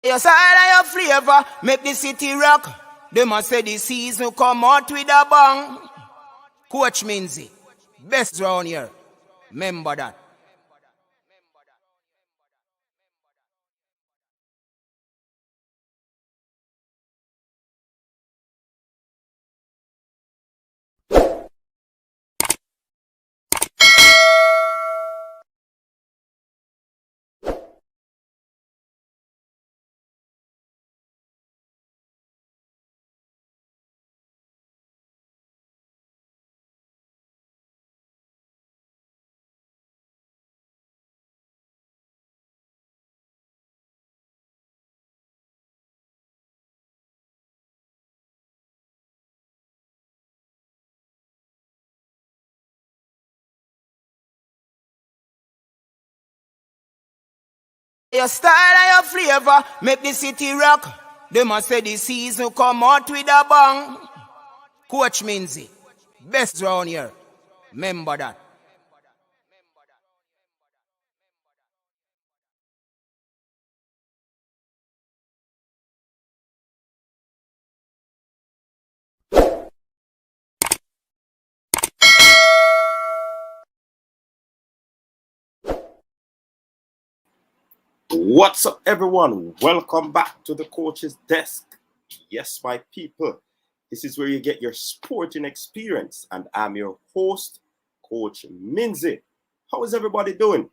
Your style and your flavor make the city rock. They must say the season come out with a bang. Coach Minzy, best round here. Remember that. Your style and your flavor make the city rock. They must say the season come out with a bang. Coach Minzy, best round here. Remember that. What's up, everyone? Welcome back to the coach's desk. Yes, my people, this is where you get your sporting experience, and I'm your host, Coach Minzy. How is everybody doing?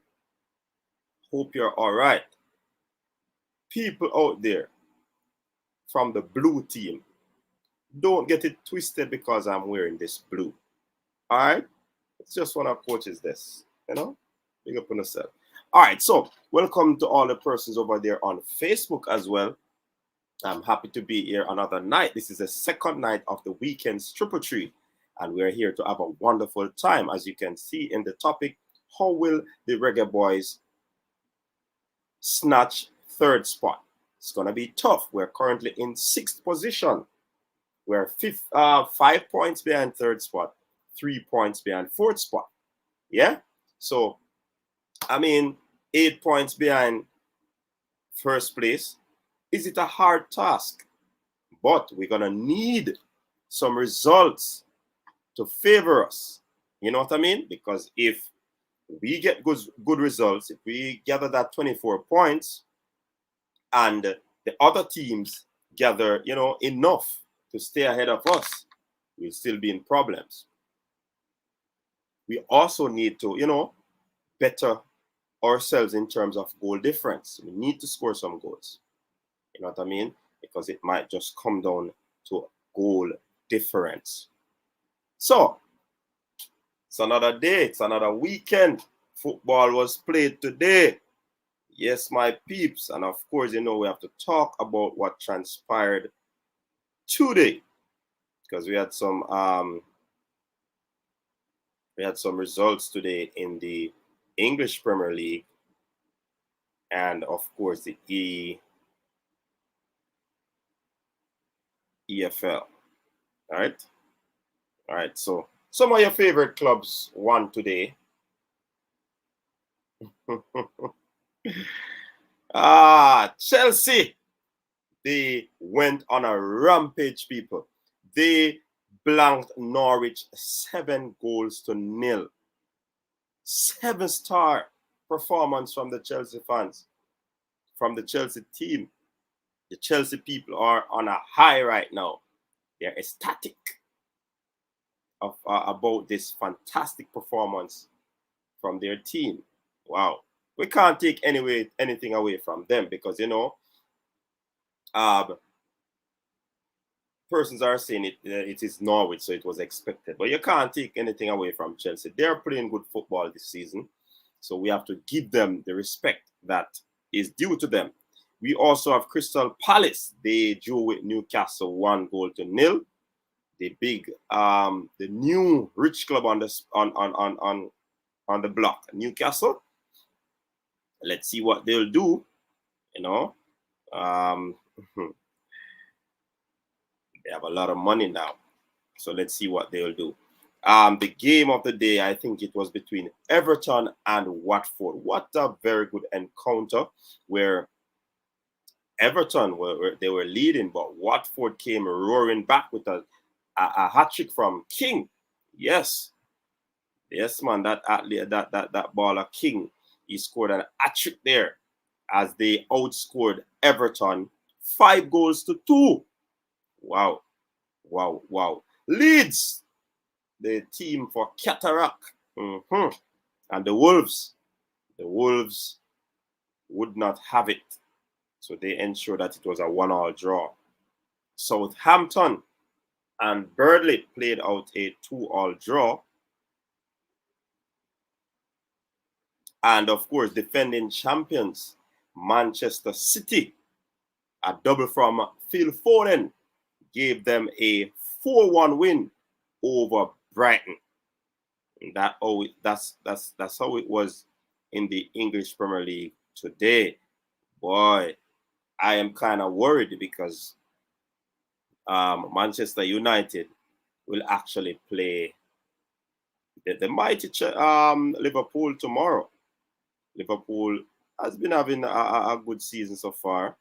Hope you're all right. People out there from the blue team, don't get it twisted because I'm wearing this blue. All right? It's just one of coach's desks, Big up on yourself. All right, so welcome to all the persons over there on Facebook as well. I'm happy to be here another night. This is the second night of the Weekend's TripleTreat, and we're here to have a wonderful time. As you can see in the topic, how will the Reggae Boyz snatch third spot? It's going to be tough. We're currently in 6th position. We're 5 points behind third spot, 3 points behind fourth spot. Yeah? So, 8 points behind first place. Is it a hard task? But we're going to need some results to favor us. You know what I mean? Because if we get good results, if we gather that 24 points and the other teams gather, enough to stay ahead of us, we'll still be in problems. We also need to, better ourselves in terms of goal difference. We need to score some goals. You know what I mean? Because it might just come down to goal difference. So, it's another day. It's another weekend. Football was played today. Yes, my peeps. And of course, we have to talk about what transpired today. Because we had some results today in the English Premier League. And of course, the EFL. All right. So some of your favorite clubs won today. Chelsea. They went on a rampage, people. They blanked Norwich 7-0. 7-star performance from the Chelsea fans, from the Chelsea team. The Chelsea people are on a high right now. They're ecstatic about this fantastic performance from their team. Wow. We can't take anything away from them because, persons are saying it is Norwich, so it was expected. But you can't take anything away from Chelsea. They're playing good football this season. So we have to give them the respect that is due to them. We also have Crystal Palace. They drew with Newcastle 1-0. The big, the new rich club on the block, Newcastle. Let's see what they'll do. They have a lot of money now. So let's see what they'll do. The game of the day, I think it was between Everton and Watford. What a very good encounter where Everton they were leading, but Watford came roaring back with a hat trick from King. Yes, man, that baller King, he scored an hat trick there as they outscored Everton 5-2. Wow. Leeds, the team for Cataract, and the Wolves would not have it, so they ensured that it was a 1-1 draw. Southampton and Burnley played out a 2-2 draw. And of course, defending champions, Manchester City, a double from Phil Foden, gave them a 4-1 win over Brighton. And that's how it was in the English Premier League today. Boy, I am kind of worried because Manchester United will actually play the mighty Liverpool tomorrow. Liverpool has been having a good season so far.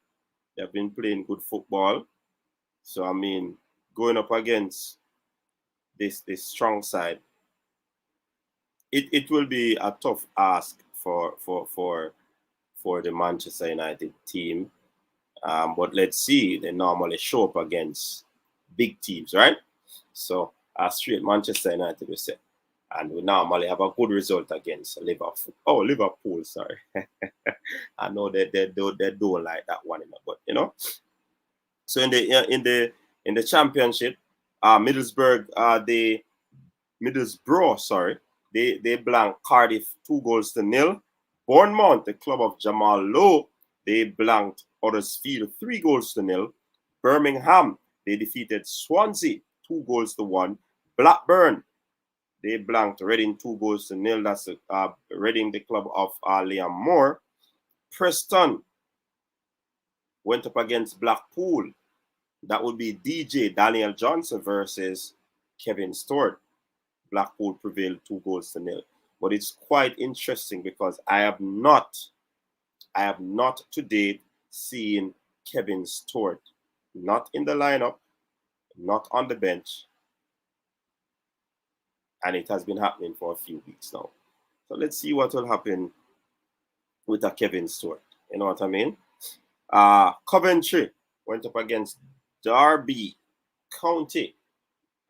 They've been playing good football. So, I mean, going up against this strong side, it will be a tough ask for the Manchester United team. But let's see, they normally show up against big teams, right? So, straight Manchester United, we say. And we normally have a good result against Liverpool. Oh, Liverpool, sorry. I know they don't like that one, but So in the championship, Middlesbrough, they blanked Cardiff 2-0. Bournemouth, the club of Jamal Lowe, they blanked Huddersfield 3-0. Birmingham, they defeated Swansea 2-1. Blackburn, they blanked Reading 2-0. That's Reading, the club of Liam Moore. Preston went up against Blackpool. That would be DJ Daniel Johnson versus Kevin Stewart. Blackpool prevailed 2-0. But it's quite interesting because I have not to date seen Kevin Stewart. Not in the lineup, not on the bench. And it has been happening for a few weeks now. So let's see what will happen with a Kevin Stewart. You know what I mean? Coventry went up against Derby County.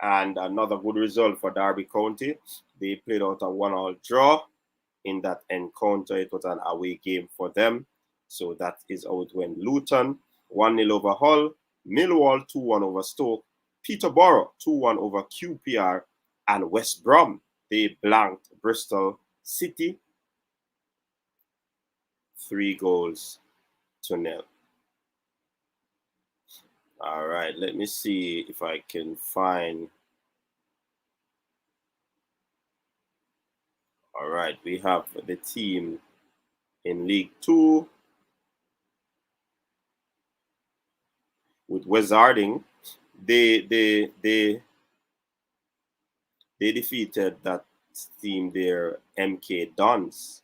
And another good result for Derby County. They played out a 1-1 draw in that encounter. It was an away game for them. So that is how it went. Luton, 1-0 over Hull. Millwall, 2-1 over Stoke. Peterborough, 2-1 over QPR. And West Brom, they blanked Bristol City 3-0. All right, let me see if I can find. All right, we have the team in League 2 with Wizarding. They defeated that team there, MK Dons,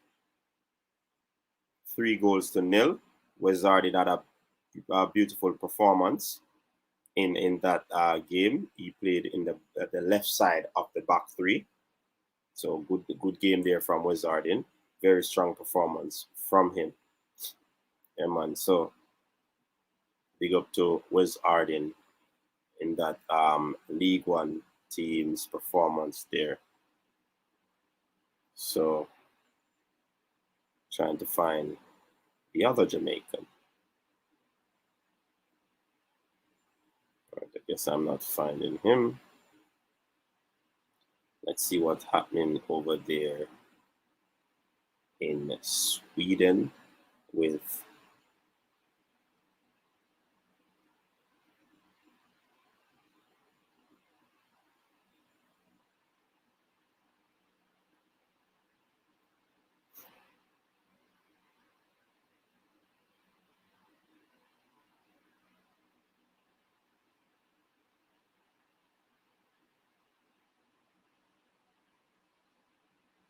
3-0. Wizarding had a beautiful performance in that game. He played in the left side of the back three. So good game there from Wizarding. Very strong performance from him. Yeah, man. So big up to Wizarding in that League One team's performance there. So trying to find the other Jamaican. Right, I guess I'm not finding him. Let's see what's happening over there in Sweden with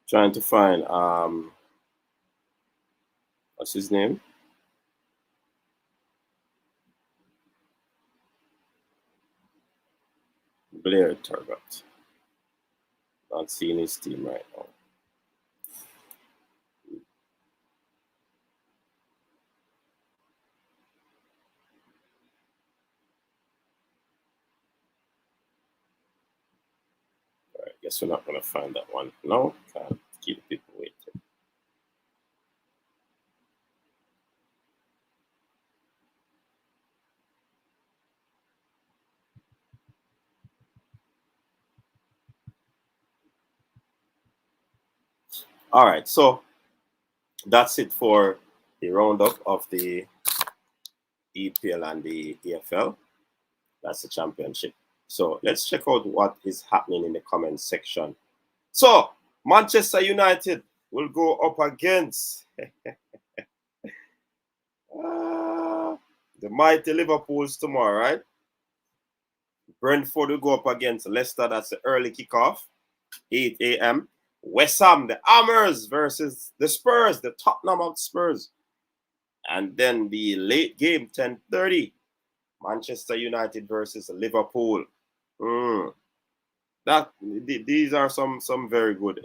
trying to find what's his name? Blair Turgot. Not seeing his team right now. All right, guess we're not going to find that one. No, can't keep people waiting. All right, so that's it for the roundup of the EPL and the EFL. That's the championship. So let's check out what is happening in the comment section. So Manchester United will go up against the mighty Liverpools tomorrow, right? Brentford will go up against Leicester. That's the early kickoff, 8 a.m. West Ham, the Hammers versus the Spurs, the Tottenham Spurs. And then the late game, 10:30, Manchester United versus Liverpool. These are some very good,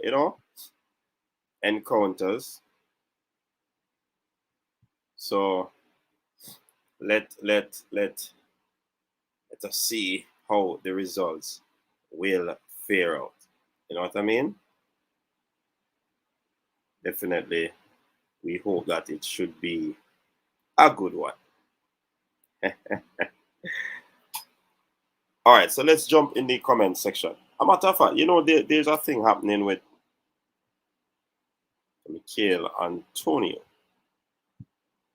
encounters. So let us see how the results will fare out. You know what I mean? Definitely, we hope that it should be a good one. All right, so let's jump in the comment section. A matter of fact, there's a thing happening with Michail Antonio.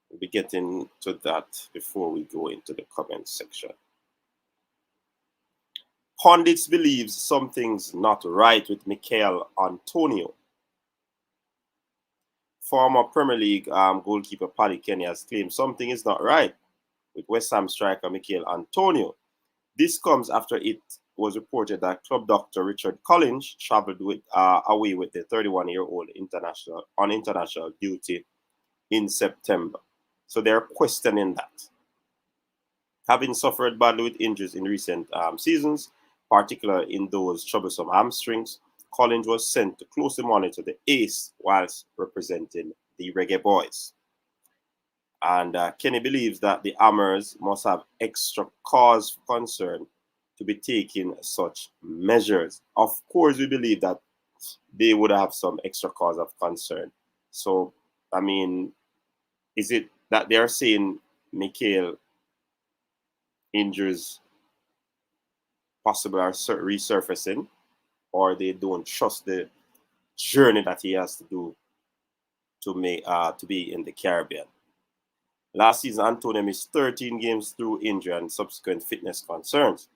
We'll be getting to that before we go into the comment section. Pundits believes something's not right with Michail Antonio. Former Premier League goalkeeper Paddy Kenny has claimed something is not right with West Ham striker Michail Antonio. This comes after it was reported that club doctor Richard Collins traveled away with the 31-year-old on international duty in September. So they're questioning that. Having suffered badly with injuries in recent seasons, particularly in those troublesome hamstrings, Collins was sent to closely monitor the ace whilst representing the Reggae Boyz. And Kenny believes that the Hammers must have extra cause for concern to be taking such measures. Of course, we believe that they would have some extra cause of concern. So, I mean, is it that they're saying Michail injuries possibly are resurfacing, or they don't trust the journey that he has to do to be in the Caribbean? Last season, Antonio missed 13 games through injury and subsequent fitness concerns.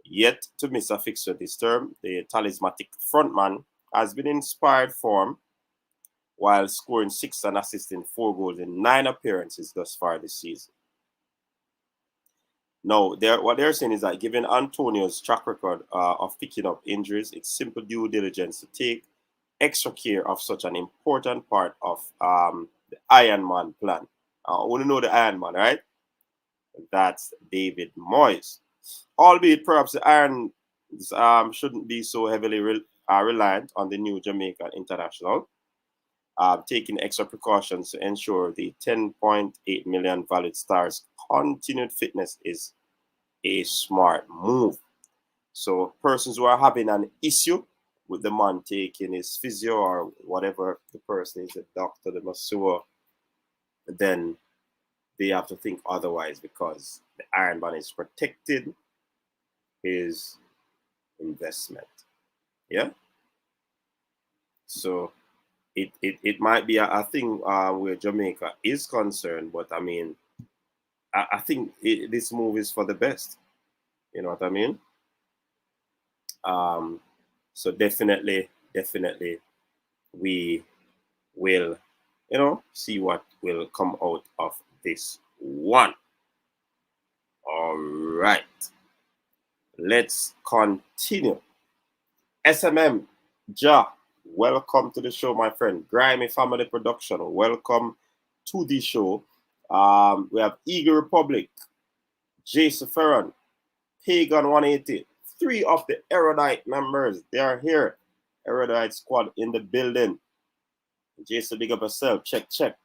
Yet to miss a fixture this term, the talismanic frontman has been in inspired form while scoring 6 and assisting 4 goals in 9 appearances thus far this season. Now, what they're saying is that given Antonio's track record of picking up injuries, it's simple due diligence to take extra care of such an important part of the Iron Man plan. I want to know the Iron Man, right? That's David Moyes. Albeit perhaps the Irons shouldn't be so heavily reliant on the new Jamaican international, taking extra precautions to ensure the 10.8 million valued star's continued fitness is a smart move. So persons who are having an issue with the man taking his physio or whatever the person is, the doctor, the masseur, then they have to think otherwise, because the Iron Man is protecting his investment. Yeah? So it might be a thing where Jamaica is concerned, but I mean, I think this move is for the best. You know what I mean? So definitely, we will, see what will come out of this one. All right. Let's continue. SMM, Ja, welcome to the show, my friend. Grimy Family Production, welcome to the show. We have Eagle Republic, Jason Ferron, Pagan 180, 3 of the Erudite members. They are here. Erudite squad in the building. Jason, big up yourself. Check, check.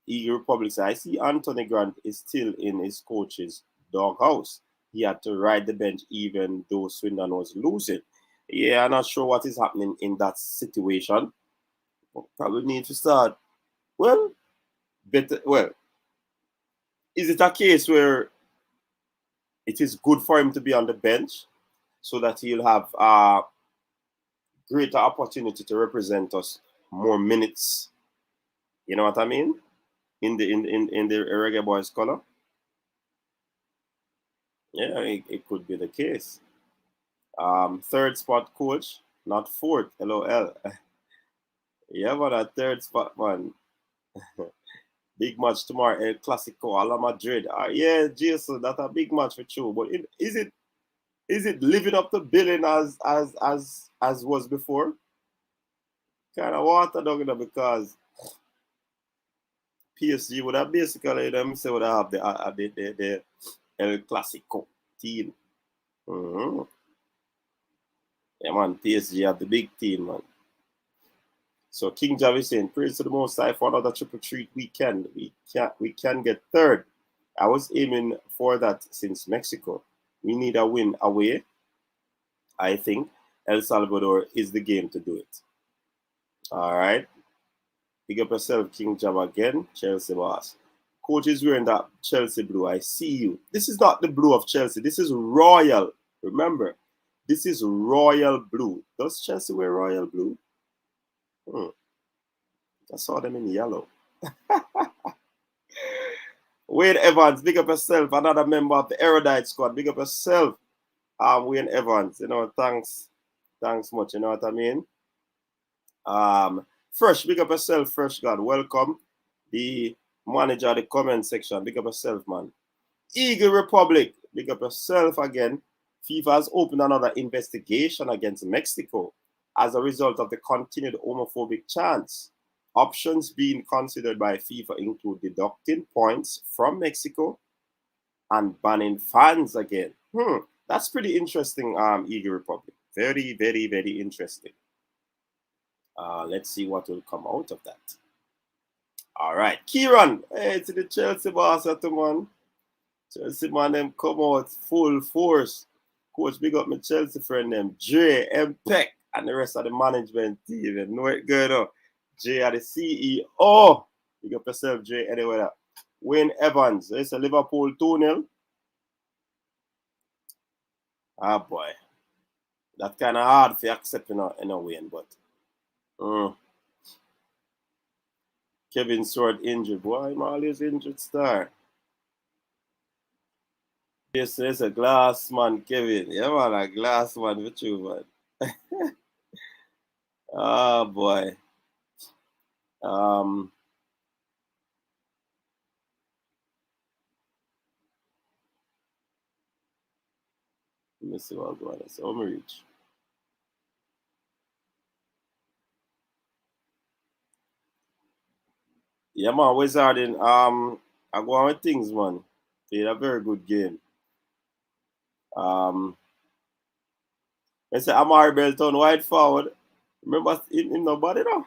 Eagle Republic says, I see Anthony Grant is still in his coach's doghouse. He had to ride the bench even though Swindon was losing. Yeah, I'm not sure what is happening in that situation. Probably need to start. Well, better. Well, is it a case where it is good for him to be on the bench so that he'll have a greater opportunity to represent us more minutes? You know what I mean? In the Reggae Boyz color. Yeah, it could be the case. Third spot coach, not fourth. LOL. Yeah, but a third spot, man. Big match tomorrow, El Clasico, Ala Madrid. Yeah, Jason, that's a big match for you. But is it living up to billing as was before? Kind of water down there because PSG would have basically them say would have the El Clasico team. Mm-hmm. Yeah, man, PSG have the big team, man. So King Javi saying, praise to the Most High for another TripleTreat weekend. We can get third. I was aiming for that since Mexico. We need a win away. I think El Salvador is the game to do it. All right. Big up yourself, King Jav again. Chelsea boss. Coach is wearing that Chelsea blue. I see you. This is not the blue of Chelsea. This is royal. Remember, this is royal blue. Does Chelsea wear royal blue? I saw them in yellow. Wayne Evans, big up yourself. Another member of the Erudite squad. Big up yourself. Wayne Evans. You know, thanks much. You know what I mean? Fresh, big up yourself, Fresh God. Welcome. The manager of the comment section. Big up yourself, man. Eagle Republic. Big up yourself again. FIFA has opened another investigation against Mexico as a result of the continued homophobic chants. Options being considered by FIFA include deducting points from Mexico and banning fans again. That's pretty interesting, Eagle Republic. Very, very, very interesting. Let's see what will come out of that. All right, Kieran. Hey, to the Chelsea boss, man. Chelsea man, them come out full force. Coach, big up my Chelsea friend, them Dre, M. Peck, and the rest of the management team. You know it good, Jay are the CEO. Big up yourself, Jay. Anyway, Wayne Evans. It's a Liverpool 2-0. Ah, boy. That's kind of hard for accept in a Wayne, but Kevin Sword injured. Boy, I'm always injured star. Yes, it's a glass man, Kevin. Yeah, man, a glass man with you, man. Oh, boy. Let me see what I'm going to say. Let me reach. Yeah, man, Wizarding. I go on with things, man. Played a very good game. I say Amari Belton wide forward. Remember in nobody though.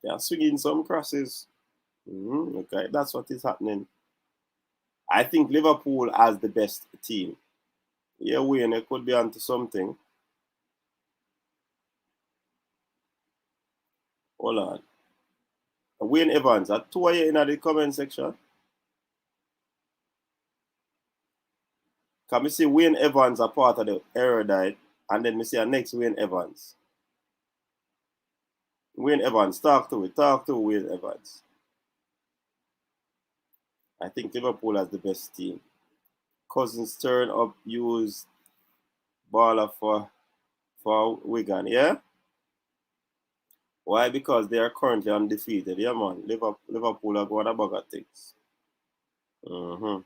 Yeah, swinging some crosses. Okay, that's what is happening. I think Liverpool has the best team. Yeah, Wayne, it could be onto something. Hold on. Wayne Evans, at 2 in the comment section. Can we see Wayne Evans a part of the Erudite, and then we see our next Wayne Evans. Wayne Evans, talk to Wayne Evans. I think Liverpool has the best team. Cousins turn up, use baller for Wigan, yeah? Why? Because they are currently undefeated. Yeah, man. Liverpool are going to bag of things. All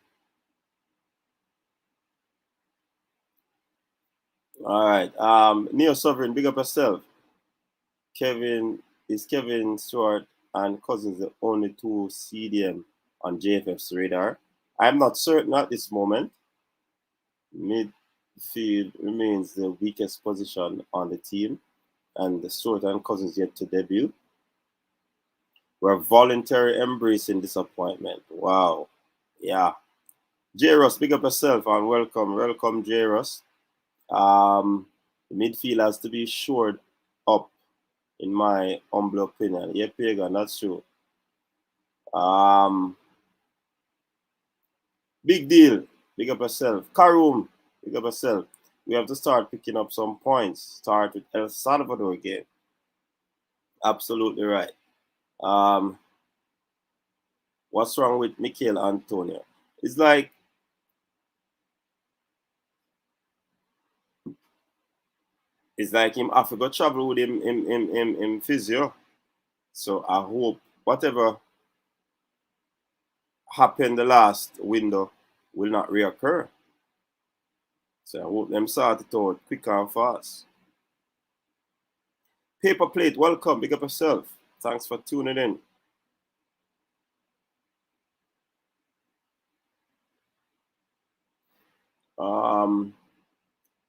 right. Neo Sovereign, big up yourself. Kevin Stewart and Cousins the only two CDM on JFF's radar. I'm not certain at this moment. field remains the weakest position on the team, and the Stewart and Cousins yet to debut. We're voluntarily embracing disappointment. Wow. Yeah. J-Ross, big up yourself and welcome. Welcome, J-Ross. The midfield has to be shored up, in my humble opinion. Yeah, Pagan, that's true. Big deal. Big up yourself. Karoom, big up yourself. We have to start picking up some points. Start with El Salvador game. Absolutely right. What's wrong with Michail Antonio? It's like him have to go travel with him physio. So I hope whatever happened the last window will not reoccur. So I hope them sort it out quick and fast. Paper Plate, welcome. Big up yourself. Thanks for tuning in.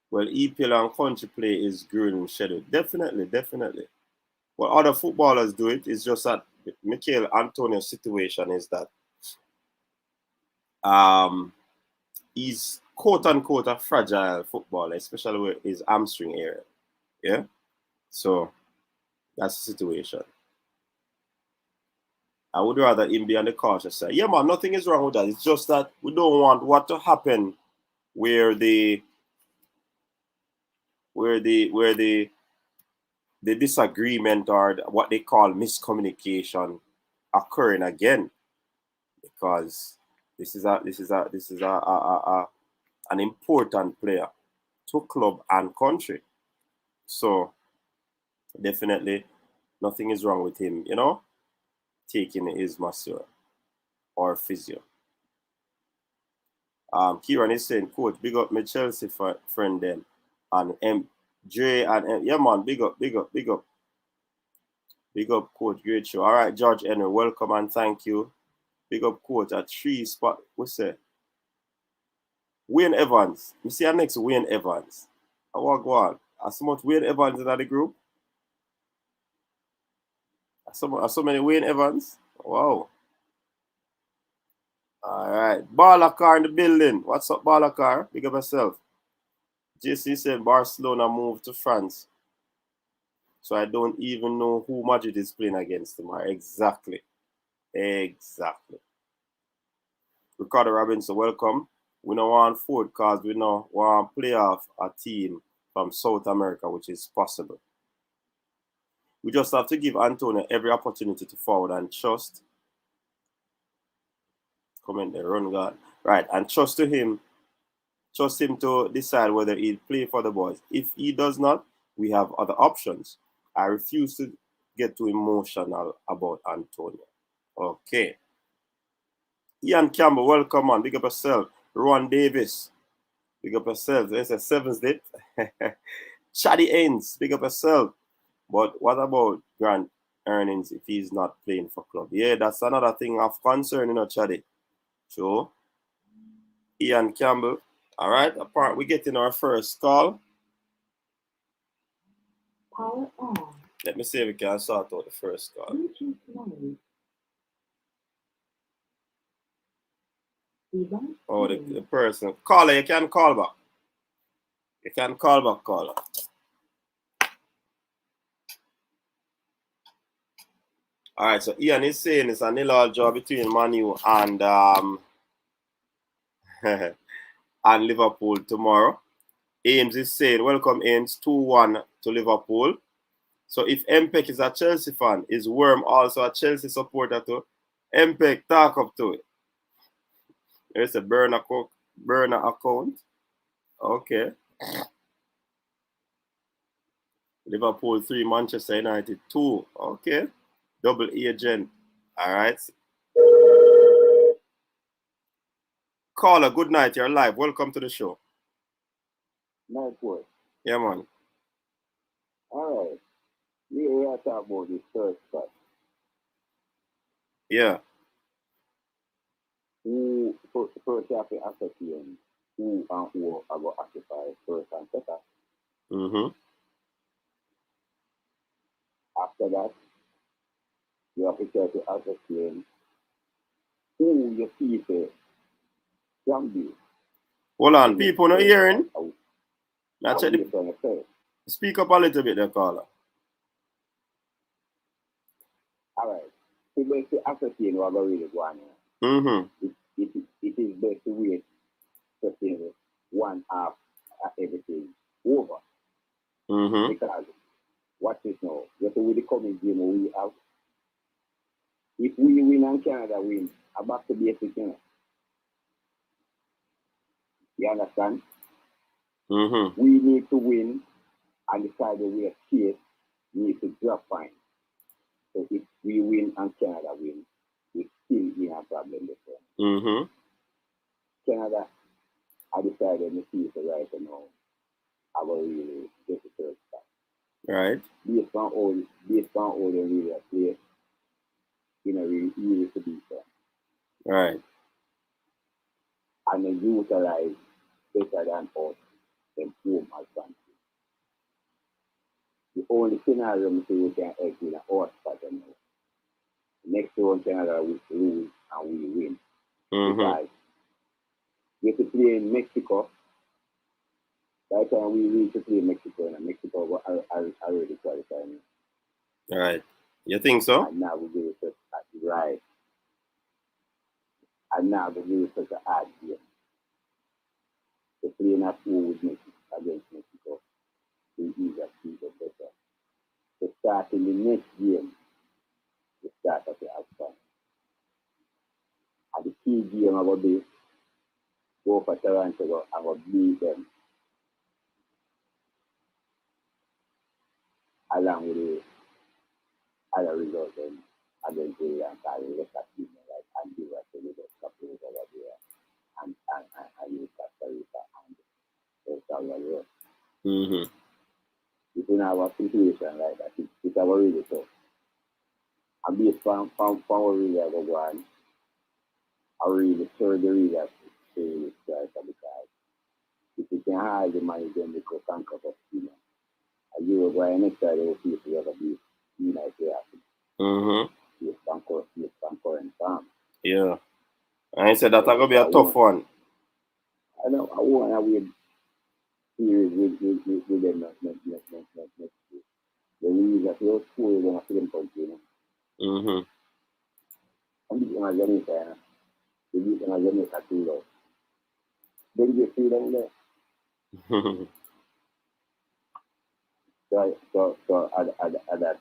Well, EPL and country play is grueling schedule. Definitely, definitely. Well, other footballers do it. It's just that Michail Antonio's situation is that he's quote unquote a fragile footballer, especially with his hamstring area. Yeah. So that's the situation. I would rather him be on the cautious side. Yeah, man, nothing is wrong with that. It's just that we don't want what to happen where the disagreement or what they call miscommunication occurring again, because this is an important player to club and country. So definitely nothing is wrong with him, taking his masseur or physio. Kieran is saying, Coach, big up my Chelsea friend then. And MJ and yeah, man, big up. Big up, Coach. Great show. All right, George Henry, welcome and thank you. Big up, Coach. At 3 spot. What's that? Wayne Evans. You see our next Wayne Evans. I walk on. So much Wayne Evans in the group. So many Wayne Evans. Wow. All right. Balakar in the building. What's up, Balakar? Big up yourself. JC said Barcelona moved to France. So I don't even know who Madrid is playing against tomorrow. Exactly. Ricardo Robinson, welcome. We don't want food because we don't want to play off a team from South America, which is possible. We just have to give Antonio every opportunity to forward and trust. Comment there, run God. Right, and trust him to decide whether he'll play for the boys. If he does not, we have other options. I refuse to get too emotional about Antonio. Okay. Ian Campbell, welcome on. Big up yourself. Ron Davis, big up yourself. There's a seventh date. Chaddy Ains, big up yourself. But what about Grant earnings if he's not playing for club? Yeah, that's another thing of concern, Chaddy. So, Ian Campbell. All right, apart we getting our first call. Power on. Let me see if we can sort out the first call. Oh, the person. Caller, you can call back. You can call back, caller. All right, so Ian is saying it's a nil-all draw between Man U and and Liverpool tomorrow. Ames is saying, welcome Ames, 2-1 to Liverpool. So if Mpek is a Chelsea fan, is Worm also a Chelsea supporter too? Mpek, talk up to it. There's a burner account. Okay. Liverpool 3, Manchester United 2. Okay. Double agent. All right. Caller, good night. You're live. Welcome to the show. Nice work. Yeah, man. All right. We are talking about the third spot. Yeah. Who first half of the end? who and who are going to occupy first and second. Mm-hmm. After that, you have to try to ascertain who you people can be. Hold on, people not hearing. Now check the, Trying to say. speak up a little bit there, caller. All right. So basically, ascertain what we're really going on. Mm-hmm. It is best to wait to see one half of everything over. Mm-hmm. Because watch this now. Just with the coming game we have, if we win and Canada win, I'm back to basic, you know. You understand? Mm-hmm. We need to win and decide that we are safe, need to drop fine. So if we win and Canada win, we still in a problem before. Mm-hmm. Canada, I decided to see it right now. I will really get the third spot. Right. Based on all the really play, you know, really easy to beat them. Right. And they utilize better than us, them home advantage. The only scenario we see we can exit in our spot now. Next round Canada will lose and we win. Mm-hmm. Because we have to play in Mexico. By the time we reach to play Mexico, and Mexico will already qualified. Right. You think so? And now we give it such a right. And now we give it such a hard game. The playing at home with Mexico against Mexico. We either see the better. To start in the next game, we start at the outside. And the key game I will be go for Toronto and will beat them along with the other results against the Iran and look at team like and give us a little couple over there and use Costa Rica and El Salvador. Mm-hmm. If we have a situation like that, it's our really tough. And based on what really I go on, I really sure the really have to say this because if you can hide the money, then they could conquer us, you know. And you will go and next time they will see if you ever be United States. Mm-hmm. Based on current farm. Yeah. I said that going to be a tough one. I know I want to win series with them next year. The reason that those school is going to film country, you know. Mm-hmm. I'm beating a Jamaica, you know. They beat them a Jamaica too, though. Then you see them there. So at that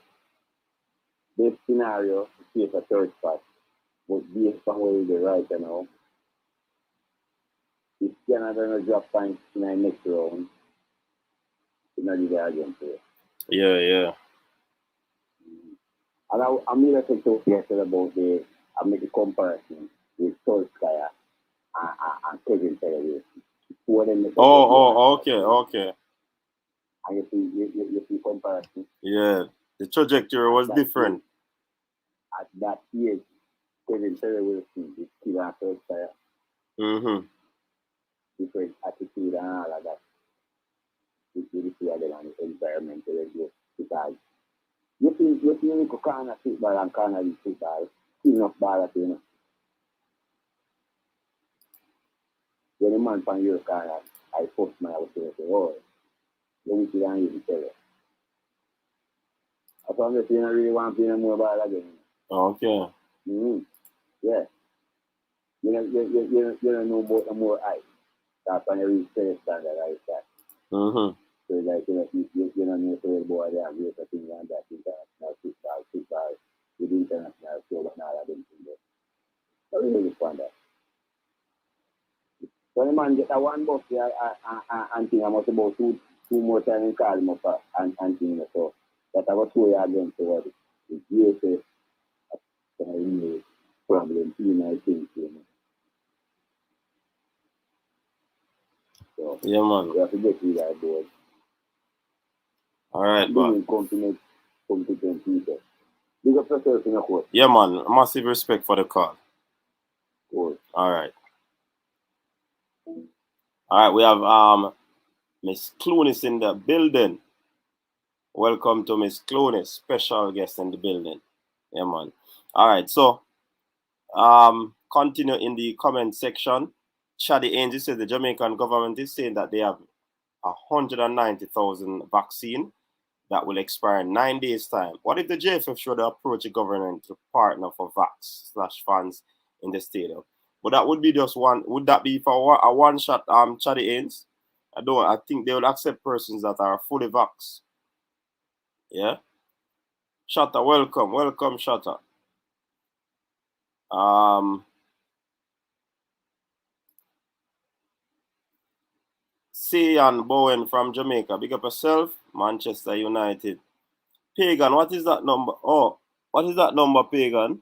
this scenario, to take a third spot, but based on where they right now, if Canada no drop points in the next round, it's not the again for it. Yeah. And I made a talk yesterday about I make a comparison with Solskjaer and Kevin Perez. Okay. And you see comparison. Yeah. The trajectory was different. At that age, Kevin Perez will see the skill and Solskjaer. Mm-hmm. Different attitude and all of that. With the them and the environment because you see corner football and corner football, still enough ball at you know. When a man from your corner, I first man I was saying, oh, let me see and you tell it. I found that you don't really want to play no more ball again. Okay. Mm-hmm. Yeah. You don't know about no more ice. That's when you reach the standard like that. Mm-hmm. So like you don't know so boy they have greater things than that international football with international club and all of them things. So really respond that. So the man get a one box here and thing I must about two more times and call him up and thing so that I was show you again so what the greatest really problem in I think you know. So Yeah, man. we have to get rid of that board. All right, man. Competent people. Big up yourself in a court. Yeah, man. Massive respect for the call. Cool. All right. All right, we have Miss Clunis in the building. Welcome to Miss Clunis, special guest in the building. Yeah, man. All right, so continue in the comment section. Shadi Angel says the Jamaican government is saying that they have 190,000 vaccine that will expire in 9 days' time. What if the JFF should approach the government to partner for vax/funds in the stadium? But that would be just one. Would that be for a one-shot Chaddy Ains? I think they will accept persons that are fully vax. Yeah. Shatta, welcome, Shatta. Sian Bowen from Jamaica. Big up yourself. Manchester United. Pagan, what is that number? Oh, what is that number, Pagan?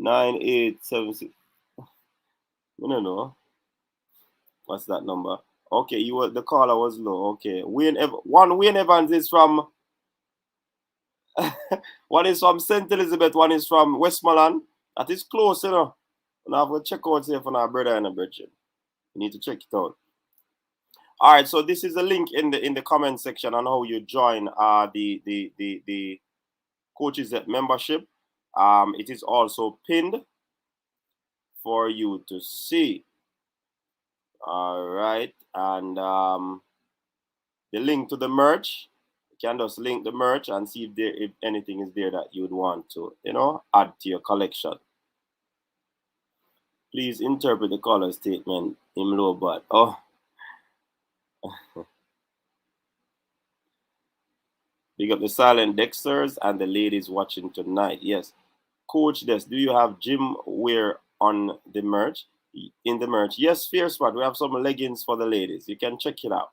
9876. I don't know. What's that number? Okay, the caller was low. Okay. Wayne Evans is from one is from St. Elizabeth, one is from Westmoreland. That is close, you know. And I have to check out here for our brother and a brethren. You need to check it out. All right, so this is a link in the comment section on how you join the Coaches at membership. It is also pinned for you to see. All right, and the link to the merch, you can just link the merch and see if anything is there that you'd want to, add to your collection. Please interpret the color statement in low bad. Oh. Big up the silent Dexters and the ladies watching tonight. Yes. Coach Des, do you have gym wear on the merch? In the merch? Yes, Fierce Spot. We have some leggings for the ladies. You can check it out.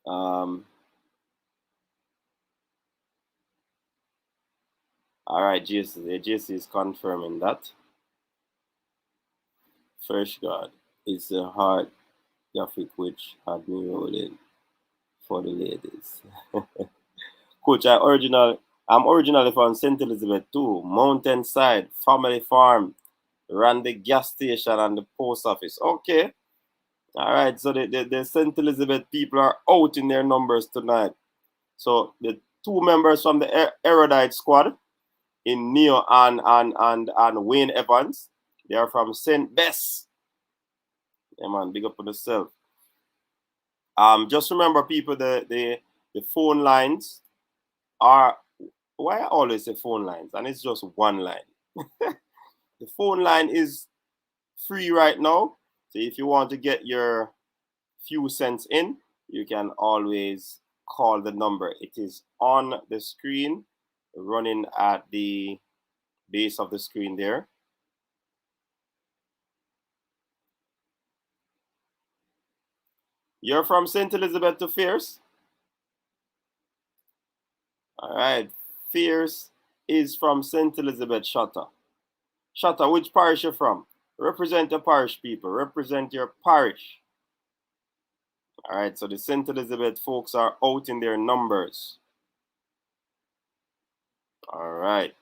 All right, JC is confirming that. Fresh God, it's a hard graphic which had me rolling for the ladies. Coach, I'm originally from St. Elizabeth too. Mountainside, family farm, ran the gas station and the post office. Okay. All right, so the St. Elizabeth people are out in their numbers tonight. So the two members from the Erudite squad in Neo and Wayne Evans, they are from St. Bess. Yeah, man, big up on yourself. Just remember, people, the phone lines are, why I always say phone lines, and it's just one line. The phone line is free right now. So if you want to get your few cents in, you can always call the number. It is on the screen, running at the base of the screen there. You're from St. Elizabeth to Fierce? All right. Fierce is from St. Elizabeth, Shatta. Shatta, which parish you from? Represent your parish, people. Represent your parish. All right. So the St. Elizabeth folks are out in their numbers. All right.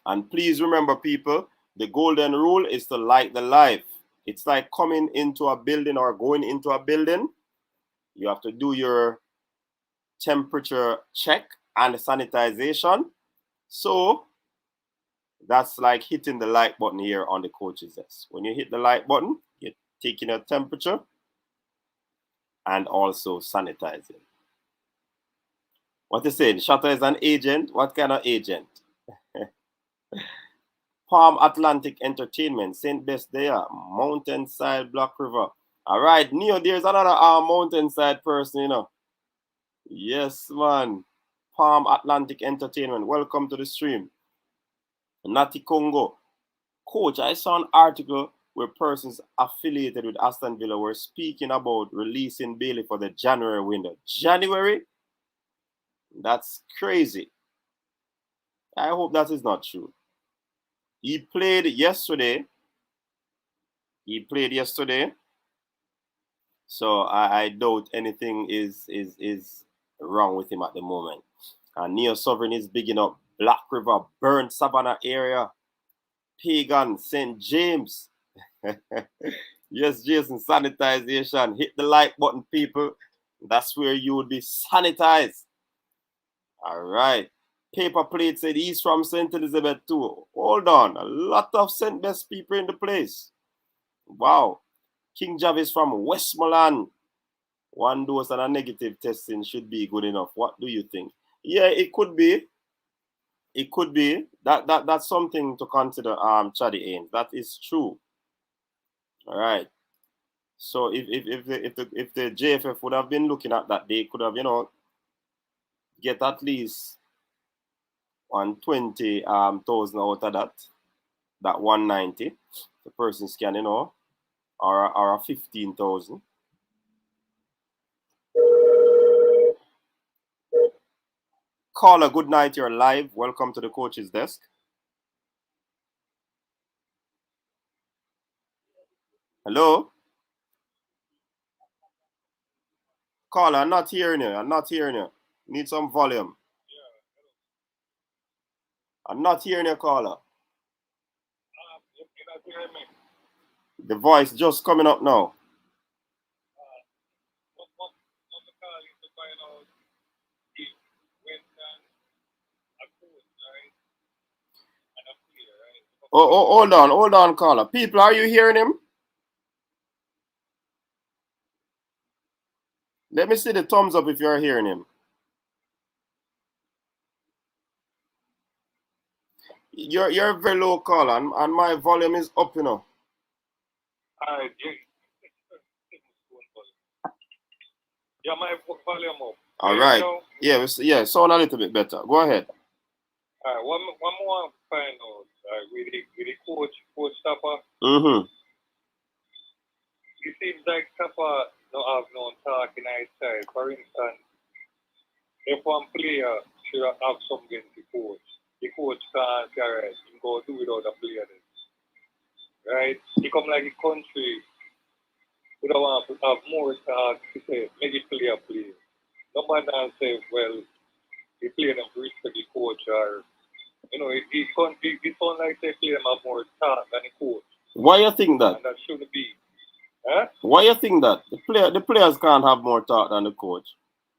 And please remember, people, the golden rule is to light the life. It's like coming into a building or going into a building. You have to do your temperature check and sanitization. So that's like hitting the like button here on the coach's desk. When you hit the like button, you're taking a temperature and also sanitizing. What you saying? Shatta is an agent. What kind of agent? Palm Atlantic Entertainment, St. Bess there, Mountainside, Black River. All right, Neo, there's another Mountainside person, Yes, man. Palm Atlantic Entertainment. Welcome to the stream. Nati Congo. Coach, I saw an article where persons affiliated with Aston Villa were speaking about releasing Bailey for the January window. January? That's crazy. I hope that is not true. He played yesterday. So I doubt anything is wrong with him at the moment. And Neo Sovereign is bigging up Black River, Burnt Savannah area, Pagan, St. James. Yes, Jason, sanitization. Hit the like button, people. That's where you would be sanitized. All right. Paper Plate said he's from St. Elizabeth too. Hold on. A lot of St. Best people in the place. Wow. King Jarvis from Westmoreland. One dose and a negative testing should be good enough. What do you think? Yeah, it could be. It could be. That's something to consider, Chaddy Ains. That is true. All right. So if the JFF would have been looking at that, they could have, get at least 120,000 out of that 190. The person's can, or a 15,000. Caller, good night. You're live. Welcome to the coach's desk. Hello? Caller, I'm not hearing you. I'm not hearing you. Need some volume. I'm not hearing you, caller. You're not hearing me. The voice just coming up now. What the call is to find out if Winston approved, right? And I'm clear, right? Oh, hold on, caller. People, are you hearing him? Let me see the thumbs up if you're hearing him. You're very low, caller, and my volume is up, All right, yeah, my volume up. All right. Yeah, sound a little bit better. Go ahead. All right, one more find out, with the coach Tapa. Mm-hmm. It seems like Tapa don't have no talk in his side. For instance, if one player should have something against the coach can't say, all right, he go do without the player then. Right? He come like a country, we don't want to have more talk to say, make it player play. Nobody can say, well, he play them to respect the coach or, it sounds like they play them have more talk than the coach. Why you think that? And that shouldn't be. Huh? Why you think that? The players can't have more talk than the coach?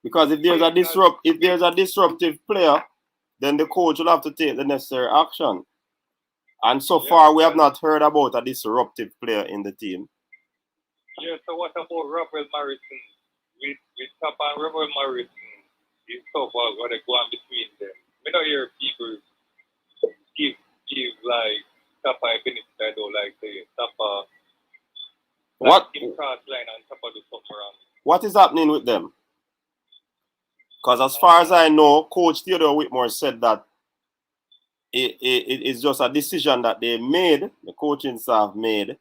Because if there's a disruptive player, then the coach will have to take the necessary action. And so far, we have not heard about a disruptive player in the team. Yeah, so what about Robert Morrison? With Tapa and Robert Morrison, it's so about what they go on between them. We don't hear people give like Tapa a benefit. I don't like say Tapa. What? In cross line and Tapa do something wrong. What is happening with them? Because as far as I know, Coach Theodore Whitmore said that it's just a decision that they made, the coaching staff made,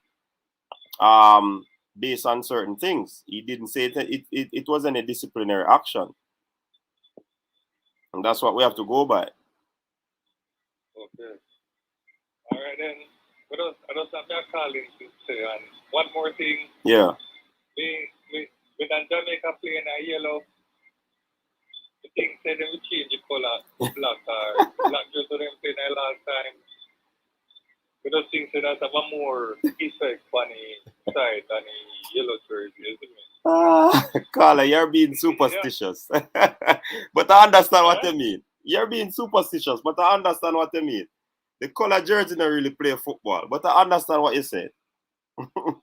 based on certain things. He didn't say it wasn't a disciplinary action. And that's what we have to go by. Okay. All right, then. I just have that calling to say. And one more thing. Yeah. When Jamaica playing a yellow, the thing said they will change the color black or black just so them playing a last time. We just think that have a more effect on the side than the yellow jersey, isn't it? Carla, you're being superstitious. But I understand what you mean. You're being superstitious, but I understand what you mean. The color jersey don't really play football, but I understand what you said. All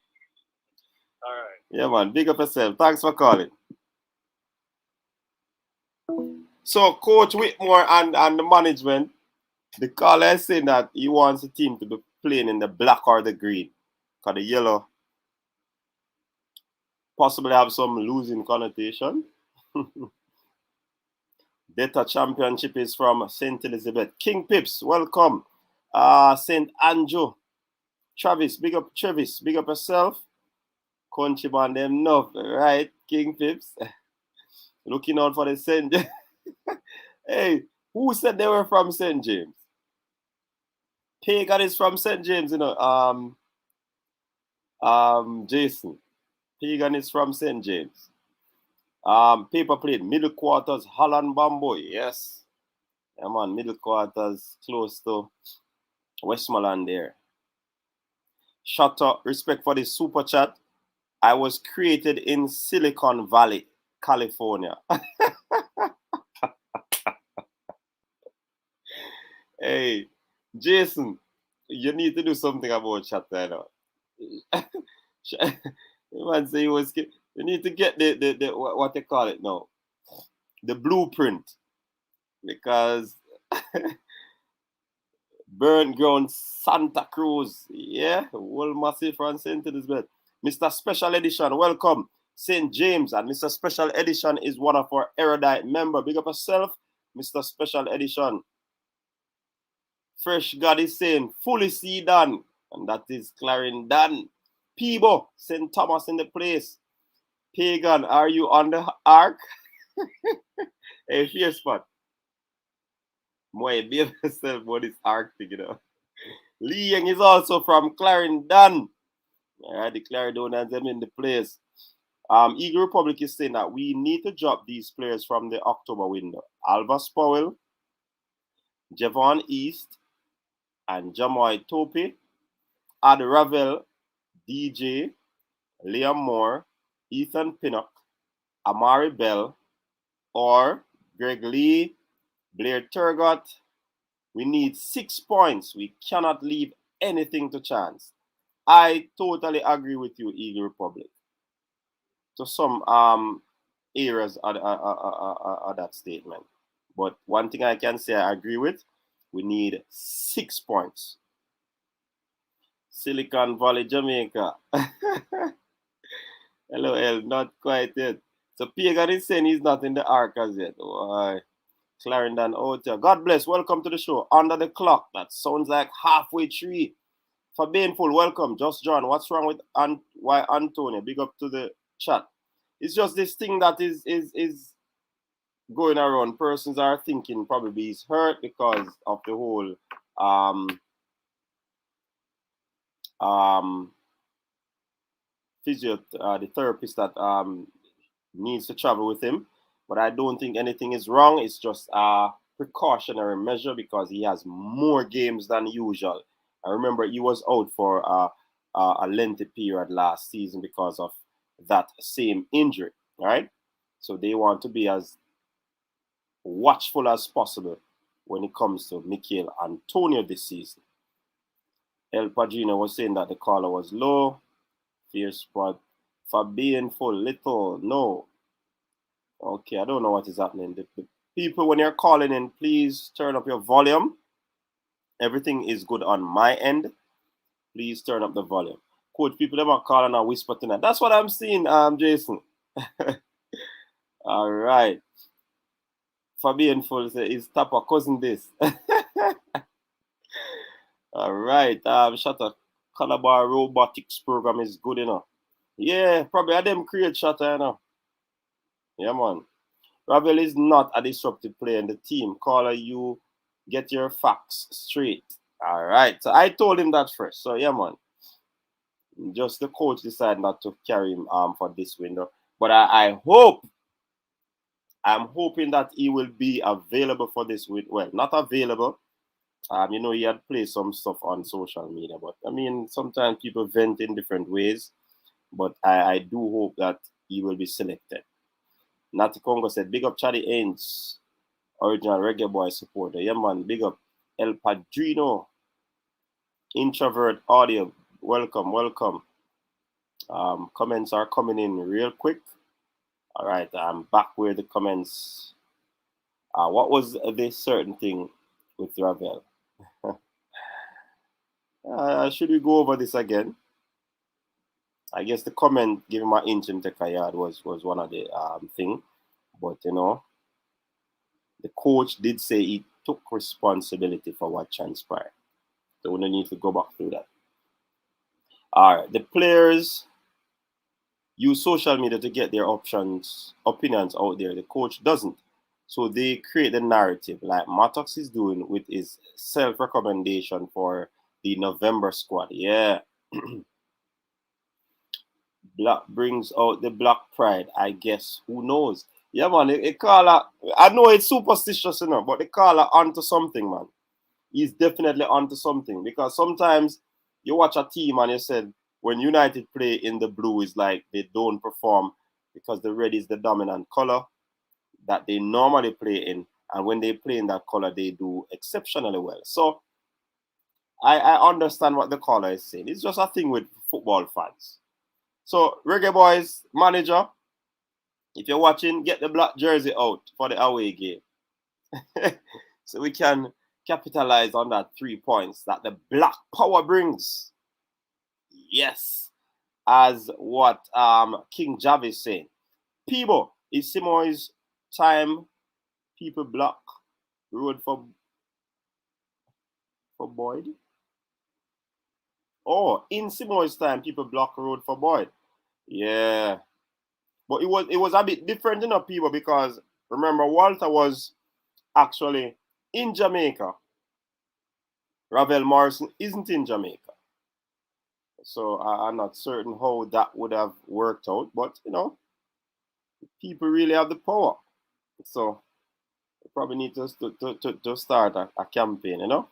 right. Yeah, man. Big up yourself. Thanks for calling. So, Coach Whitmore and the management, the caller is saying that he wants the team to be playing in the black or the green. Because the yellow possibly have some losing connotation. Data Championship is from St. Elizabeth. King Pips, welcome. St. Andrew. Travis, big up Travis. Big up yourself. Country man, them enough, right? King Pips. Looking out for the St. James. Hey, who said they were from St. James? Pagan is from St. James, Jason. Pagan is from St. James. Paper Plate, Middle Quarters, Holland Bamboo, yes. Yeah, man, middle quarters, close to Westmoreland there. Shut up. Respect for the super chat. I was created in Silicon Valley, California. Hey, Jason, you need to do something about chat right now. Man say he was. You need to get the what they call it now, the blueprint, because Burn Ground Santa Cruz, yeah, whole massive from St. Elizabeth. Mr. Special Edition, welcome. St. James, and Mr. Special Edition is one of our erudite member. Big up yourself, Mr. Special Edition. Fresh God is saying, fully see done, and that is Clarendon. Peebo, St. Thomas in the place. Pagan, are you on the ark? Hey, fierce spot. Moy, be yourself about this Arctic, you know. Lee Yang is also from Clarendon. Alright, the Clarendonians them in the place. Eagle Republic is saying that we need to drop these players from the October window. Albus Powell, Javon East, and Jamoy Tope, Ad Ravel, DJ, Liam Moore, Ethan Pinnock, Amari Bell, or Greg Lee, Blair Turgot. We need 6 points. We cannot leave anything to chance. I totally agree with you, Eagle Republic. To some areas of that statement. But one thing I can say I agree with, we need 6 points. Silicon Valley, Jamaica. LOL, not quite yet. So Pagan is saying he's not in the arc as yet. Why? Clarendon Hotel. God bless. Welcome to the show. Under the clock. That sounds like halfway through. Fabianful, welcome. Just John, what's wrong with why Antonio? Big up to the chat. It's just this thing that is going around. Persons are thinking probably he's hurt because of the whole physio, the therapist that needs to travel with him. But I don't think anything is wrong. It's just a precautionary measure because he has more games than usual. I remember he was out for a lengthy period last season because of that same injury, right? So they want to be as watchful as possible when it comes to Michail Antonio this season. El Padrino was saying that the caller was low. Fierce spot. Fabian full little. No. Okay, I don't know what is happening. The people, when you're calling in, please turn up your volume. Everything is good on my end. Please turn up the volume. Coach, people them are calling and whisper tonight. That's what I'm seeing, Jason. All right. Fabian full say is Tapa cousin this. All right. Shutter Calabar Robotics program is good enough. Yeah, probably I them create Shutter, you know. Yeah, man. Ravel is not a disruptive player in the team. Caller, you get your facts straight. All right. So I told him that first. So yeah, man. Just the coach decided not to carry him for this window. But I'm hoping that he will be available for this week. Well, not available. You know, he had played some stuff on social media, but I mean, sometimes people vent in different ways. But I do hope that he will be selected. Natty Congo said, big up Charlie Ains, original Reggae Boyz supporter. Yeah, man, big up El Padrino, Introvert Audio. Welcome, welcome. Comments are coming in real quick. All right, I'm back where the comments. What was this certain thing with Ravel? Should we go over this again? I guess the comment giving my inch in Tekayard was one of the thing. But, you know, the coach did say he took responsibility for what transpired. So we don't need to go back through that. All right, the players use social media to get their opinions out there. The coach doesn't. So they create the narrative like Mattox is doing with his self-recommendation for the November squad. Yeah. Black brings out the black pride. I guess. Who knows? Yeah, man, they call her, I know it's superstitious, but they call her onto something, man. He's definitely onto something, because sometimes you watch a team and you said when United play in the blue, it's like they don't perform because the red is the dominant color that they normally play in, and when they play in that color, they do exceptionally well. So I understand what the caller is saying. It's just a thing with football fans. So Reggae Boyz manager, if you're watching, get the black jersey out for the away game. So we can capitalize on that 3 points that the black power brings. Yes. As what King Jav is saying. Peebo, is Simoy's time people block road for Boyd? Oh, in Simoy's time, people block road for Boyd. Yeah. But it was a bit different, people, because remember, Walter was actually in Jamaica. Ravel Morrison isn't in Jamaica. So I'm not certain how that would have worked out. But, people really have the power. So we probably need to start a campaign,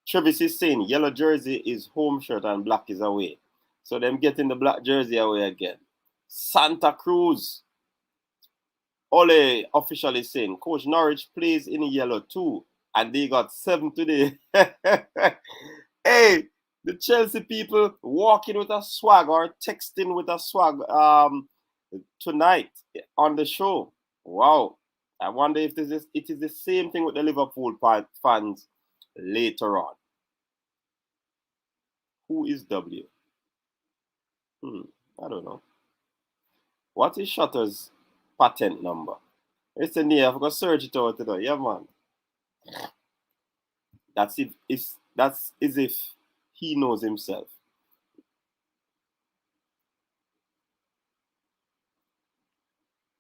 Travis is saying yellow jersey is home shirt and black is away. So them getting the black jersey away again. Santa Cruz. Ole officially saying Coach Norwich plays in yellow too. And they got 7 today. Hey, the Chelsea people walking with a swag or texting with a swag tonight on the show. Wow. I wonder if it is the same thing with the Liverpool fans later on. Who is W? I don't know. What is Shutter's patent number? It's in here. I've got to search it out today. Yeah, man. That's as if he knows himself.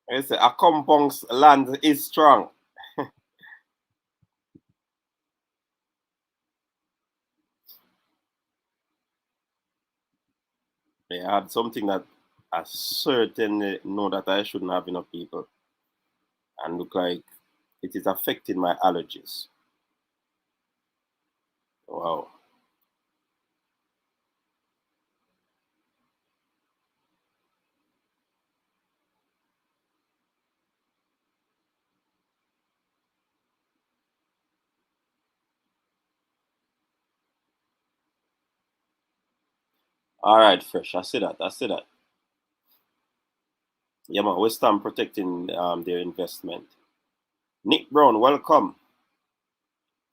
It's a compound's land is strong. I had something that I certainly know that I shouldn't have enough people. And look like it is affecting my allergies. Wow. All right, Fresh. I see that. Yeah, man. West Ham protecting their investment. Nick Brown, welcome.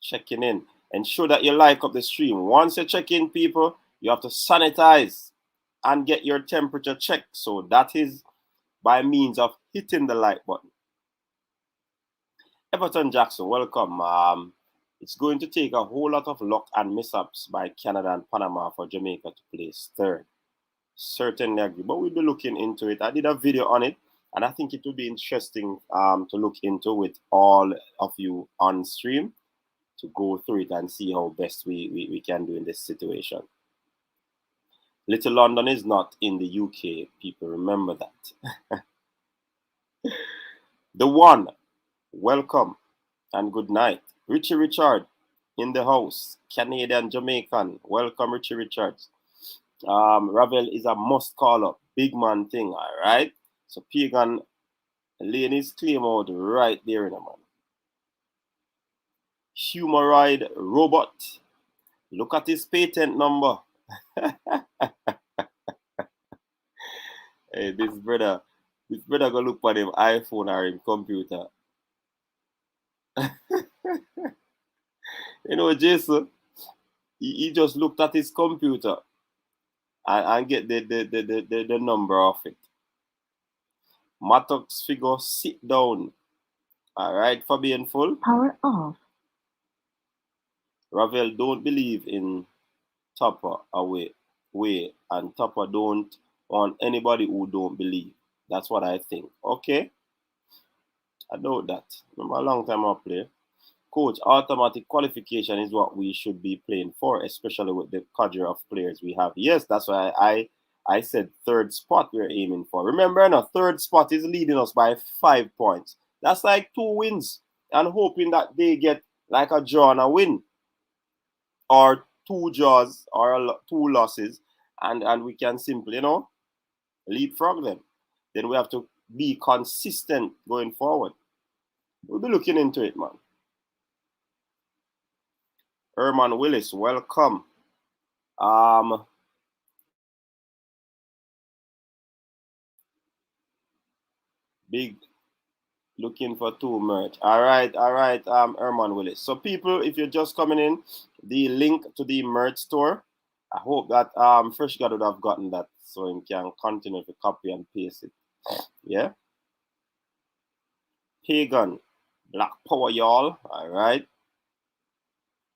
Checking in. Ensure that you like up the stream. Once you check in, people, you have to sanitize and get your temperature checked. So that is by means of hitting the like button. Everton Jackson, welcome. It's going to take a whole lot of luck and mishaps by Canada and Panama for Jamaica to place third. Certainly agree, but we'll be looking into it. I did a video on it, and I think it will be interesting to look into with all of you on stream to go through it and see how best we can do in this situation. Little London is not in the UK, people, remember that. The one, welcome and good night. Richie Richard in the house, Canadian Jamaican, welcome Richie Richards. Ravel is a must call up, big man thing, all right? So Pagan laying his claim out right there, man. Humoroid robot. Look at his patent number. Hey, this brother go look for him iPhone or him computer. Jason, he just looked at his computer and get the number of it. Mattox figure, sit down. All right, for being full. Power off. Ravel don't believe in Topper way, and Topper don't want anybody who don't believe. That's what I think. Okay? I know that. Remember a long time I play. Coach, automatic qualification is what we should be playing for, especially with the cadre of players we have. Yes, that's why I said third spot we're aiming for. Remember, no, third spot is leading us by 5 points. That's like 2 wins. And hoping that they get like a draw and a win. Or 2 draws or 2 losses. And we can simply, leapfrog them. Then we have to be consistent going forward. We'll be looking into it, man. Herman Willis, welcome. Big looking for 2 merch. All right, Herman Willis. So people, if you're just coming in, the link to the merch store, I hope that Fresh God would have gotten that so he can continue to copy and paste it. Yeah. Pagan, Black Power, y'all. All right.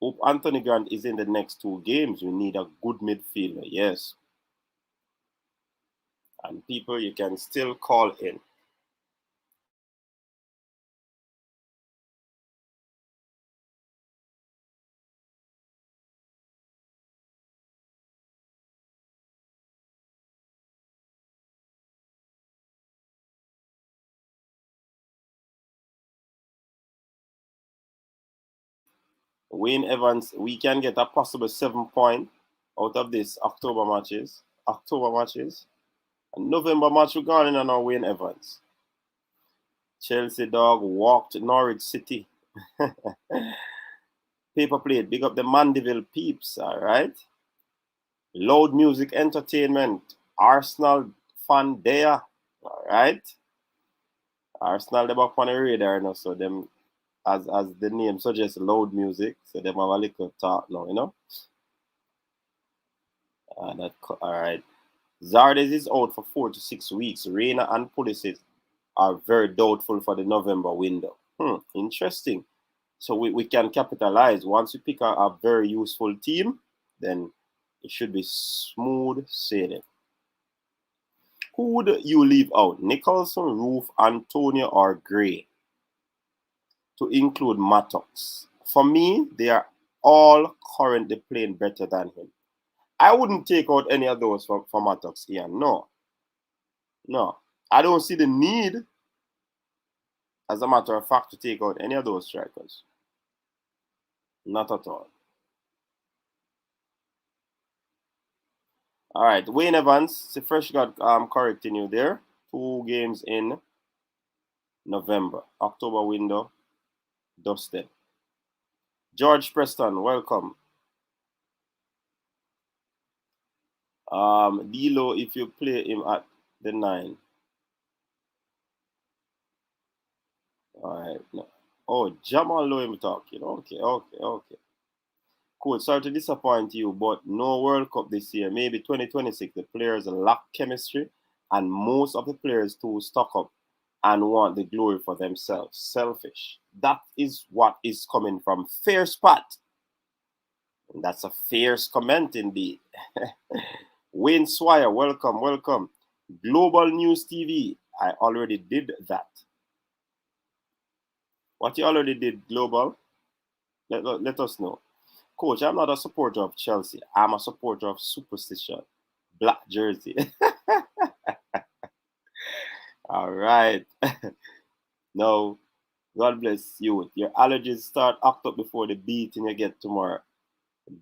Hope Anthony Grant is in the next 2 games. We need a good midfielder. Yes. And people, you can still call in. Wayne Evans, we can get a possible 7 point out of this October matches. And November match, we're going in on our Wayne Evans. Chelsea dog walked Norwich City. Paper plate, big up the Mandeville peeps, all right? Loud Music Entertainment, Arsenal fan there, all right? Arsenal, they're back on the radar now, so them, as the name suggests, loud music, so them have a little talk now, All right. Zardes is out for 4 to 6 weeks. Reina and Pulisic are very doubtful for the November window. Interesting. So we can capitalize. Once we pick a very useful team, then it should be smooth sailing. Who would you leave out? Nicholson, Roof, Antonio, or Gray? To include Mattox. For me, they are all currently playing better than him. I wouldn't take out any of those for Mattox, Ian. No. I don't see the need, as a matter of fact, to take out any of those strikers. Not at all. All right, Wayne Evans, the Fresh got correcting you there. 2 games in November. October window, dusted. George Preston, welcome. Dilo, if you play him at the 9. All right. No. Oh, Jamal Low him talking. Okay. Cool. Sorry to disappoint you, but no World Cup this year. Maybe 2026. The players lack chemistry, and most of the players too stock up and want the glory for themselves. Selfish. That is what is coming from Fierce Pat. And that's a fierce comment indeed. Wayne Swire, welcome. Global News TV. I already did that. What you already did, Global? Let us know. Coach, I'm not a supporter of Chelsea. I'm a supporter of superstition. Black jersey. All right. No, God bless you. Your allergies start act up before the beating you get tomorrow.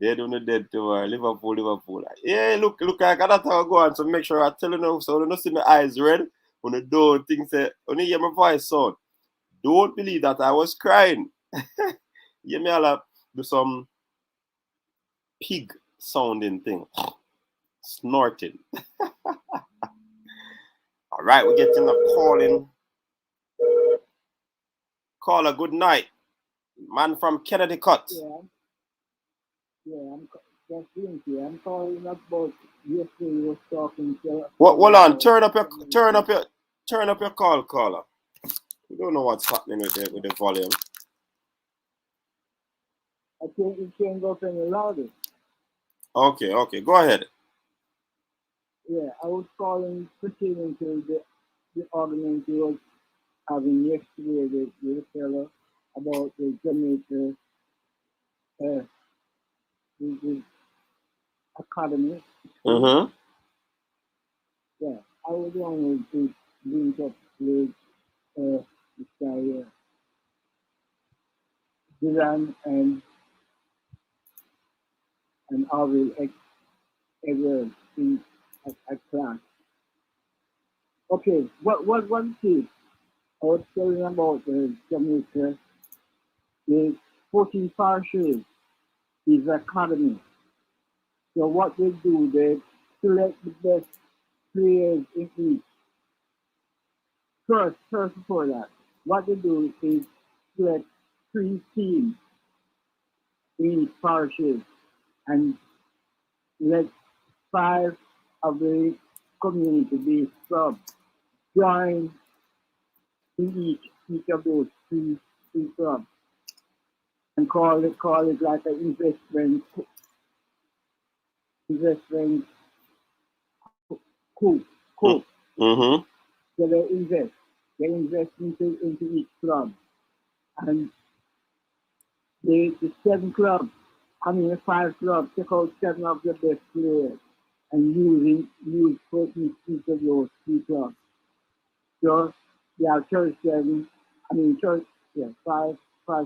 Dead on the dead tomorrow. Liverpool. Yeah, look, I got to go on. So make sure I tell you now, so you don't see my eyes red. When you don't think that, when you hear my voice sound, don't believe that I was crying. Hear me all do some pig sounding thing. Snorting. All right, we're getting a call in. Caller, good night. Man from Kennedy Cut. I'm just thinking. I'm calling about yesterday you was talking to. Hold on, turn up your call, caller. We don't know what's happening with the volume. I think you can't go any louder. Okay, go ahead. Yeah, I was calling pertaining to the argument you was having yesterday with the fellow about the Jamaica the academy. Mm-hmm. I would want to link up with this guy here, Dylan and Arvil Edwards in at class. Okay, what one thing I was telling about Jamaica, the 14 parishes is academy. So what they do, they select the best players in each. First before that, what they do is select 3 teams in each parishes and let 5 of the community-based clubs join in each of those three clubs and call it like an investment coup. Mm-hmm. So they invest into each club, and the 5 clubs take out 7 of the best players and use for each of those 3 clubs. So they have 37, yeah, 5,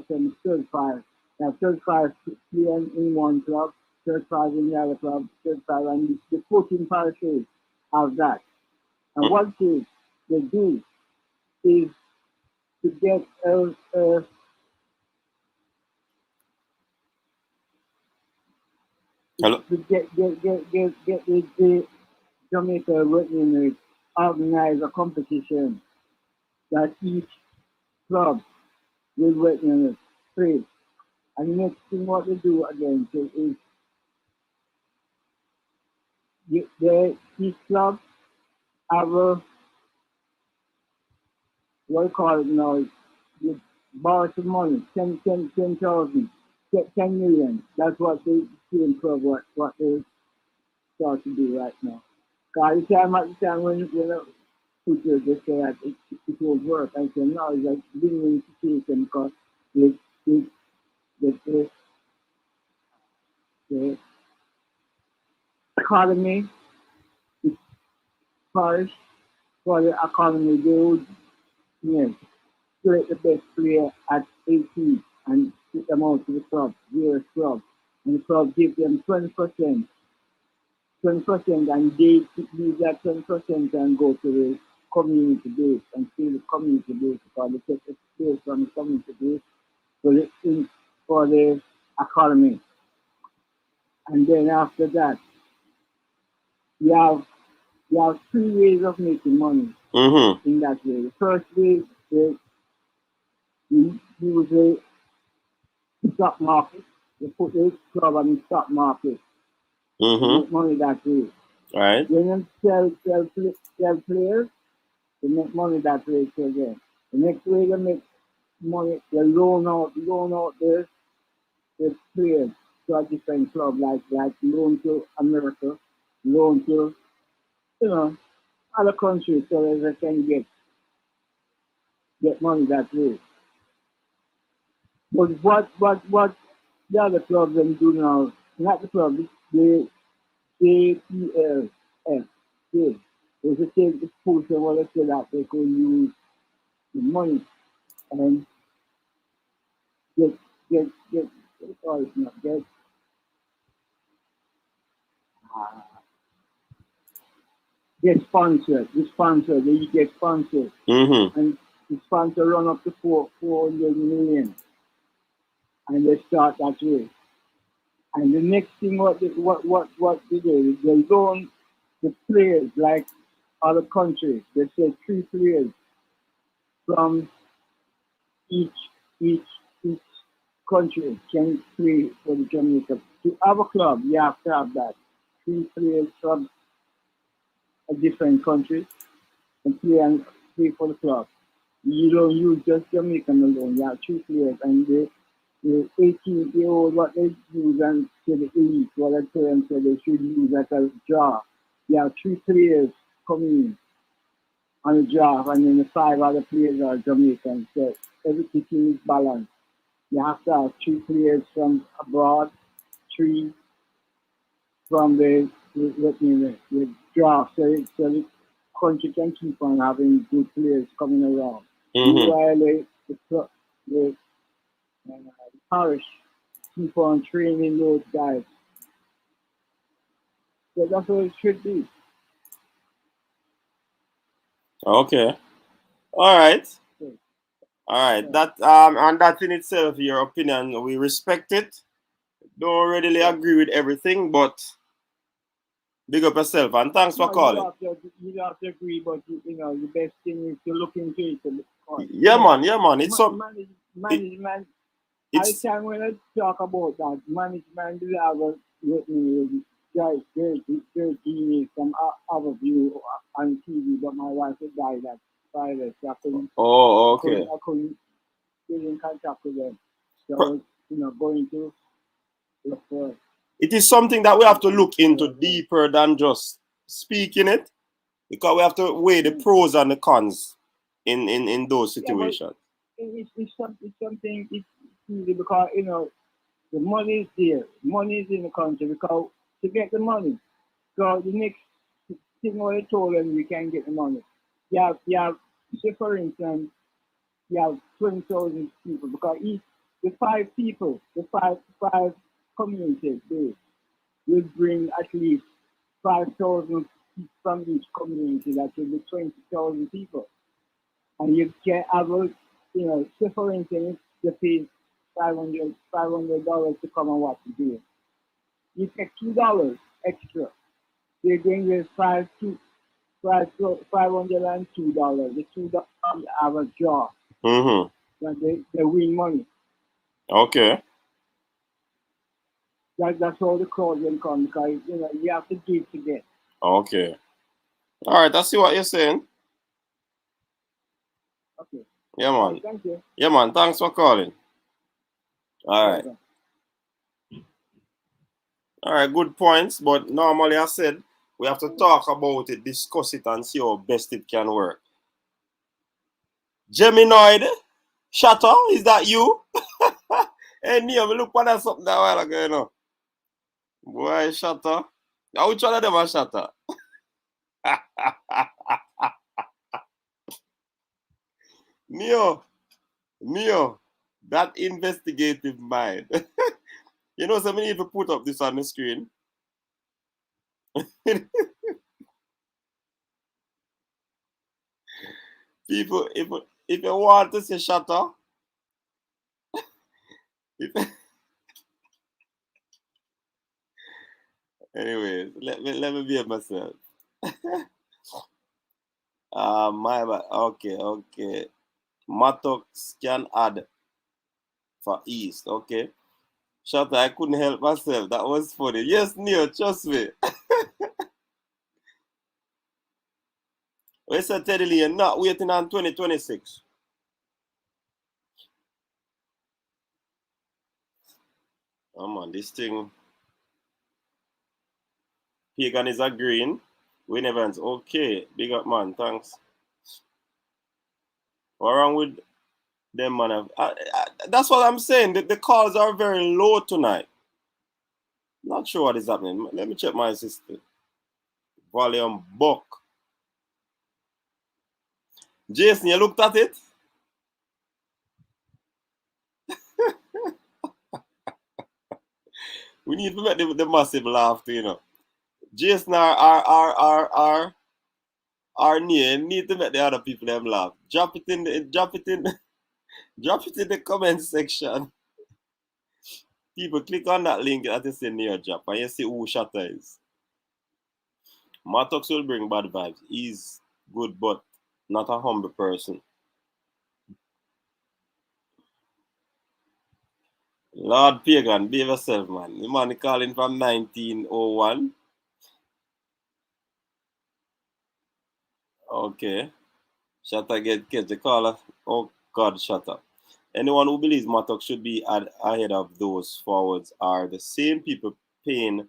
7, 35. They have 35 players in one club, 35 in the other club, 35, and the 14 parishes have that. And one thing they do is to get Hello? to get the Jamaica Working organize a competition that each club will work in trade. And the next thing what they do again is each club have a what you call it now, you borrow some money, 10,000, 10 million. That's what the team club what they start to do right now. Because at the time when people just say that it won't work, I say no, it's like win-win situation because the the economy is first for the economy, they would select the best player at 18 and put them out to the club, various clubs. And the club give them 20%, and they use that 20% and go to the community base and see the community base because they take the space from the community base for the economy. And then after that, you have 3 ways of making money in that way. The first way is you use the stock market. You put the club on the stock market. You make money that way. Right. Then you sell players, you make money that way again. The next way you make money, you loan out the players to a different club, like loan to America, loan to other countries so that they can get money that way. But what the other clubs them do now, not the club, the JPLF, they take the portion what they say that they could use the money and get or it's not get sponsored. They get sponsored. And the sponsor run up to 400 million and they start that way. And the next thing what they do, they loan the players like other countries. They say 3 players from each country can play for the Jamaica. To have a club, you have to have that. 3 players from a different country and play for the club. You don't use just Jamaican alone. You have 3 players and the 18-year-old what they use and to the elite, what I tell them so they should use that as a draft. You have 3 players coming in on the draft and then the 5 other players are Jamaican. So everything is balanced. You have to have 3 players from abroad, 3 from the draft. So the country can keep on having good players coming around. Mm-hmm. While the parish keep on training those guys. So that's what it should be. Okay. All right. Okay. All right. Yeah. That and that in itself, your opinion, we respect it. Don't readily agree with everything, but big up yourself and thanks for No, calling. you don't have to agree, but you know the best thing is to look into it. Yeah, man. Yeah, man. It's some. Management. It's I time when I talk about that, management will have a with me. Guys, there's emails from other view on TV, but my wife had died at Friday, so oh, okay. I couldn't get in contact with them. So I Pro- was, going to look for. It is something that we have to look into deeper than just speaking it, because we have to weigh the pros and the cons in those situations. It's something. It's easy because the money is there. Money is in the country because to get the money. So the next thing what I told them, you can get the money. You have, say for instance, you have 20,000 people because the five communities, they will bring at least 5,000 from each community. That will be 20,000 people, and you can have say for instance, you pay $500 to come and watch the game. You take $2 extra. They're going with $502. The $2 have a draw. Mm-hmm. That they win money. Okay. That's how the crowd will come because you have to give to get. Okay. All right. I see what you're saying. Okay. Yeah, man. Right, thank you. Yeah, man. Thanks for calling. All right. All right. Good points. But normally, I said we have to talk about it, discuss it, and see how best it can work. Geminoid, Shatter, is that you? Hey, Neo, me look for that something that while ago, Boy, Shatter. Now, which one of them are Shatter? Neo, that investigative mind. So we need to put up this on the screen. People, if you want to say Shatter, anyways, let me be myself. My bad. Okay. Mattox can add for East. Okay. Shatter, I couldn't help myself. That was funny. Yes, Neo, trust me. We said Teddy Lee, not waiting on 2026. Come on, this thing. Pagan is agreeing. Win Evans, okay. Big up, man. Thanks. What wrong with them, man? That's what I'm saying. The calls are very low tonight. Not sure what is happening. Let me check my system. Volume book. Jason, you looked at it? We need to make the massive laugh, Jason our need to make the other people them laugh. Drop it in the comment section. People click on that link that is in your drop and you see who Shatter is. Mattox will bring bad vibes. He's good but not a humble person. Lord Pagan, behave yourself, man. The man calling from 1901. Okay. Shatter catch the caller. Oh God, Shatter. Anyone who believes Mattox should be ahead of those forwards are the same people paying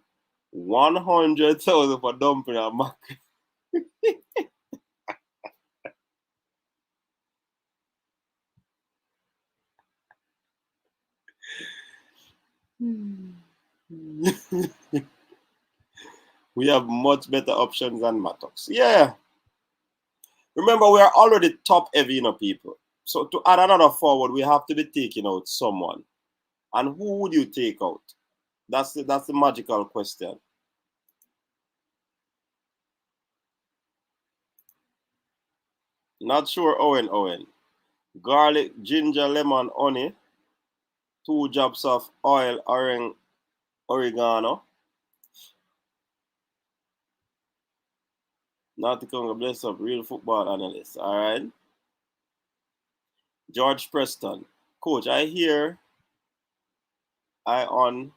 100,000 for dumping a Mac. We have much better options than Mattox. Yeah. Remember, we are already top heavy, people. So to add another forward, we have to be taking out someone. And who would you take out? That's the magical question. Not sure, Owen. Garlic, ginger, lemon, honey. 2 drops of oil, oregano. Not to bless up, real football analyst. All right. George Preston. Coach, I hear I on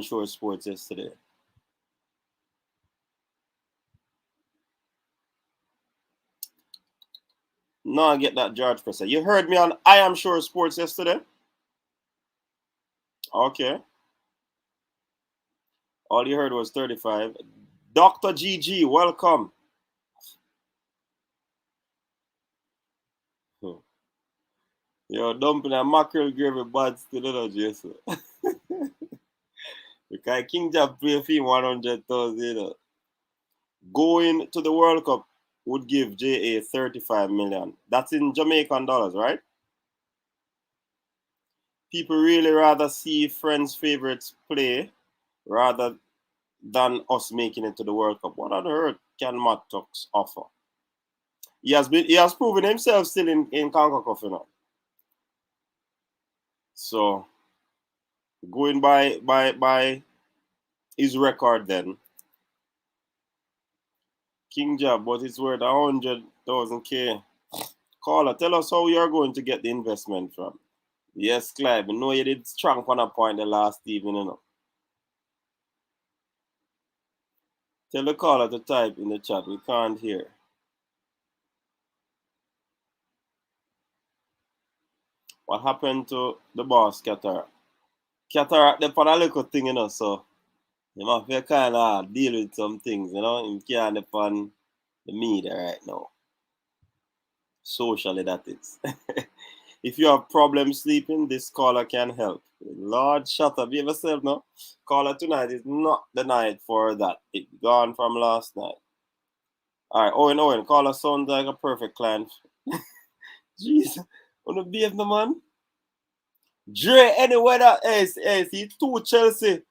Shore Sports yesterday. No, I get that, George Preston. You heard me on I Am Sure Sports yesterday? Okay. All you heard was 35. Dr. GG, welcome. Yo, dumping a mackerel gravy bad still, Jason. Because King Jab play fee 100,000. Going to the World Cup would give JA 35 million. That's in Jamaican dollars, right? People really rather see friends' favorites play rather than us making it to the World Cup. What on earth can Matt Tucks offer? He has proven himself still in CONCACAF, So going by his record then, King Job, but it's worth 100,000 K. Caller, tell us how you're going to get the investment from. Yes, Clive, I know you did strong on a point the last evening, Tell the caller to type in the chat. We can't hear. What happened to the boss, Cataract? Cataract, they put a little thing, so you have to kind of deal with some things, You can't depend the media right now. Socially, that is. If you have problems sleeping, this caller can help. Lord, shut up. Behave yourself, no? Caller tonight is not the night for that. It gone from last night. All right, Owen, caller sounds like a perfect client. Jeez, wanna behave, no man? Dre, anyway, that is, he too Chelsea.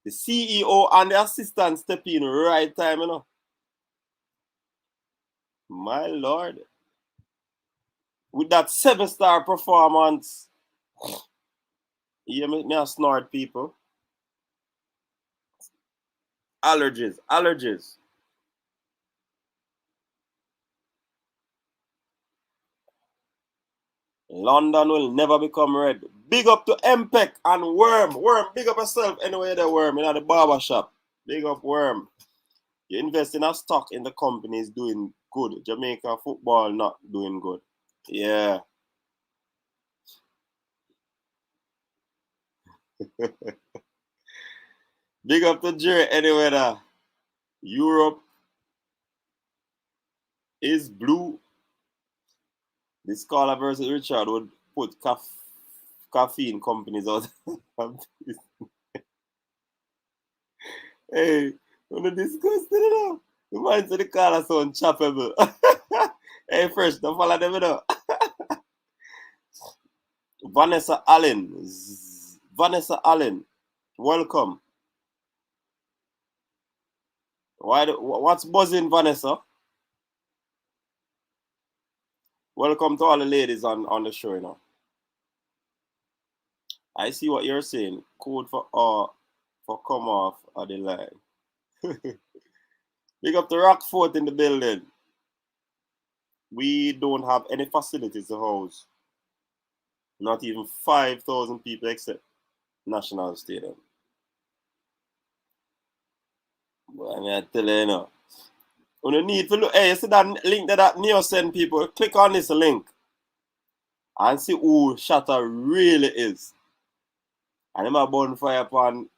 The CEO and the assistant step in right time, My Lord. With that 7-star performance. You make me a snort, people. Allergies. London will never become red. Big up to MPEC and Worm. Worm, big up yourself anyway there, Worm, in the barber shop. Big up, Worm. You invest in a stock in the company is doing good. Jamaica football not doing good. Yeah. Big up to Jerry anyway there. Europe is blue. This caller versus Richard would put caffeine companies out. Hey, when you discuss it, the minds of the caller sound choppable. Hey, fresh, don't follow them, Vanessa Allen, welcome. What's buzzing, Vanessa? Welcome to all the ladies on the show, I see what you're saying. Code for come off of the line. Big up to Rockfort in the building. We don't have any facilities to house. Not even 5,000 people except National Stadium. But I mean, I tell you, when you need to look, hey, you see that link that Neo send people? Click on this link and see who Shatter really is. And I'm a bonfire upon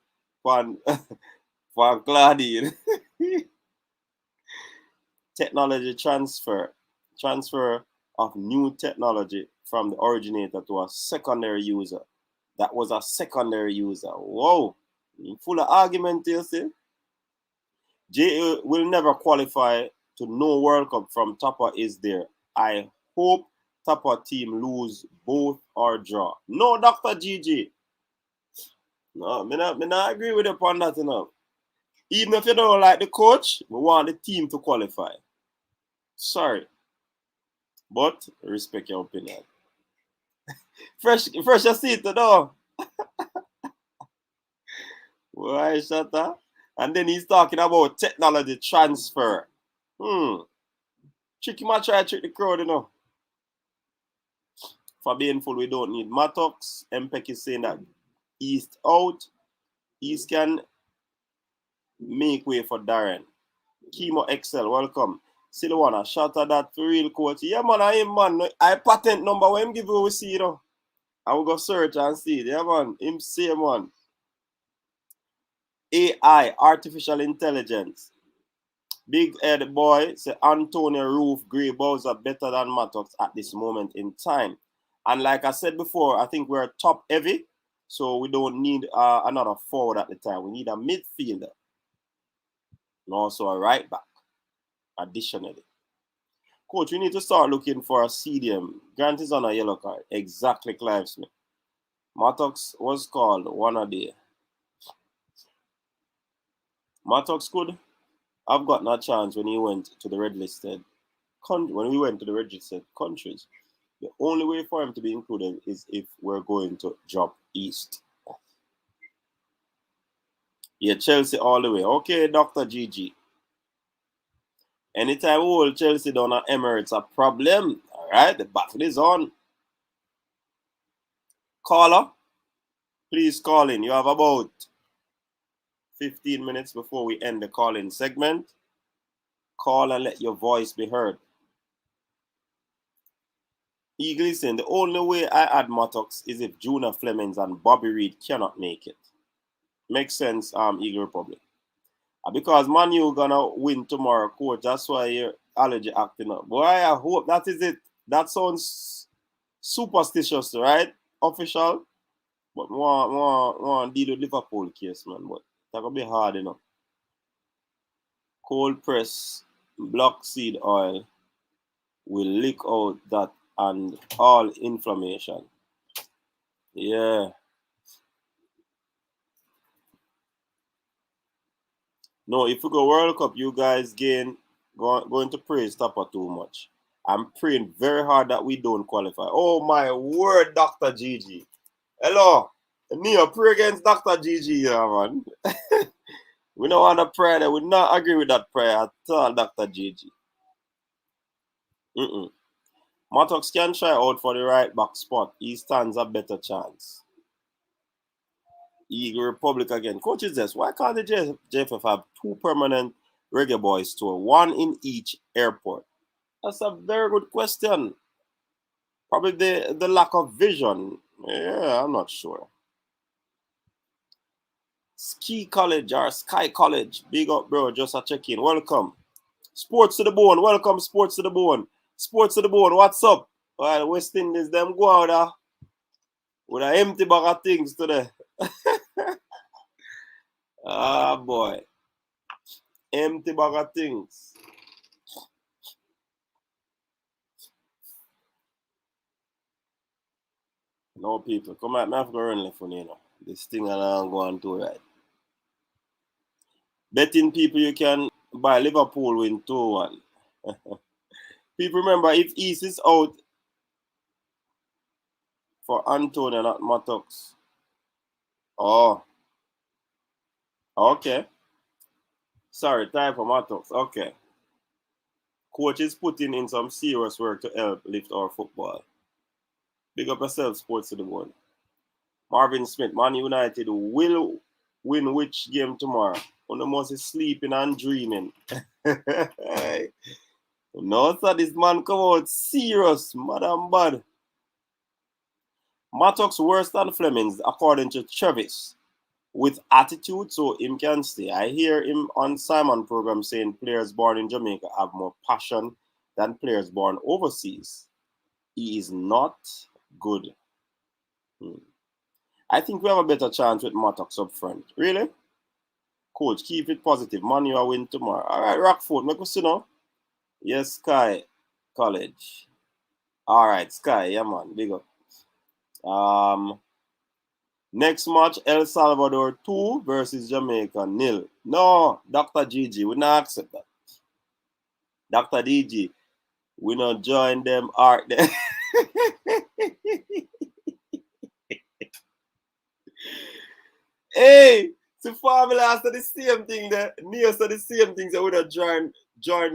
Claudine. Technology transfer of new technology from the originator to a secondary user. That was a secondary user. Whoa, full of argument, you see. JA will never qualify to no World Cup from Tapa is there. I hope Tapa team lose both or draw. No, Dr. GG. No, me not agree with you upon that enough. Even if you don't like the coach, we want the team to qualify. Sorry. But respect your opinion. Fresh your seat though. Why shut up? And then he's talking about technology transfer. Tricky might try to trick the crowd, you know. For being full, we don't need Mattox. MPEC is saying that East out. East can make way for Darren. Chemo Excel, welcome. Silwana, shout out that for real coach. Yeah, man, I am, man. I patent number when him give you, we see, you know. I will go search and see. Yeah, man. Him say, man. AI, artificial intelligence. Big head boy, say Antonio Roof, Grey Boyz are better than Mattox at this moment in time. And like I said before, I think we're top heavy. So we don't need another forward at the time. We need a midfielder. And also a right back. Additionally. Coach, we need to start looking for a CDM. Grant is on a yellow card. Exactly, Clive Smith. Mattox was called one a day. Mattox could have gotten a chance when he went to the red listed when we went to the red listed countries. The only way for him to be included is if we're going to drop east. Yeah, Chelsea all the way. Okay, Dr. GG. Anytime we hold Chelsea down at Emirates, a problem. All right, the battle is on. Caller, please call in. You have about 15 minutes before we end the call-in segment. Call and let your voice be heard. Eagle is saying the only way I add Mattox is if Junior Flemings and Bobby Reed cannot make it. Makes sense, Eagle Republic. Because Man U gonna win tomorrow, coach. That's why your allergy acting up. Boy, I hope that is it. That sounds superstitious, right? Official. But want deal with Liverpool case, man. But that gonna be hard enough. Cold press, black seed oil will leak out that and all inflammation. Yeah. No, if we go World Cup, you guys going to praise Tapa too much. I'm praying very hard that we don't qualify. Oh my word, Dr. GG. Hello. Neo, pray against Dr. GG, yeah, man. We don't want to pray that. We not agree with that prayer at all, Dr. GG. Mattox can try out for the right back spot. He stands a better chance. Eagle Republic again. Coach is this. Why can't the JFF have 2 permanent Reggae Boyz tour, 1 in each airport? That's a very good question. Probably the lack of vision. Yeah, I'm not sure. Ski College or Sky College. Big up, bro. Just a check-in. Welcome. Sports to the bone. Welcome, Sports to the bone. Sports to the bone. What's up? Well, West Indies, them go out with an empty bag of things today. Ah, boy. Empty bag of things. No, people. Come out. I have to run left for you know. This thing I'm going to right. Betting people, you can buy Liverpool win 2-1. People remember, if East is out for Antonio, not Mattox. Oh. Okay. Sorry, time for Mattox. Okay. Coach is putting in some serious work to help lift our football. Big up yourself, Sports to the Bone. Marvin Smith, Man United will win which game tomorrow? One of the most is sleeping and dreaming. No, sir, this man come out serious, madam bad. Mattox worse than Flemings, according to Travis. With attitude, so him can stay. I hear him on Simon program saying players born in Jamaica have more passion than players born overseas. He is not good. I think we have a better chance with Mattox up front. Really? Coach, keep it positive. Man, you are win tomorrow. All right, Rockford, make us see now. Yes, Sky College. All right, Sky, yeah, man, big up. Next match, El Salvador 2 versus Jamaica 0. No, Dr. GG, we not accept that. Dr. DG, we not join them art there. Hey, the formula said the same thing there. Neo said the same things that would have joined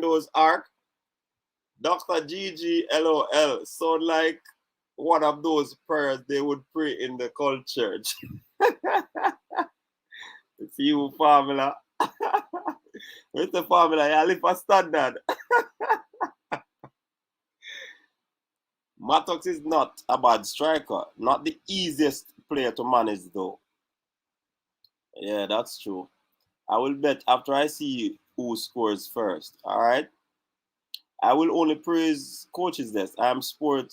those arc. Dr. GG LOL sound like one of those prayers they would pray in the cult church. It's you, formula. What's the formula? You live a standard. Mattox is not a bad striker. Not the easiest player to manage, though. Yeah, that's true. I will bet after I see who scores first. All right. I will only praise coaches this. I am sure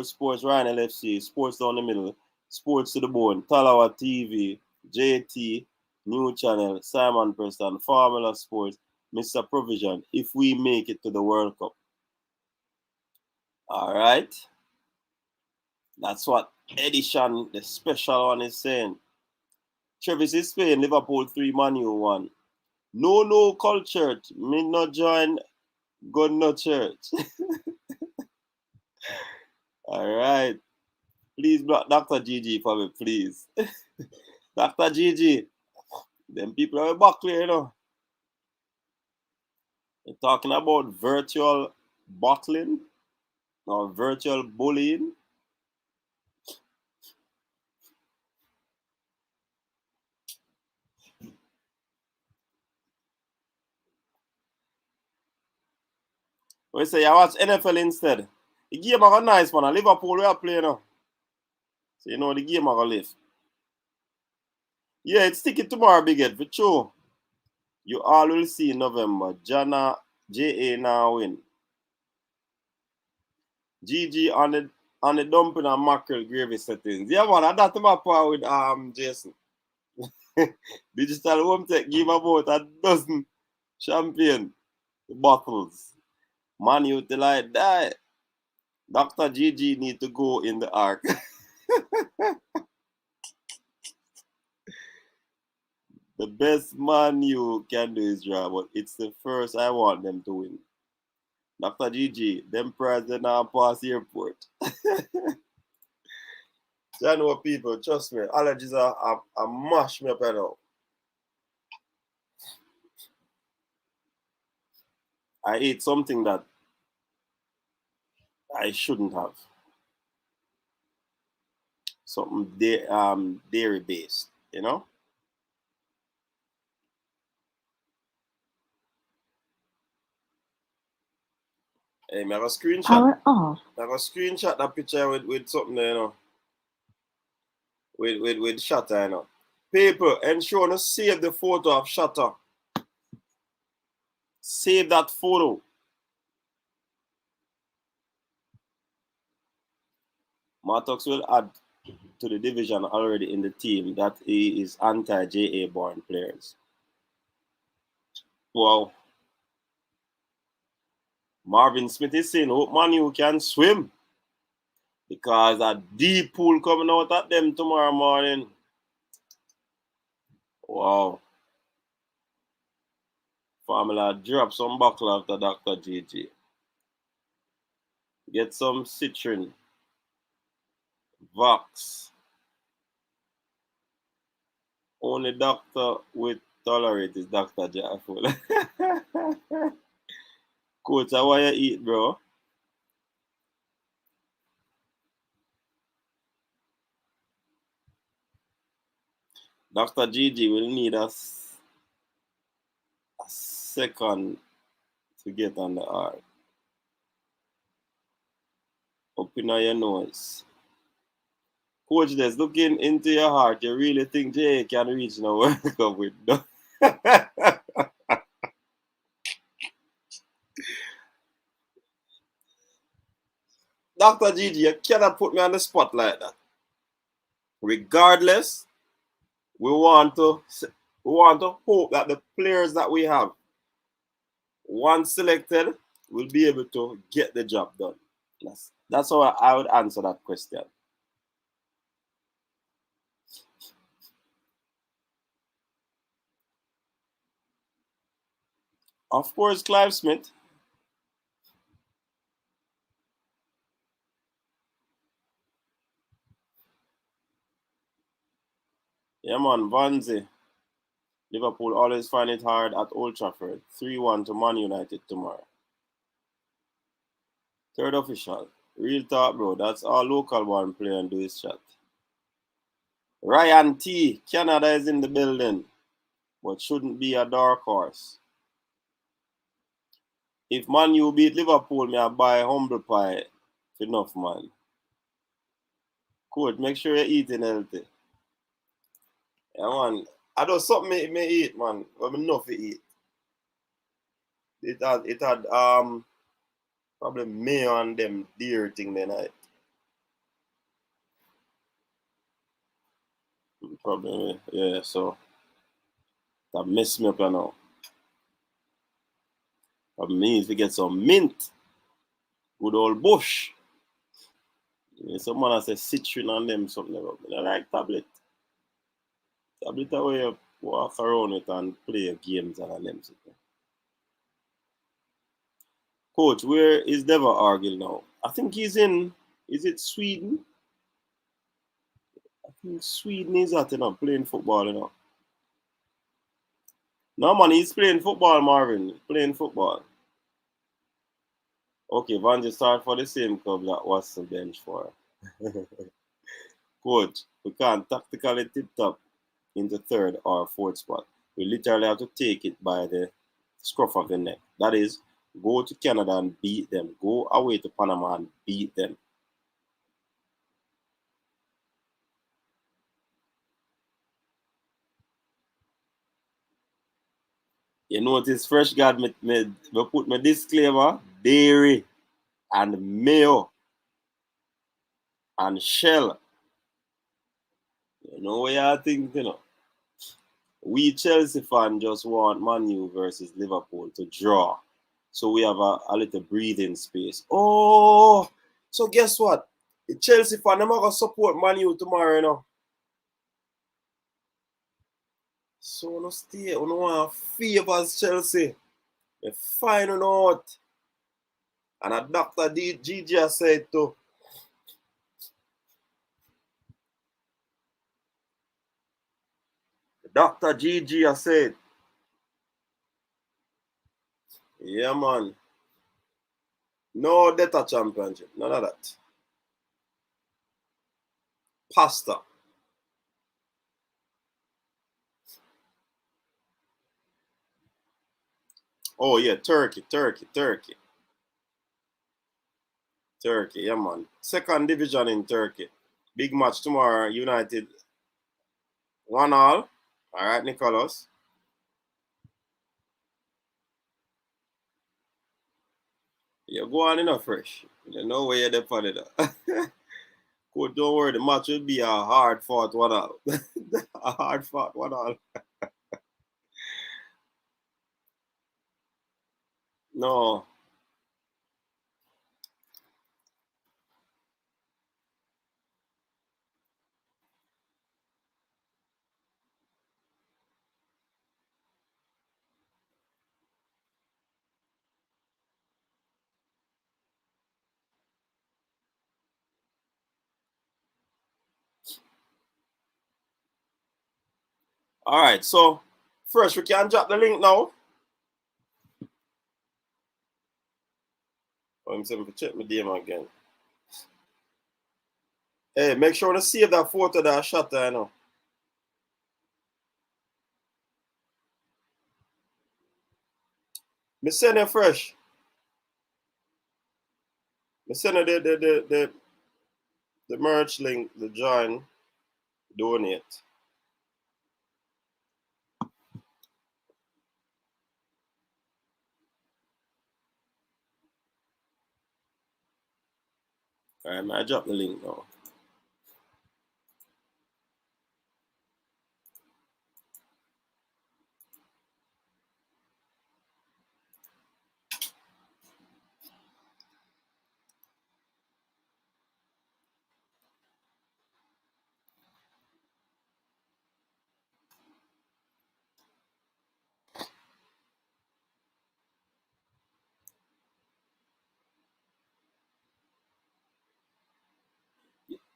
Sports Ryan LFC, Sports Down the Middle, Sports to the Bone, Talawa TV, JT, New Channel, Simon Preston, Formula Sports, Mr. Provision, if we make it to the World Cup. All right. That's what Edition, the special one, is saying. Travis is Spain, Liverpool 3, Man U 1. No, culture. Me not join, God no church. All right. Please block Dr. GG for me, please. Dr. GG. Them people are back there, you know. They're talking about virtual bottling or virtual bullying. We say, I watch NFL instead. The game are nice, man. Liverpool, we are playing now. So, you know, the game are live. Yeah, it's ticket tomorrow, Big Ed, for sure. You all will see in November. J.A. now win. GG on the dumping and mackerel gravy settings. Yeah, man, that's my part with Jason. Digital Home Tech give about a dozen champagne bottles. Man, you till I die. Dr. GG need to go in the ark. The best man you can do is draw, but it's the first I want them to win. Dr. GG, them president now pass airport. So I know people, trust me, allergies are mash me up right now. I ate something that I shouldn't have. Something dairy based, you know? Hey, I have a screenshot. Power off. I have a screenshot that picture with something there, you know. With Shutter, you know. People, ensure to save the photo of Shutter. Save that photo. Martox will add to the division already in the team that he is anti-JA born players. Wow. Marvin Smith is saying, hope man you can swim. Because a deep pool coming out at them tomorrow morning. Wow. Formula drop some buckle after Dr. GG. Get some Citrin. Vox. Only doctor with tolerate is Dr. Jaffel. Coach, how you eat, bro? Dr. GG will need a second to get on the R. Open your nose. Coach, this looking into your heart. You really think Jay can reach no World Cup with no? Dr. GG, you cannot put me on the spot like that. Regardless, we want to hope that the players that we have once selected, will be able to get the job done. That's how I would answer that question. Of course, Clive Smith. Yeah, man, Vanzi. Liverpool always find it hard at Old Trafford. 3-1 to Man United tomorrow. Third official. Real talk, bro. That's our local one player and do his chat. Ryan T. Canada is in the building, but shouldn't be a dark horse. If Man U beat Liverpool, may I buy humble pie enough, man. Coach, make sure you're eating healthy. Yeah, man. I do something me eat, man. But enough to eat. It had probably mayo and them deer thing the night. Probably, yeah, so that messed me up now. That means we get some mint. Good old bush. Yeah, someone has a citron on them something about me. I like tablet. Tablet away you walk around it and play games and them something. Coach, where is Deva Argil now? I think he's in, is it Sweden? I think Sweden is at, playing football, No, man, he's playing football, Marvin. He's playing football. Okay, Van just start for the same club that was the bench for. Coach, we can't tactically tip top into third or fourth spot. We literally have to take it by the scruff of the neck. That is, go to Canada and beat them. Go away to Panama and beat them. You notice Fresh God me put my disclaimer, dairy and mayo and shell. You know what you think, We Chelsea fan just want Man U versus Liverpool to draw. So we have a little breathing space. Oh, so guess what? The Chelsea fan, they're going to support Man U tomorrow, So no stay, you want favors Chelsea. They find out. And a Dr. GG said to Dr. GG said, yeah, man. No data championship. None of that. Pasta. Oh, yeah. Turkey, yeah, man. Second division in Turkey. Big match tomorrow. United 1-1. All right, Nicholas. You go on fresh. You know where you're there for it. Coach, don't worry. The match will be a hard fought 1-1. A hard fought 1-1. No. All right, so first we can drop the link now. I'm saying to check my DM again. Hey, make sure to save that photo that I shot there now. Me send you fresh. Me send you the merch link, the join, donate. All right, man, I drop the link now.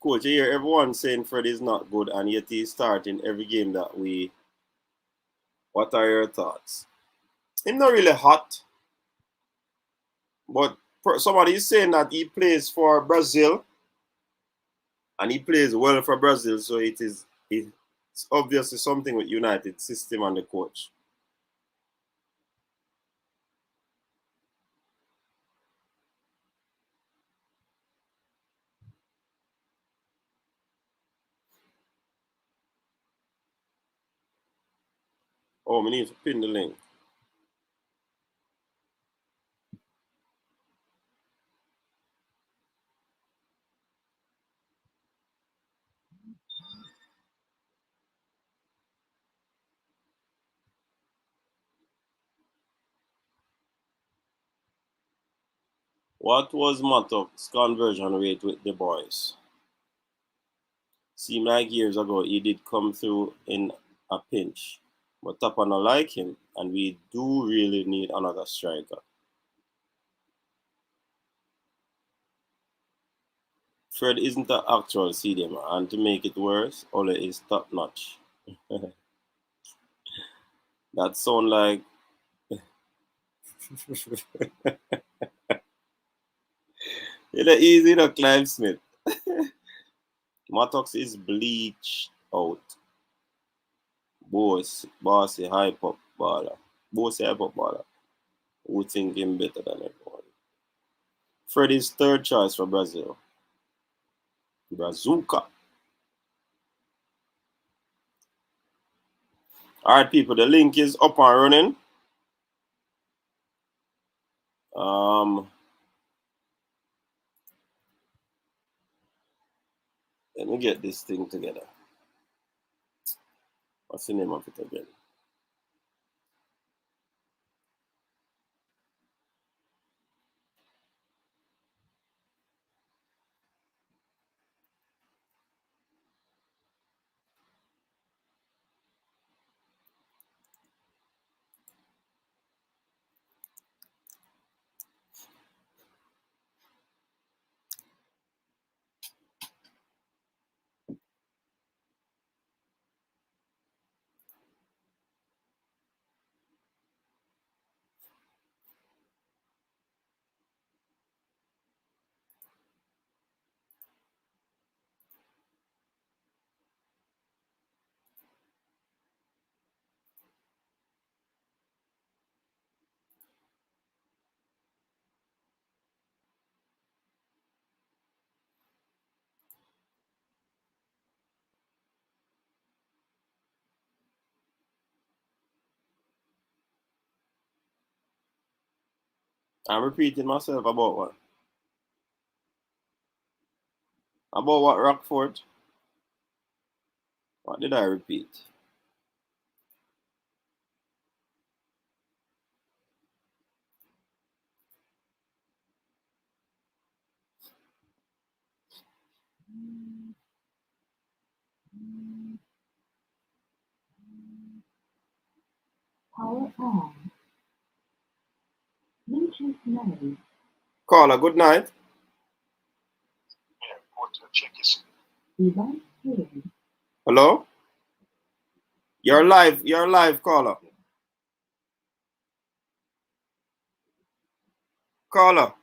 Coach, you hear everyone saying Fred is not good, and yet he's starting every game that we. What are your thoughts? He's not really hot, but somebody is saying that he plays for Brazil, and he plays well for Brazil, so it's obviously something with United system and the coach. Oh, we need to pin the link. What was Matok's conversion rate with the boys? Seemed like years ago he did come through in a pinch, but Tapa not like him, and we do really need another striker. Fred isn't an actual CDM, and to make it worse, Ole is top notch. That sound like it's easy to climb Smith. Mattox is bleached out. Bossy hype up baller. Bossy hype up baller. Who think him better than everyone. Fred is third choice for Brazil. Brazuca. Alright, people, the link is up and running. Let me get this thing together. What's the name of it again? I'm repeating myself about what? About what, Rockford? What did I repeat? Power on. Bluetooth mode. Caller, good night. Device ready. Hello? You're live, caller. Caller.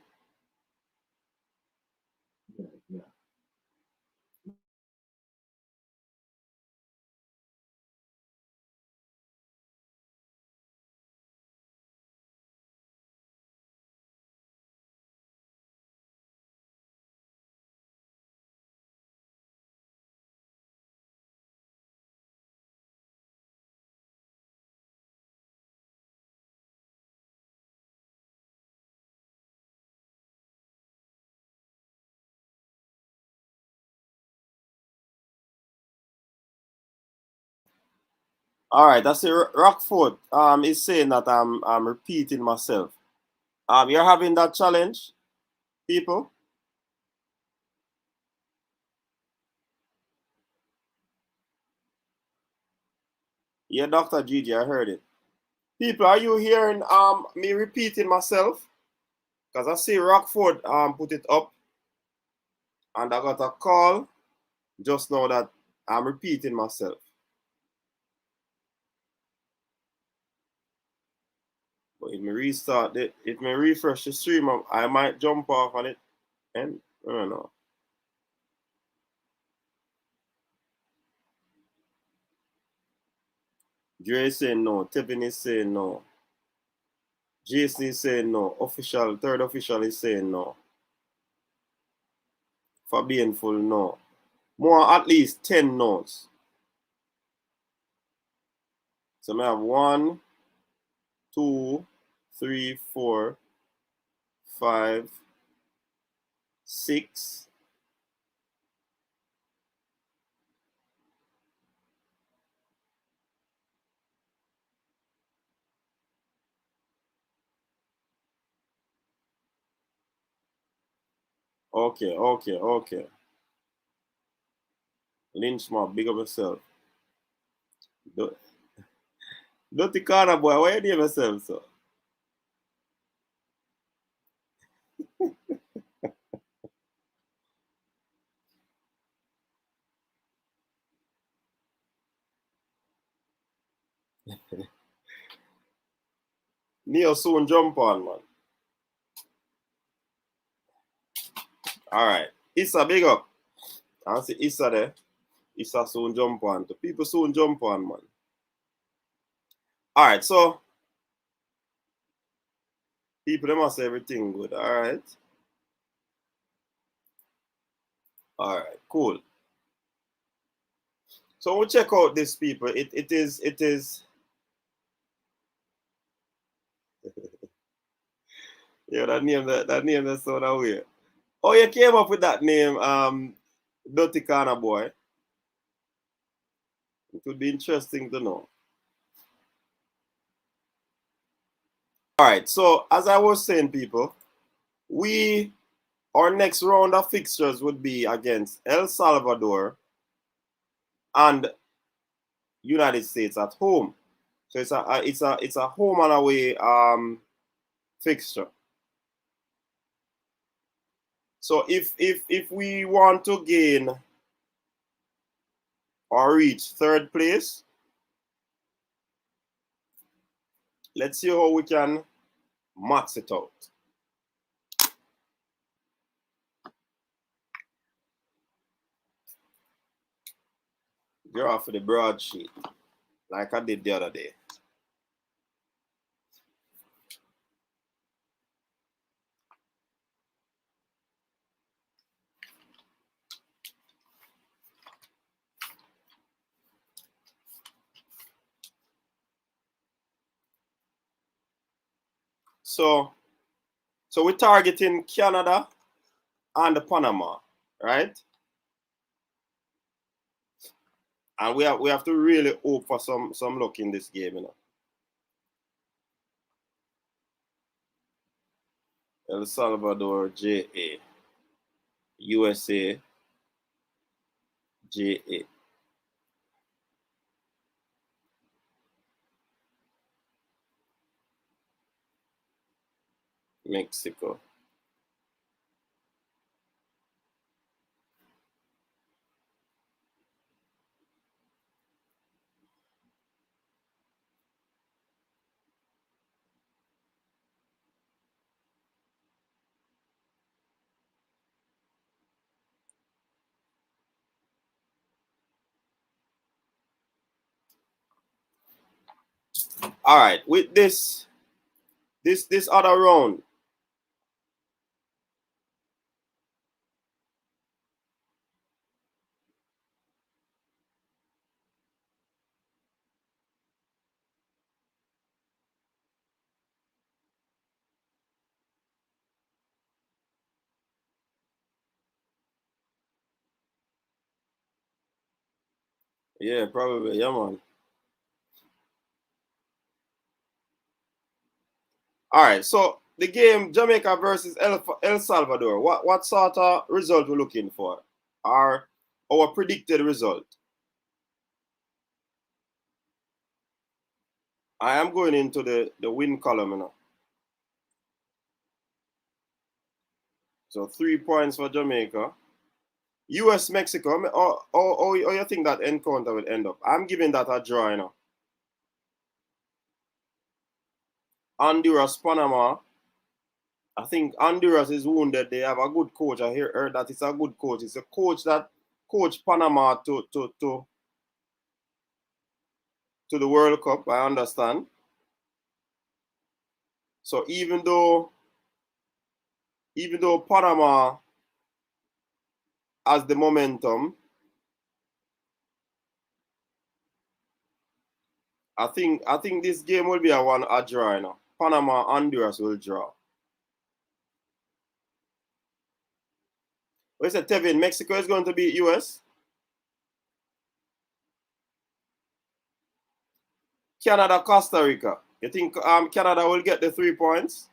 All right, that's it. Rockford is saying that I'm repeating myself. You're having that challenge, people? Yeah, Dr. Gigi, I heard it. People, are you hearing me repeating myself? Because I see Rockford put it up, and I got a call just know that I'm repeating myself. But if me restart it, if me refresh the stream, I might jump off on it. And I don't know. Dre is saying no. Tevin is saying no. Jason is saying no. Official, third official is saying no. Fabian full no. More at least 10 no's. So I have 1, 2, 3, 4, 5, 6. Okay. Lynch mob, big up yourself. Dirty corner boy, why you name yourself so? Neo soon jump on, man. Alright. Issa, big up. I see Issa there. Issa soon jump on. The people soon jump on, man. Alright, so people they must say everything good. Alright. Alright, cool. So we'll check out this people. It is yeah, that name that sound weird. Oh, you came up with that name, Dirty Corner Boy. It would be interesting to know. Alright, so as I was saying, people, our next round of fixtures would be against El Salvador and United States at home. So it's a home and away fixture. So if we want to gain or reach third place, let's see how we can max it out. Get off of the broadsheet like I did the other day. So we're targeting Canada and Panama, right? And we have to really hope for some luck in this game, you know. El Salvador, JA. USA, JA. Mexico. All right, with this other round, yeah, probably, yeah, man. All right, so the game Jamaica versus El Salvador. What sort of result we're looking for? Our predicted result. I am going into the win column now. So 3 points for Jamaica. US Mexico. How you think that encounter will end up? I'm giving that a draw, you know. Honduras, Panama. I think Honduras is wounded. They have a good coach. I heard that it's a good coach. It's a coach that coached Panama to the World Cup, I understand. So even though Panama has the momentum, I think this game will be a draw, you know. Panama, Honduras will draw. What is it, Tevin? Mexico is going to beat US? Canada, Costa Rica. You think Canada will get the 3 points?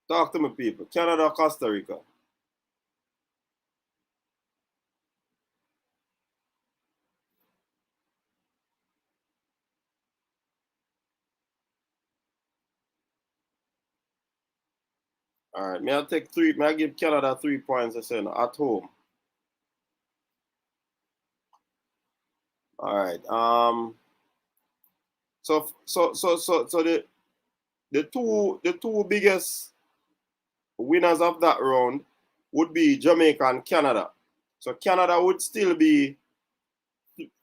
Talk to me, people. Canada, Costa Rica. All right, may I take 3? May I give Canada 3 points? I say at home. All right. So the two biggest winners of that round would be Jamaica and Canada. So Canada would still be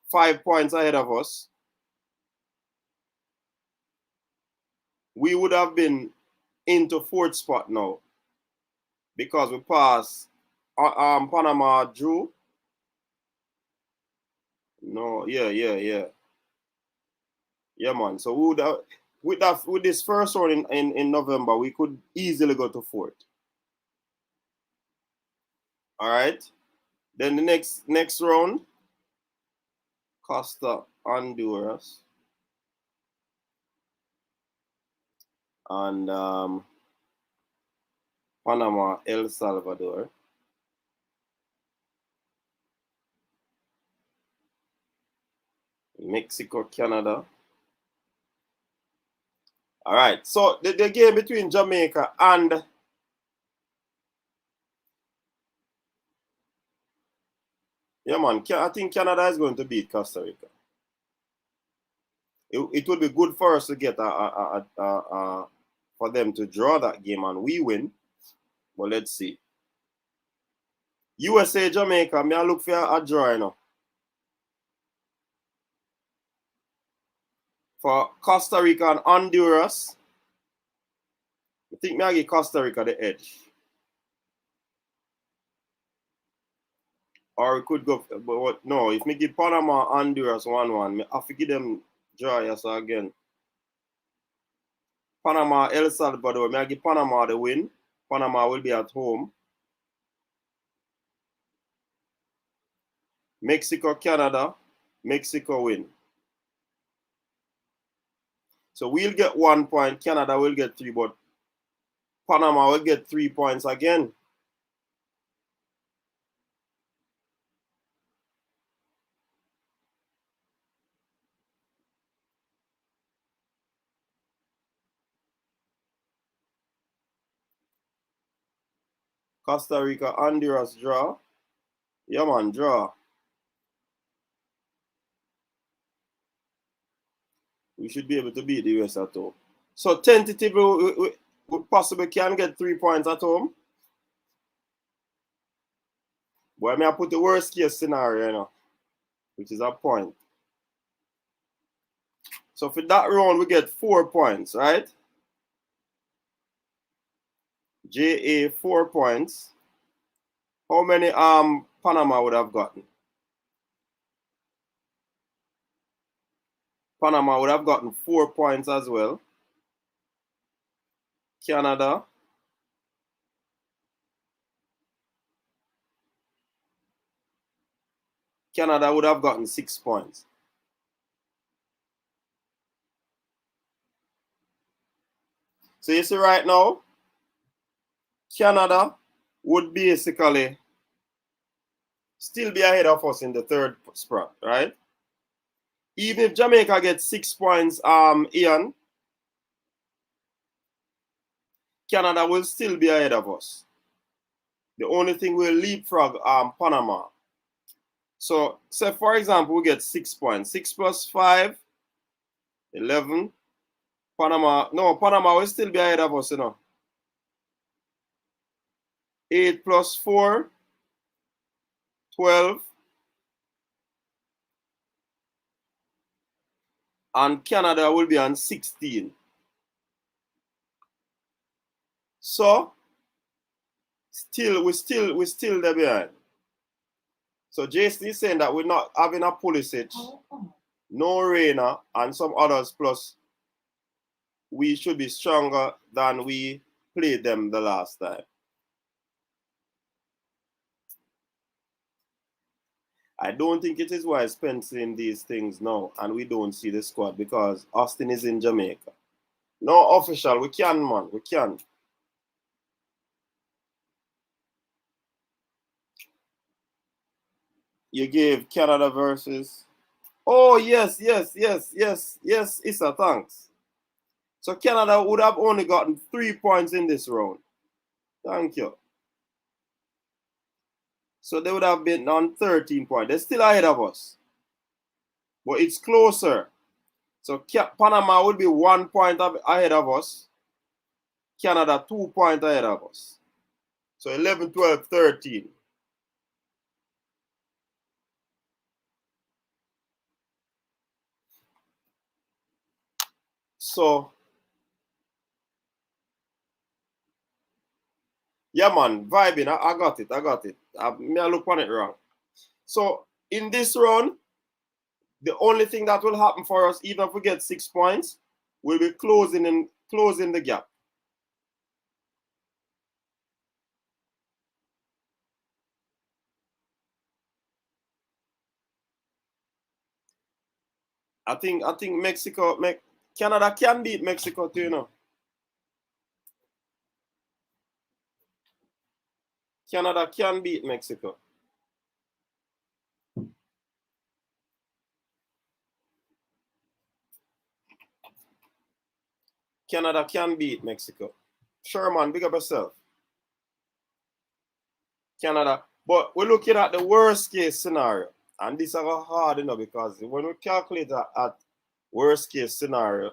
5 points ahead of us. We would have been into 4th spot now because we passed Panama drew. No, yeah, man. So we would have, with this first round in November, we could easily go to 4th. All right. Then the next round, Costa, Honduras, and Panama, El Salvador. Mexico, Canada. All right. So the game between Jamaica and yeah, man. I think Canada is going to beat Costa Rica. It would be good for us to get for them to draw that game and we win. But let's see. USA, Jamaica. May I look for a draw, you know. For Costa Rica and Honduras, I think may I give Costa Rica the edge. Or we could go, but no, if me give Panama, Honduras 1-1, I have to give them draw, yes, again. Panama, El Salvador, may I give Panama the win. Panama will be at home. Mexico, Canada, Mexico win. So we'll get 1 point, Canada will get 3, but Panama will get 3 points again. Costa Rica, Honduras draw. Yeah, man, draw. We should be able to beat the US at home. So tentatively, we possibly can get 3 points at home. But I mean, I put the worst case scenario, you know, which is a point. So for that round, we get 4 points, right? JA 4 points. How many Panama would have gotten? Panama would have gotten 4 points as well. Canada. Canada would have gotten 6 points. So you see right now, Canada would basically still be ahead of us in the 3rd spot, right? Even if Jamaica gets 6 points, Ian, Canada will still be ahead of us. The only thing we'll leapfrog Panama. So, say for example, we get 6 points. 6 plus 5, 11. Panama will still be ahead of us, 8 plus 4, 12. And Canada will be on 16. So, we're still there behind. So Jason is saying that we're not having a Pulisic, no Reina, and some others, plus we should be stronger than we played them the last time. I don't think it is wise penciling these things now, and we don't see the squad because Austin is in Jamaica. No official, we can, man, we can. You gave Canada versus. Oh, yes, Issa, thanks. So Canada would have only gotten 3 points in this round. Thank you. So they would have been on 13 points. They're still ahead of us. But it's closer. So Panama would be 1 point ahead of us. Canada 2 points ahead of us. So 11, 12, 13. So, yeah, man, vibing. I got it. I look on it wrong. So, in this round, the only thing that will happen for us, even if we get 6 points, will be closing the gap. I think Canada can beat Mexico too, Canada can beat Mexico. Canada can beat Mexico. Sure, man, big up yourself. Canada. But we're looking at the worst case scenario. And this is hard, because when we calculate at worst case scenario.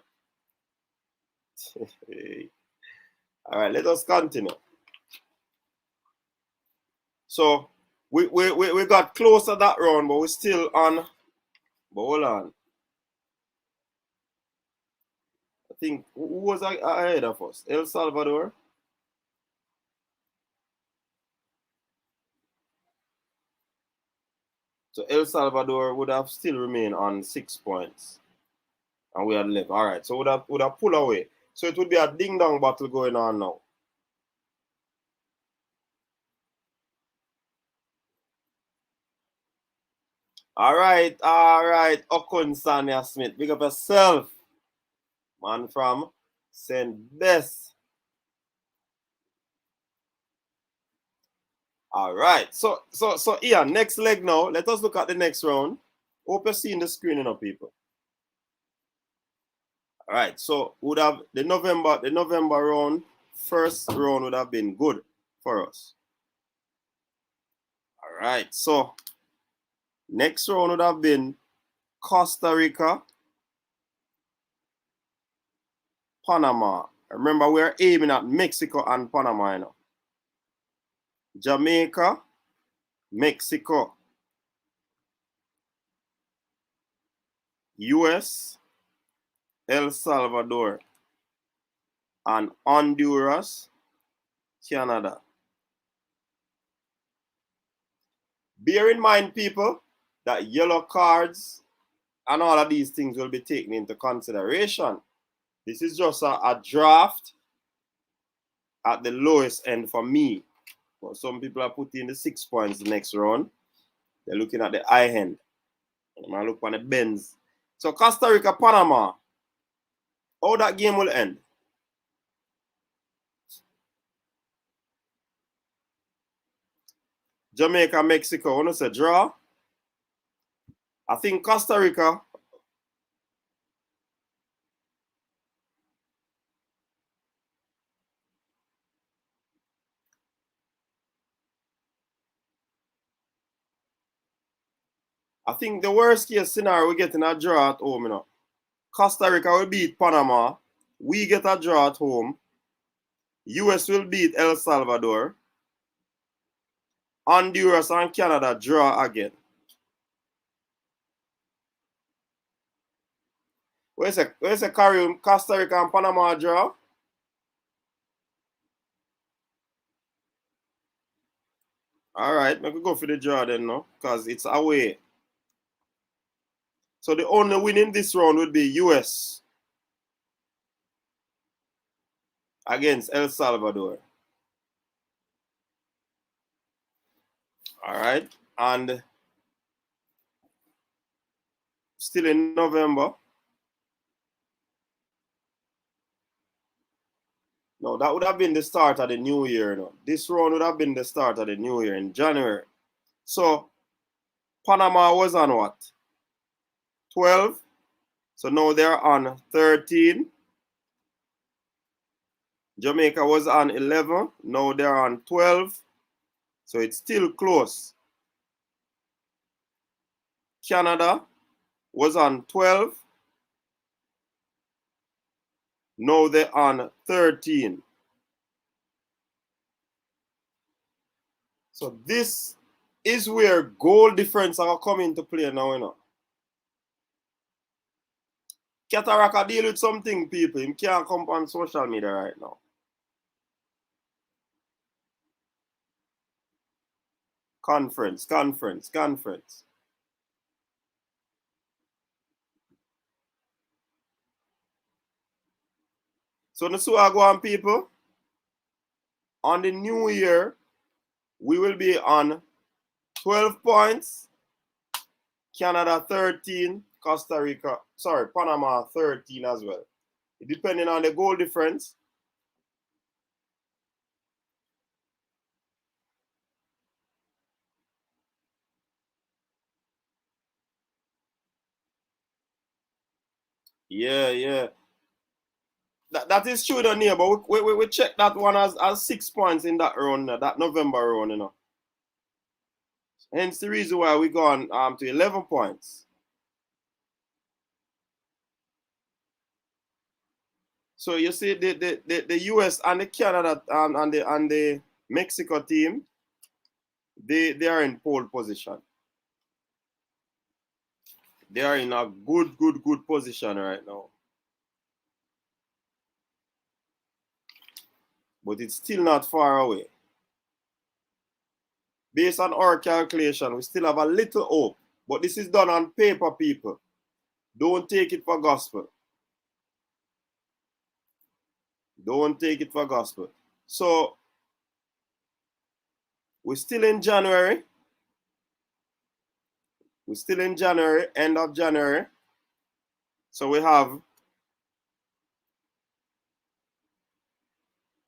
All right, let us continue. So we got close to that round, but we're still on. But hold on. I think who was ahead of us? El Salvador. So El Salvador would have still remained on 6 points. And we had left. All right. So would have pulled away. So it would be a ding-dong battle going on now. All right. Okun Sanya Smith. Big up yourself. Man from St. Bess. All right. So Ian, next leg now. Let us look at the next round. Hope you're seeing the screen, people. All right. So would have the November round, first round would have been good for us. All right. So next round would have been Costa Rica, Panama. Remember, we're aiming at Mexico and Panama, Jamaica, Mexico, US, El Salvador, and Honduras, Canada. Bear in mind, people, that yellow cards and all of these things will be taken into consideration. This is just a draft at the lowest end for me. But some people are putting the 6 points the next round. They're looking at the high end. And I look on the bends. So Costa Rica, Panama. How that game will end? Jamaica, Mexico. When I say draw, I think Costa Rica. I think the worst case scenario, we get in a draw at home, you know. Costa Rica will beat Panama. We get a draw at home. US will beat El Salvador. Honduras and Canada draw again. Where's the Caribbean, Costa Rica and Panama draw? All right, we go for the draw then, no? Because it's away. So the only win in this round would be US against El Salvador. All right, and still in November. No, that would have been the start of the new year. No, this round would have been the start of the new year in January. So Panama was on what? 12. So now they're on 13. Jamaica was on 11. Now they're on 12. So it's still close. Canada was on 12. Now they're on 13. So this is where goal difference are coming into play now, you know. Cataracta deal with something, people. He can't come on social media right now. Conference. So the Suaguan people, on the new year, we will be on 12 points, Canada 13, Panama 13 as well. Depending on the goal difference. Yeah. That is true, though, near, but we check that one as 6 points in that round, that November round, you know. Hence the reason why we gone to 11 points. So you see the US and the Canada and the Mexico team, they are in pole position. They are in a good position right now. But it's still not far away. Based on our calculation, we still have a little hope. But this is done on paper, people. Don't take it for gospel. Don't take it for gospel. So, we're still in January. We're still in January, end of January. So we have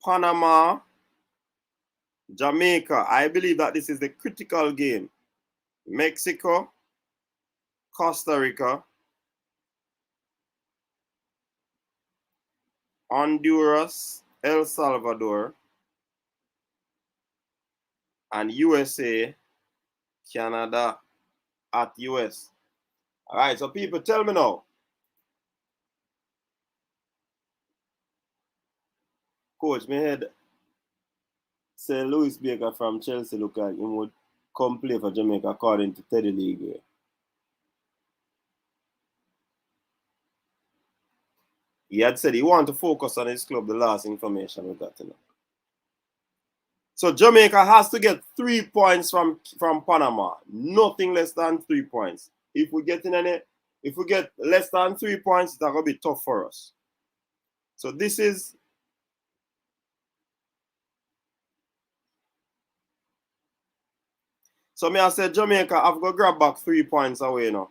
Panama, Jamaica. I believe that this is the critical game. Mexico, Costa Rica, Honduras, El Salvador, and USA, Canada at US. All right, so people, tell me now. Coach, me head say Louis Baker from Chelsea look like him would come play for Jamaica according to Teddy League. He had said he wanted to focus on his club, the last information we got. So Jamaica has to get 3 points from Panama. Nothing less than 3 points. If we get less than 3 points, it's gonna be tough for us. So this is so me I said Jamaica have to grab back 3 points away now.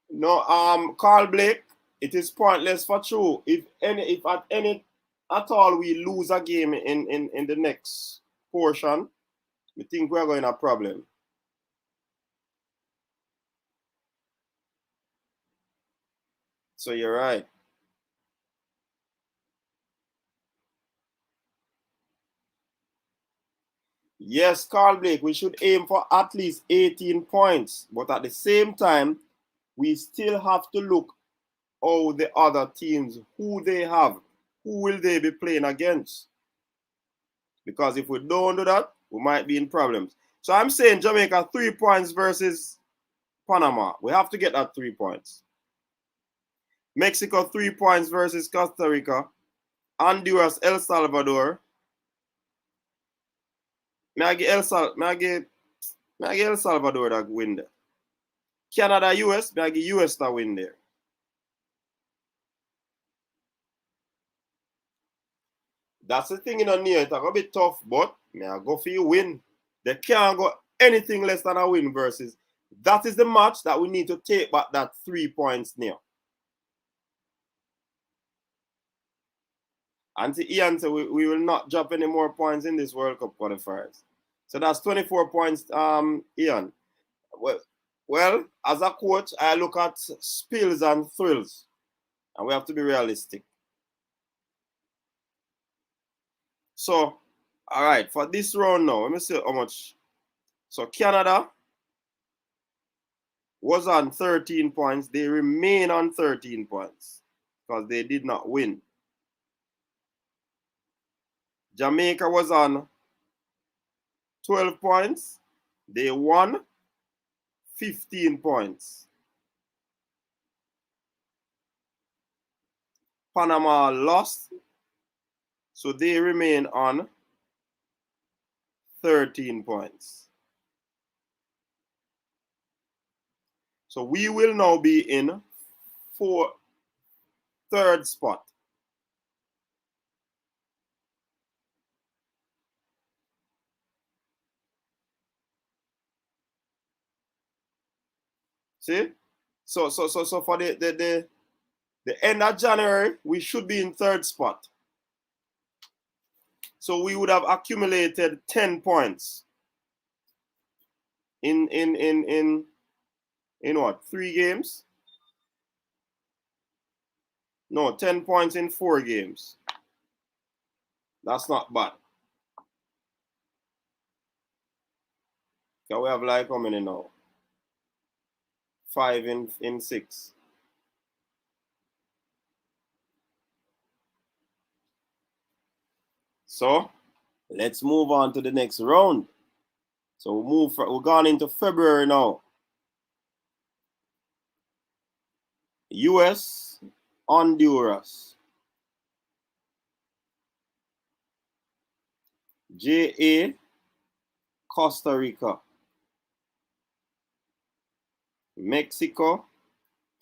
No, Carl Blake, it is pointless for true. If at all we lose a game in the next portion, we think we're going to have a problem. So you're right. Yes, Carl Blake, we should aim for at least 18 points. But at the same time, we still have to look how the other teams, who they have, who will they be playing against. Because if we don't do that, we might be in problems. So I'm saying Jamaica 3 points versus Panama. We have to get that 3 points. Mexico 3 points versus Costa Rica. Honduras, El Salvador. May I get El Salvador that win there. Canada, US, may I get US that win there. That's the thing in a near. It's going to be tough, but may I go for you win. They can't go anything less than a win versus. That is the match that we need to take back that 3 points now. And to Ian, so we will not drop any more points in this World Cup qualifiers. So that's 24 points, Ian. Well, as a coach, I look at spills and thrills. And we have to be realistic. So, all right, for this round now, let me see how much. So Canada was on 13 points. They remain on 13 points because they did not win. Jamaica was on 12 points. They won 15 points. Panama lost, so they remain on 13 points. So we will now be in third spot. See? So for the end of January, we should be in third spot. So we would have accumulated 10 points in what? 3 games? No, 10 points in 4 games. That's not bad. So we have like how many now? 5 in 6. So let's move on to the next round. So we're going into February now. US, Honduras. JA, Costa Rica. Mexico,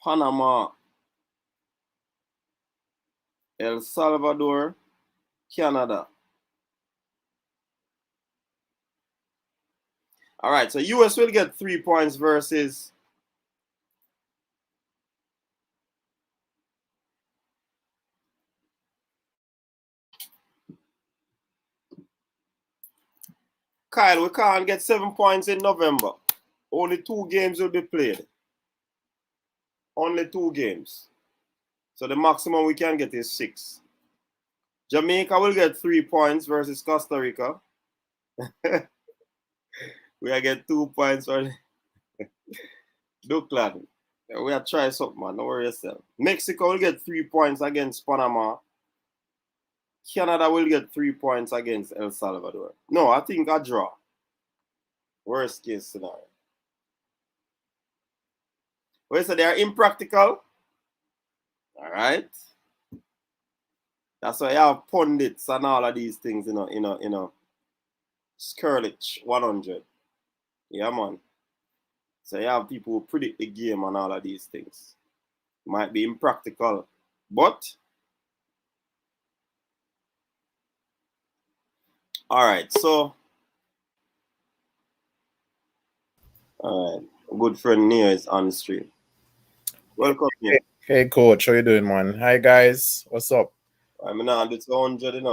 Panama. El Salvador, Canada. All right, so US will get 3 points versus Kyle. We can't get 7 points in November. Only 2 games will be played. Only 2 games. So the maximum we can get is 6. Jamaica will get 3 points versus Costa Rica. We will get 2 points for Duckland. We will try something, man. Don't worry yourself. Mexico will get 3 points against Panama. Canada will get 3 points against El Salvador. No, I think a draw. Worst case scenario. Well, so they are impractical. All right. That's why you have pundits and all of these things, Skirlich 100. Yeah, man. So you have people who predict the game and all of these things. Might be impractical, but all right. So, all right. A good friend Nia is on the stream. Welcome, Nia. Hey, coach. How you doing, man? Hi, guys. What's up? I'm not it's 100,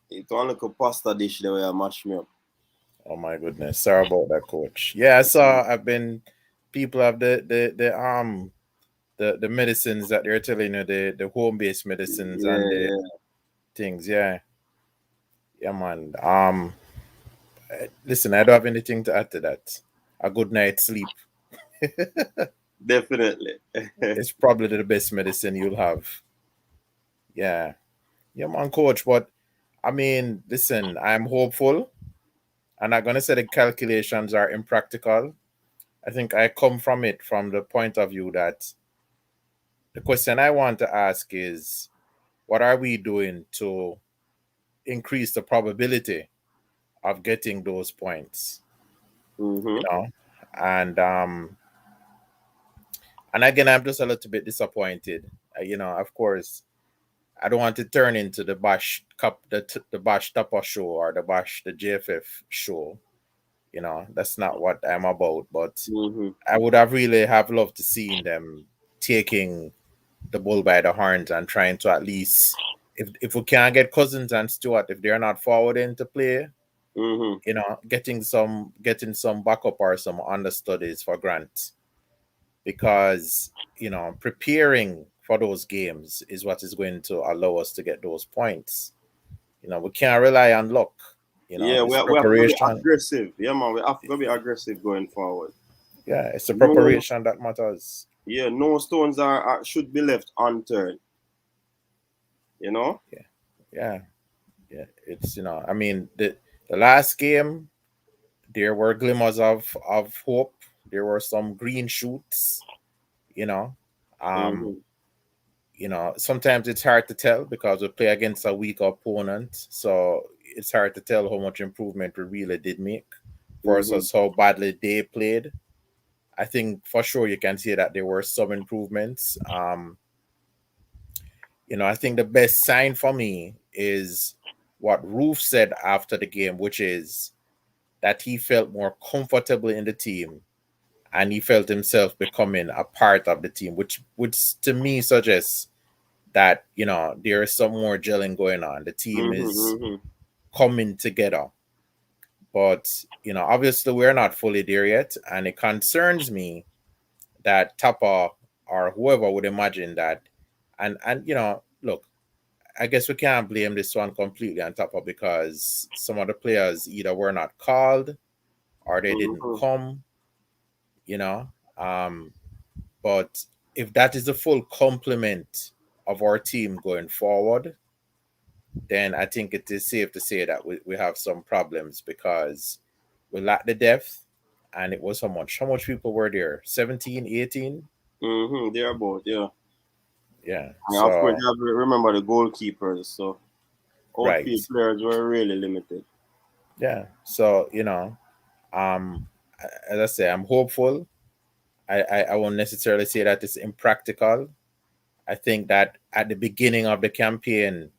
It's one little pasta dish the way I mash me up. Oh my goodness. Sorry about that, coach. Yeah, I saw people have the medicines that they're telling you, the home-based medicines and the things, yeah. Yeah, man. Listen, I don't have anything to add to that. A good night's sleep Definitely. is probably the best medicine you'll have. Yeah. Yeah, man, coach. But I mean, listen, I'm hopeful. I'm not gonna say the calculations are impractical. I think I come from it from the point of view that the question I want to ask is what are we doing to increase the probability of getting those points? You Mm-hmm. know? And and again I'm just a little bit disappointed. Of course, I don't want to turn into the Bash Cup, the Bash Tapa show or the JFF show. That's not what I'm about. But Mm-hmm. I would have really have loved to see them taking the bull by the horns and trying to at least, if we can't get Cousins and Stewart, if they're not forward into play, Mm-hmm. getting some backup or some understudies for Grant, because preparing for those games is what is going to allow us to get those points. We can't rely on luck. Yeah, It's we have to be preparation. aggressive. Yeah, man, we have to be aggressive going forward. Yeah, it's the No, preparation that matters. yeah, no stones should be left unturned. You know. Yeah, yeah, yeah. It's I mean the last game there were glimmers of hope. There were some green shoots. You know, um, Mm-hmm. sometimes it's hard to tell because we play against a weak opponent, so it's hard to tell how much improvement we really did make Mm-hmm. versus how badly they played. I think for sure you can see that there were some improvements. I think the best sign for me is what Roof said after the game, which is that he felt more comfortable in the team and he felt himself becoming a part of the team, which to me suggests that there is some more gelling going on. The team Mm-hmm. is Mm-hmm. coming together, but obviously we're not fully there yet, and it concerns me that Tapa or whoever would imagine that, and look, I guess we can't blame this one completely on Tapa because some of the players either were not called or they didn't Mm-hmm. come, you know. Um, but if that is the full complement of our team going forward, then I think it is safe to say that we have some problems because we lack the depth. And it was how much people were there? 17, 18? Mm-hmm. They're about, yeah. Yeah. And of course, So, you have to remember the goalkeepers. So outfield right. players were really limited. Yeah. So, um, as I say, I'm hopeful. I won't necessarily say that it's impractical. I think that at the beginning of the campaign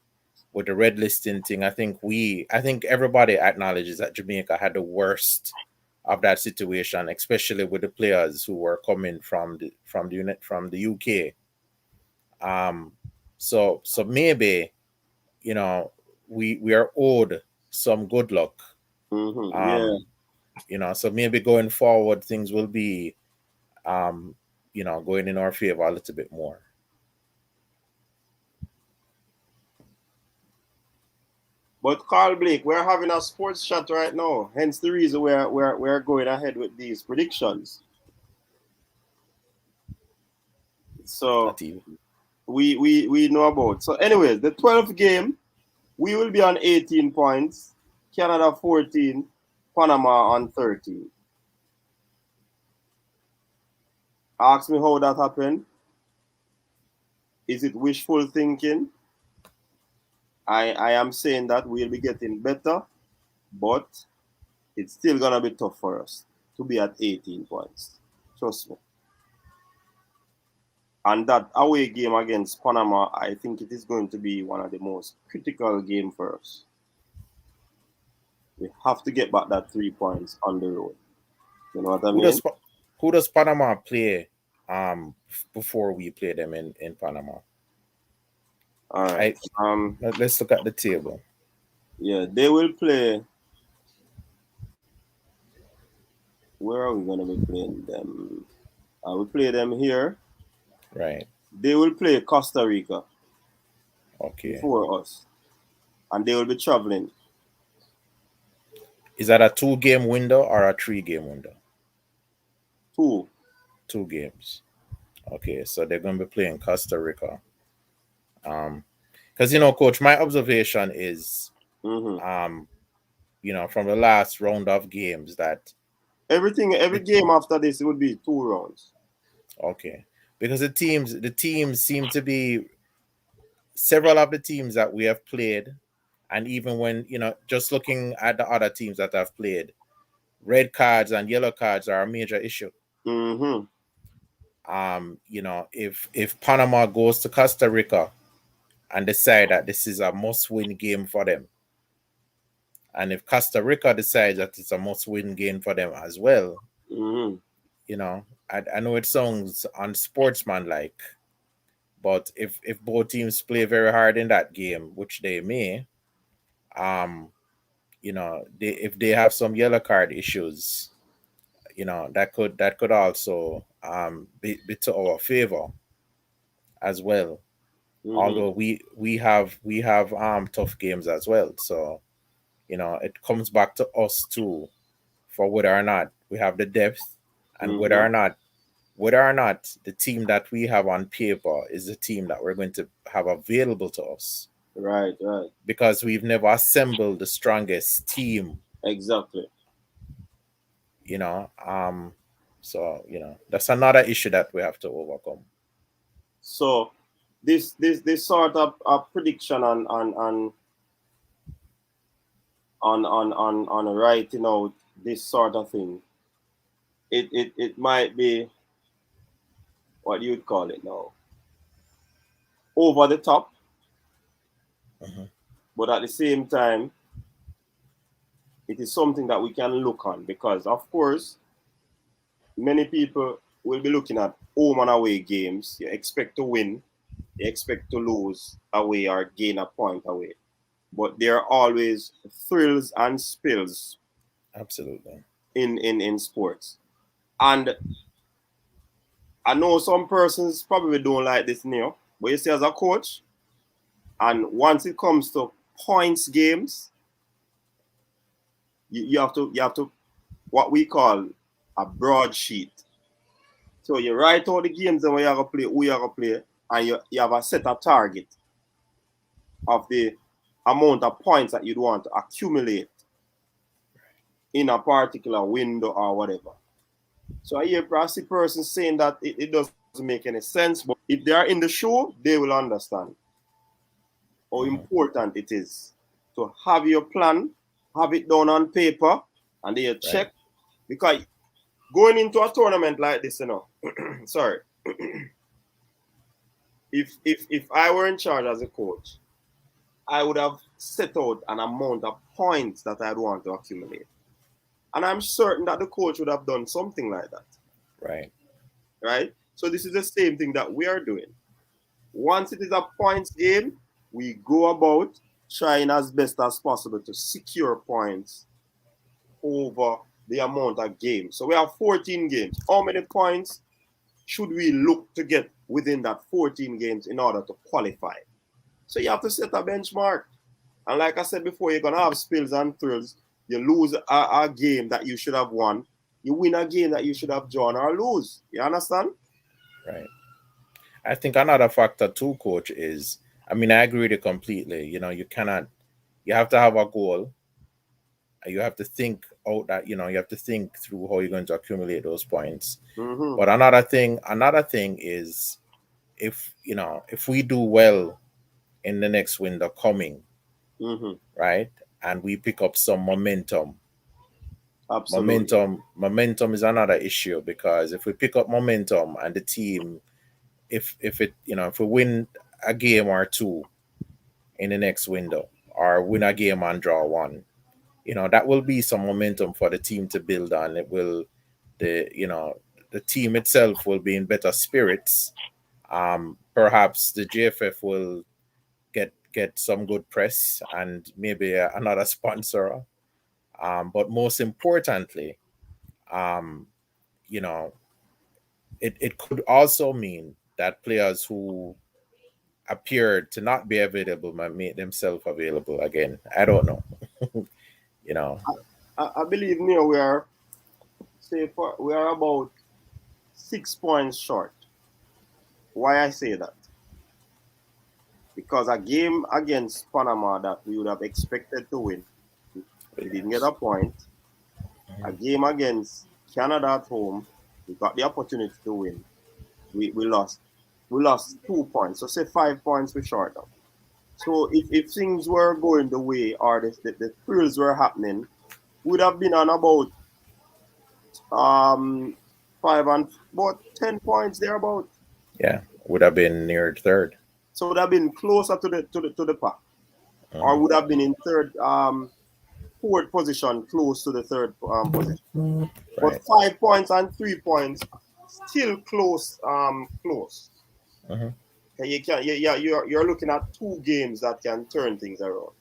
with the red listing thing, I think everybody acknowledges that Jamaica had the worst of that situation, especially with the players who were coming from the UK. Um, so maybe you know we are owed some good luck. Mm-hmm. Yeah. Um, so maybe going forward things will be um, going in our favor a little bit more. But Carl Blake, we're having a sports chat right now. Hence the reason we're going ahead with these predictions. So Not even. we know about. So anyways, the 12th game, we will be on 18 points, Canada 14, Panama on 13. Ask me how that happened. Is it wishful thinking? I am saying that we'll be getting better, but it's still gonna be tough for us to be at 18 points. Trust me. And that away game against Panama, I think it is going to be one of the most critical game for us. We have to get back that 3 points on the road. You know what I Who mean? does who does Panama play before we play them in Panama? All right. I let's look at the table. Yeah, they will play. Where are we gonna be playing them? I will play them here. Right. They will play Costa Rica Okay. before us, and they will be traveling. Is that a 2 game window or a 3 game window? 2. 2 games. Okay, so they're going to be playing Costa Rica. Because coach, my observation is, Mm-hmm. from the last round of games that Every game after this, it would be 2 rounds. okay, because the teams seem to be several of the teams that we have played, and even when just looking at the other teams that have played, red cards and yellow cards are a major issue. Mm-hmm. If Panama goes to Costa Rica and decide that this is a must-win game for them, and if Costa Rica decides that it's a must-win game for them as well, Mm-hmm. I know it sounds unsportsmanlike, but if both teams play very hard in that game, which they may, if they have some yellow card issues, that could also be to our favor as well. Mm-hmm. Although we have tough games as well, so it comes back to us too, for whether or not we have the depth, and whether Mm-hmm. or not the team that we have on paper is the team that we're going to have available to us, Right, right. because we've never assembled the strongest team. Exactly. you know um so that's another issue that we have to overcome. So this sort of prediction on writing out this sort of thing, it might be what you'd call it now, over the top, Mhm. but at the same time, it is something that we can look on, because of course many people will be looking at home and away games. You expect to win, you expect to lose away or gain a point away, but there are always thrills and spills Absolutely. in sports. And I know some persons probably don't like this new, but you see, as a coach, and once it comes to points games, you have to what we call a broadsheet. So you write all the games that you have to play, who you have to play, and you have a set of target of the amount of points that you'd want to accumulate in a particular window or whatever. So I hear see persons saying that it doesn't make any sense, but if they are in the show, they will understand how Mhm. important it is to have your plan, have it down on paper, and then you Right. check. Because going into a tournament like this, sorry, if I were in charge as a coach, I would have set out an amount of points that I'd want to accumulate. And I'm certain that the coach would have done something like that. Right. Right? So this is the same thing that we are doing. Once it is a points game, we go about trying as best as possible to secure points over the amount of games. So we have 14 games. How many points should we look to get within that 14 games in order to qualify? So you have to set a benchmark. And like I said before, you're going to have spills and thrills. You lose a game that you should have won. You win a game that you should have drawn or lose. You understand? Right. I think another factor too, coach, is, I mean, I agree with you completely. You have to have a goal. You have to think out that, you have to think through how you're going to accumulate those points. Mm-hmm. But another thing is, if we do well in the next window coming, Mm-hmm. right, and we pick up some momentum, Absolutely. momentum is another issue, because if we pick up momentum and the team, if we win a game or two in the next window, or win a game and draw one, that will be some momentum for the team to build on. It will the you know the team itself will be in better spirits. Perhaps the JFF will get some good press and maybe another sponsor. But most importantly, um, you know, it could also mean that players who appeared to not be available might make themselves available again. I don't know. you know. I believe now we are about 6 points short. Why I say that? Because a game against Panama that we would have expected to win, we didn't get a point. A game against Canada at home, we got the opportunity to win. We lost. We lost 2 points. So say 5 points we short of. So if things were going the way or the thrills were happening, we would have been on about about 10 points thereabout. Yeah, would have been near third. So would have been closer to the pack. Or would have been in fourth position, close to the third position. Right. But 5 points and 3 points, still close. Close. Mhm. You can, you're looking at 2 games that can turn things around.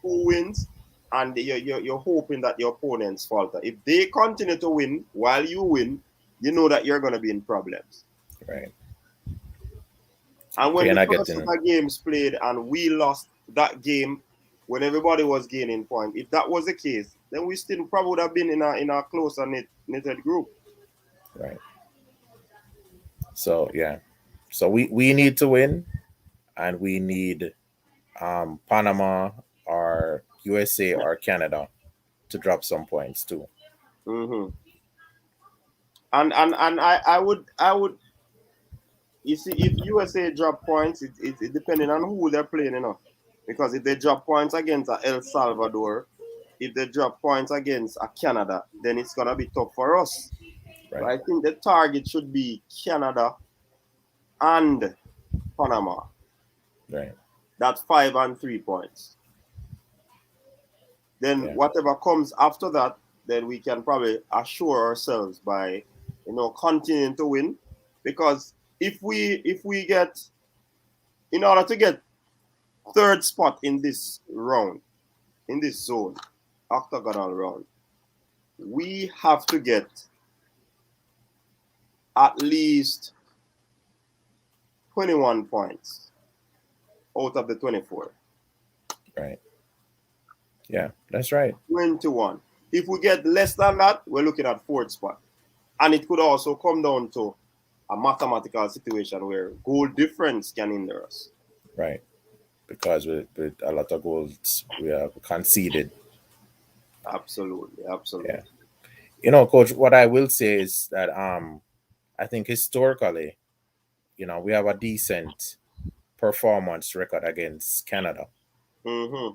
2 wins, and you're hoping that your opponents falter. If they continue to win while you win, you know that you're going to be in problems. Right. And when You're the not first getting. set of games played and we lost that game when everybody was gaining points, if that was the case, then we still probably would have been in a closer knitted group. Right. So yeah. So we need to win, and we need Panama or USA or Canada to drop some points too. Mm-hmm. And I would you see if USA drop points, it depending on who they're playing, because if they drop points against El Salvador, if they drop points against Canada, then it's gonna be tough for us. So Right. I think the target should be Canada and Panama. Right. That's 5 and 3 points. Then Yeah. whatever comes after that, then we can probably assure ourselves by continuing to win. Because if we get, in order to get third spot in this round, in this zone, octagonal round, we have to get at least 21 points out of the 24. Right. Yeah, that's right. 21. If we get less than that, we're looking at fourth spot. And it could also come down to a mathematical situation where goal difference can hinder us. Right. Because with a lot of goals we have conceded. Absolutely, absolutely. Yeah. Coach, what I will say is that I think historically, we have a decent performance record against Canada. Mm-hmm.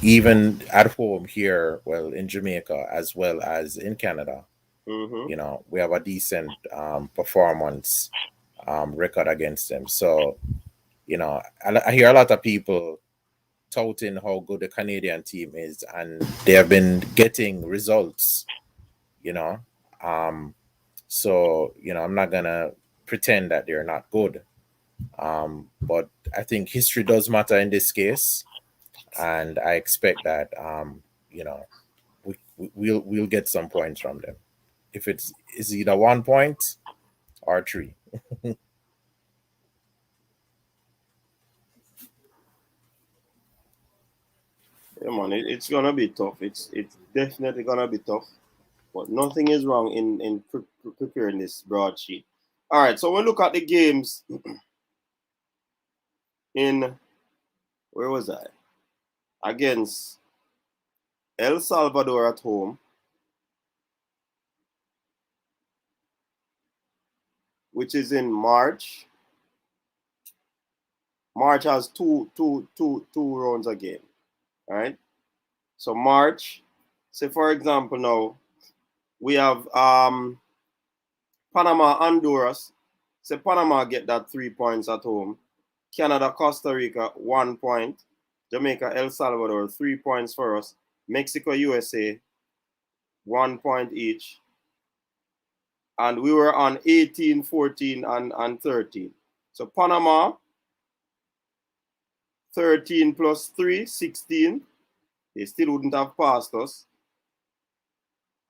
Even at home here, well, in Jamaica as well as in Canada, Mm-hmm. we have a decent performance record against them. So, I hear a lot of people touting how good the Canadian team is, and they have been getting results, you know. So, I'm not gonna pretend that they're not good. But I think history does matter in this case, and I expect that we'll get some points from them. If it's either 1 point or 3. Yeah, man, it's gonna be tough. It's definitely gonna be tough. But nothing is wrong in preparing this broadsheet. All right, so we look at the games in, where was I? Against El Salvador at home, which is in March. March has two rounds a game. All right. So March, say for example now, we have Panama, Honduras. Say Panama get that 3 points at home. Canada, Costa Rica, 1 point. Jamaica, El Salvador, 3 points for us. Mexico, USA, 1 point each. And we were on 18, 14, and 13. So Panama, 13 plus 3, 16. They still wouldn't have passed us.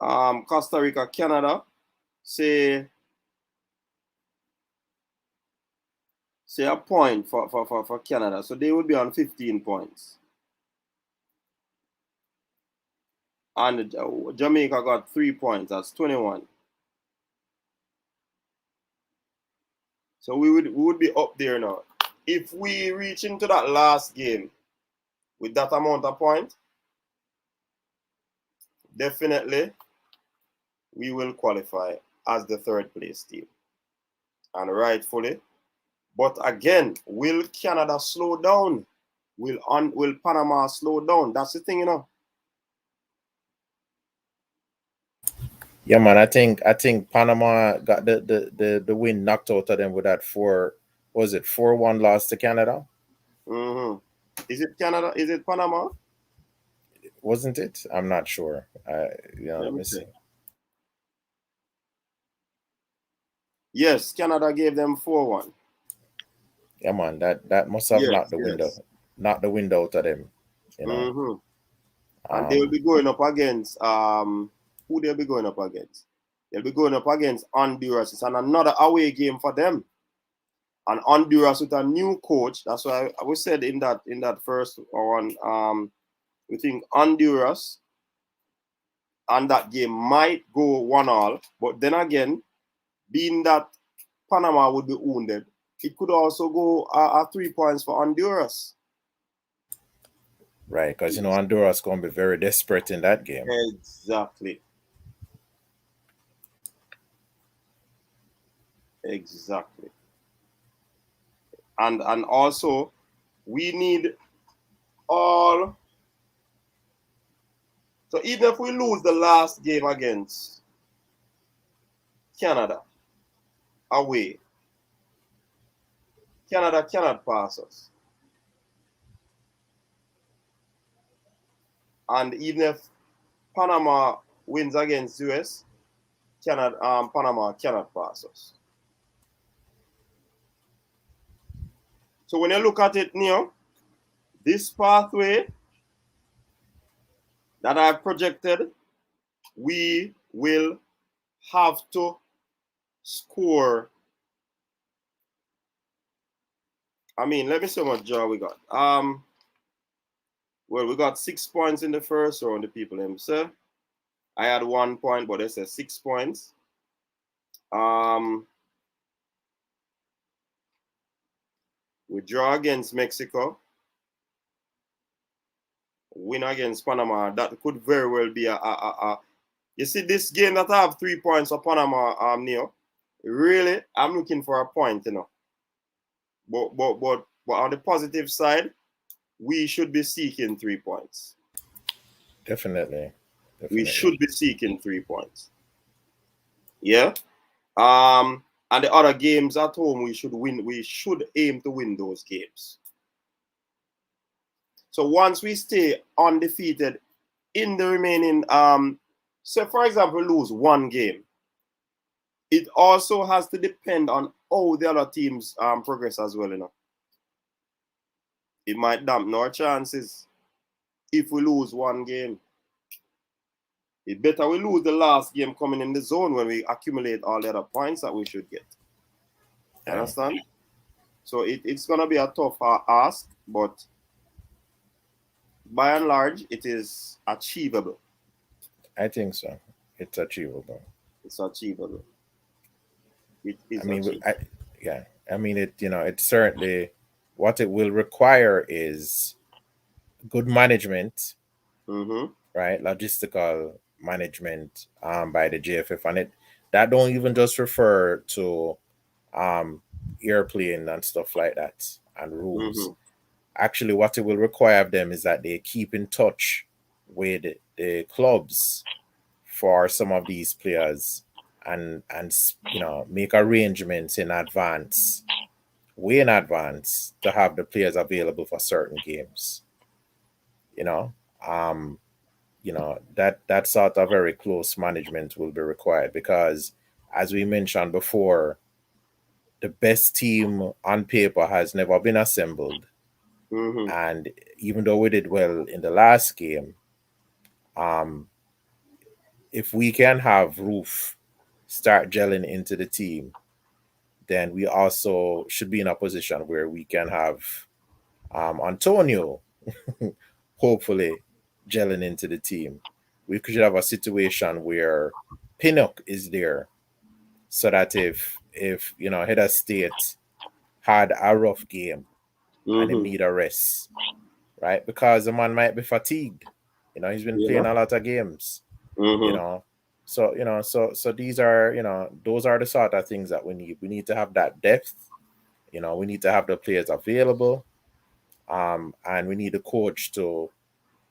Costa Rica, Canada, say a point for Canada. So they would be on 15 points. And Jamaica got 3 points. That's 21. So we would be up there now. If we reach into that last game with that amount of points, definitely we will qualify as the third place team. And rightfully. But again, will Canada slow down? Will Panama slow down? That's the thing, you know. Yeah, man. I think Panama got the win knocked out of them with that 4-1 loss to Canada? Mm-hmm. Is it Canada? Is it Panama? Wasn't it? I'm not sure. Let me see. Yes, Canada gave them 4-1. Yeah, man. That must have knocked the wind out of them. You know. Mm-hmm. And they will be going up against who they'll be going up against? They'll be going up against Honduras. It's another away game for them. And Honduras with a new coach. That's why I was said in that first one. We think Honduras and that game might go 1-1. But then again, being that Panama would be wounded, it could also go 3 points for Honduras. Right, because Honduras going to be very desperate in that game. Exactly. And also, we need all. So even if we lose the last game against Canada away, Canada cannot pass us. And even if Panama wins against US, Panama cannot pass us. So when you look at it, this pathway that I've projected, we will have to score. I mean, let me see how much draw we got. Well, we got 6 points in the first round, the people themselves. I had 1 point, but they said 6 points. We draw against Mexico. Win against Panama. That could very well be you see this game that I have 3 points for Panama, really, I'm looking for a point, But on the positive side, we should be seeking 3 points. Definitely. We should be seeking 3 points. Yeah. And the other games at home, we should win. We should aim to win those games. So once we stay undefeated in the remaining, so for example, lose one game, it also has to depend on how the other teams progress as well, It might dampen our chances if we lose one game. It better we lose the last game coming in the zone when we accumulate all the other points that we should get. Understand? So it's going to be a tough ask, but by and large, it is achievable. I think so. It's achievable. It's achievable. It is achievable. It it's certainly what it will require is good management, right? Logistical management by the JFF, and that don't even just refer to airplane and stuff like that and rules. Actually, what it will require of them is that they keep in touch with the clubs for some of these players and make arrangements in advance, way in advance, to have the players available for certain games. That sort of very close management will be required because, as we mentioned before, the best team on paper has never been assembled. And even though we did well in the last game, if we can have Roof start gelling into the team, then we also should be in a position where we can have Antonio hopefully gelling into the team. we should have a situation where Pinnock is there, so that if head of state had a rough game and him Mm-hmm. need a rest, right? Because the man might be fatigued. He's been Yeah. playing a lot of games. Mm-hmm. So these are those are the sort of things that we need. We need to have that depth. We need to have the players available, and we need the coach to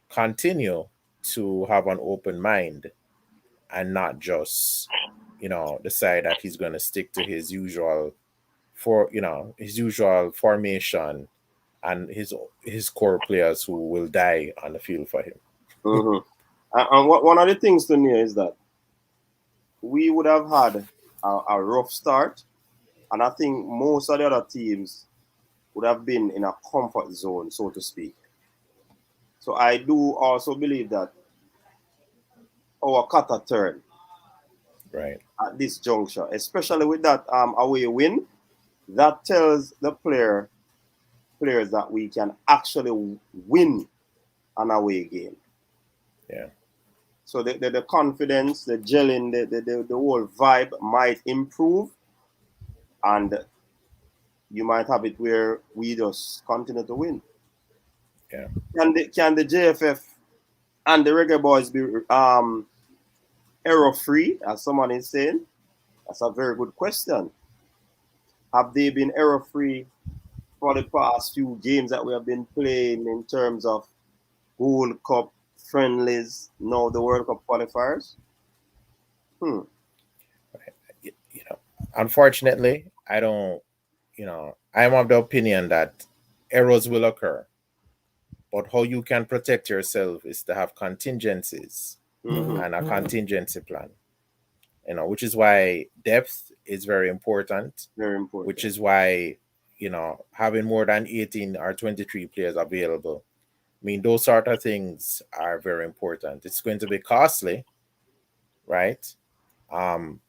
continue to have an open mind and not just decide that he's going to stick to his usual formation and his core players who will die on the field for him. Mm-hmm. And one of the things to know is that we would have had a rough start, and I think most of the other teams would have been in a comfort zone, so to speak. So I do also believe that our cutter turn Right. at this juncture, especially with that away win, that tells the players that we can actually win an away game. Yeah. So the confidence, the gelling, the whole vibe might improve, and you might have it where we just continue to win. Yeah. Can the JFF and the Reggae Boyz be error free, as someone is saying? That's a very good question. Have they been error free for the past few games that we have been playing in terms of World Cup friendlies, now the World Cup qualifiers? You know, Unfortunately, I don't. I'm of the opinion that errors will occur, but how you can protect yourself is to have contingencies Mm-hmm. and a contingency plan. Which is why depth is very important. Very important. Which is why having more than 18 or 23 players available. I mean, those sort of things are very important. It's going to be costly, right?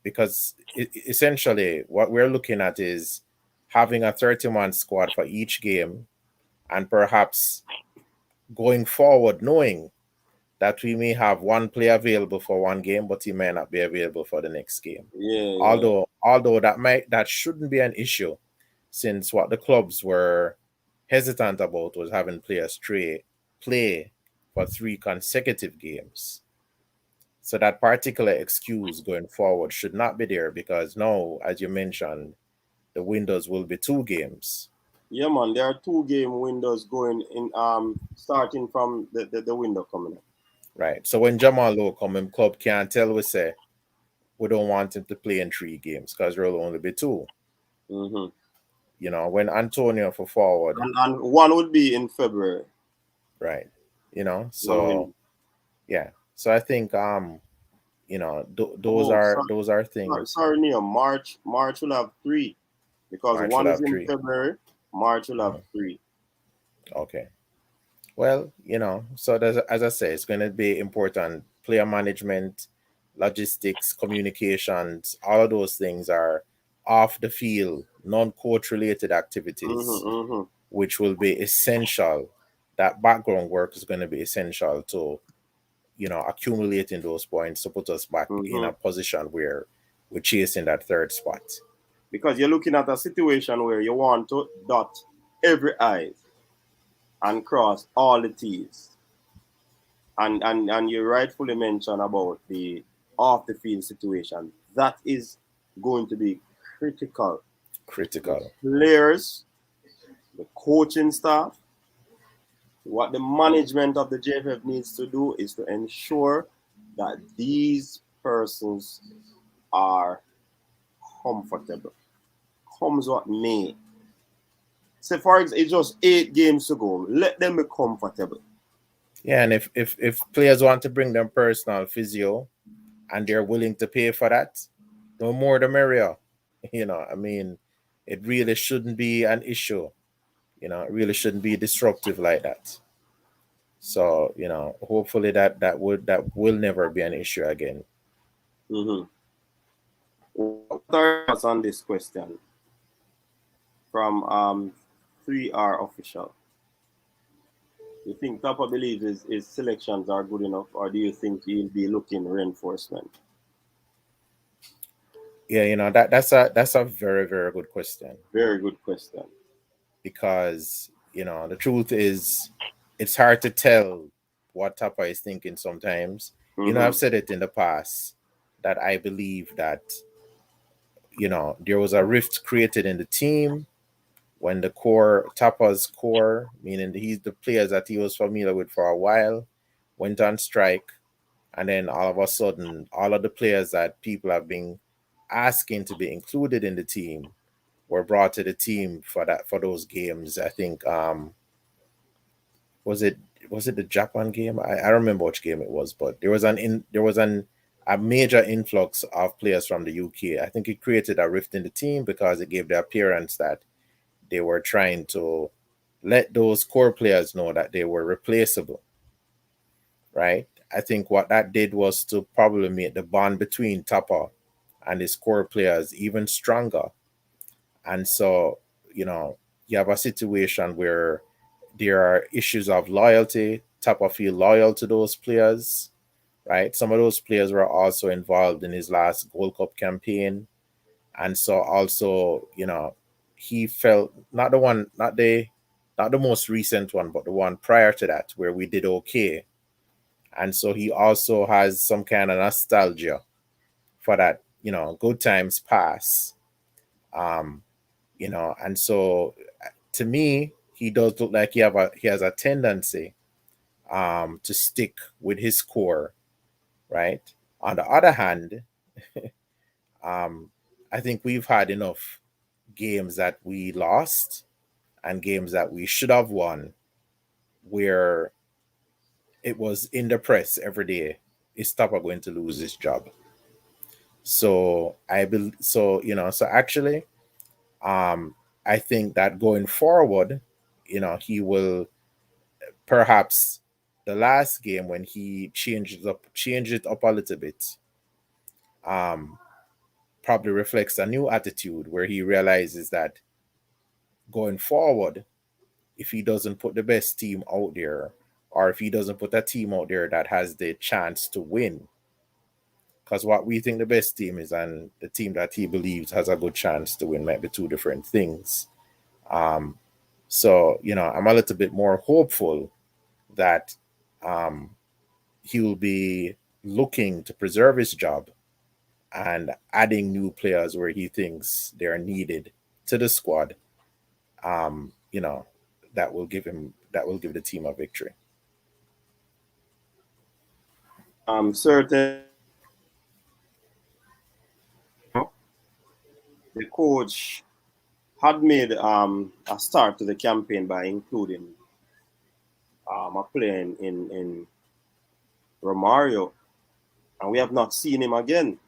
Because essentially what we're looking at is having a 30-man squad for each game, and perhaps going forward knowing that we may have one player available for one game, but he may not be available for the next game. Yeah. Although that shouldn't be an issue, since what the clubs were hesitant about was having players play for 3 consecutive games. So that particular excuse going forward should not be there, because now, as you mentioned, the windows will be 2 games. Yeah, man. There are 2 game windows going in, starting from the window coming up. Right. So when Jamal Lowe come in, club can't tell we say we don't want him to play in 3 games because there'll only be 2. Mm-hmm. When Antonio for forward, And one would be in February. right? One So win. yeah. So I think those Oh, are things. sorry, Neil. March will have 3 because March will one is have in 3. February. March will have Mhm. 3. Okay. Well, so as I say, it's going to be important. Player management, logistics, communications, all of those things are off the field, non-coach related activities, Mm-hmm, mm-hmm, which will be essential. That background work is going to be essential to, accumulating those points to put us back in mm-hmm. a position where we're chasing that 3rd spot. Because you're looking at a situation where you want to dot every I and cross all the T's. And you rightfully mentioned about the off the field situation. That is going to be critical. The Critical. players, the coaching staff, what the management of the JFF needs to do is to ensure that these persons are comfortable. Comes what may. Say for example, it's just 8 games to go. Let them be comfortable. Yeah, and if players want to bring their personal physio and they're willing to pay for that, no more the merrier. I mean, it really shouldn't be an issue. It really shouldn't be disruptive like that. So, hopefully that will never be an issue again. Mm-hmm. What are your thoughts on this question from 3R official? You think Tapa believes his selections are good enough, or do you think he'll be looking reinforcement? Yeah, that's a very, very good question, Very good question. because the truth is it's hard to tell what Tapa is thinking sometimes. I've Mm-hmm. said it in the past that I believe that there was a rift created in the team when the core Tapa's core, meaning the players that he was familiar with for a while, went on strike, and then all of a sudden, all of the players that people have been asking to be included in the team were brought to the team for those games. I think was it was it the Japan game? I remember which game it was, but there was an a major influx of players from the UK. I think it created a rift in the team because it gave the appearance that they were trying to let those core players know that they were replaceable, right? I think what that did was to probably make the bond between Tapa and his core players even stronger. And so, you know, you have a situation where there are issues of loyalty. Tapa feel loyal to those players, right? Some of those players were also involved in his last Gold Cup campaign. And so also, he felt not the most recent one, but the one prior to that where we did okay. And so he also has some kind of nostalgia for that, good times pass. Um, and so to me, he does look like he has a tendency to stick with his core, right? On the other hand, um, I think we've had enough games that we lost and games that we should have won where it was in the press every day. Is Tapa going to lose his job? So so actually, um, I think that going forward, he will perhaps the last game when he changed it up a little bit, um, probably reflects a new attitude where he realizes that going forward, if he doesn't put the best team out there, or if he doesn't put a team out there that has the chance to win, because what we think the best team is and the team that he believes has a good chance to win might be two different things. Um, so, I'm a little bit more hopeful that um, he will be looking to preserve his job and adding new players where he thinks they're needed to the squad. Um, you know, that will give the team a victory. Certain the coach had made a start to the campaign by including a player in Romario, and we have not seen him again.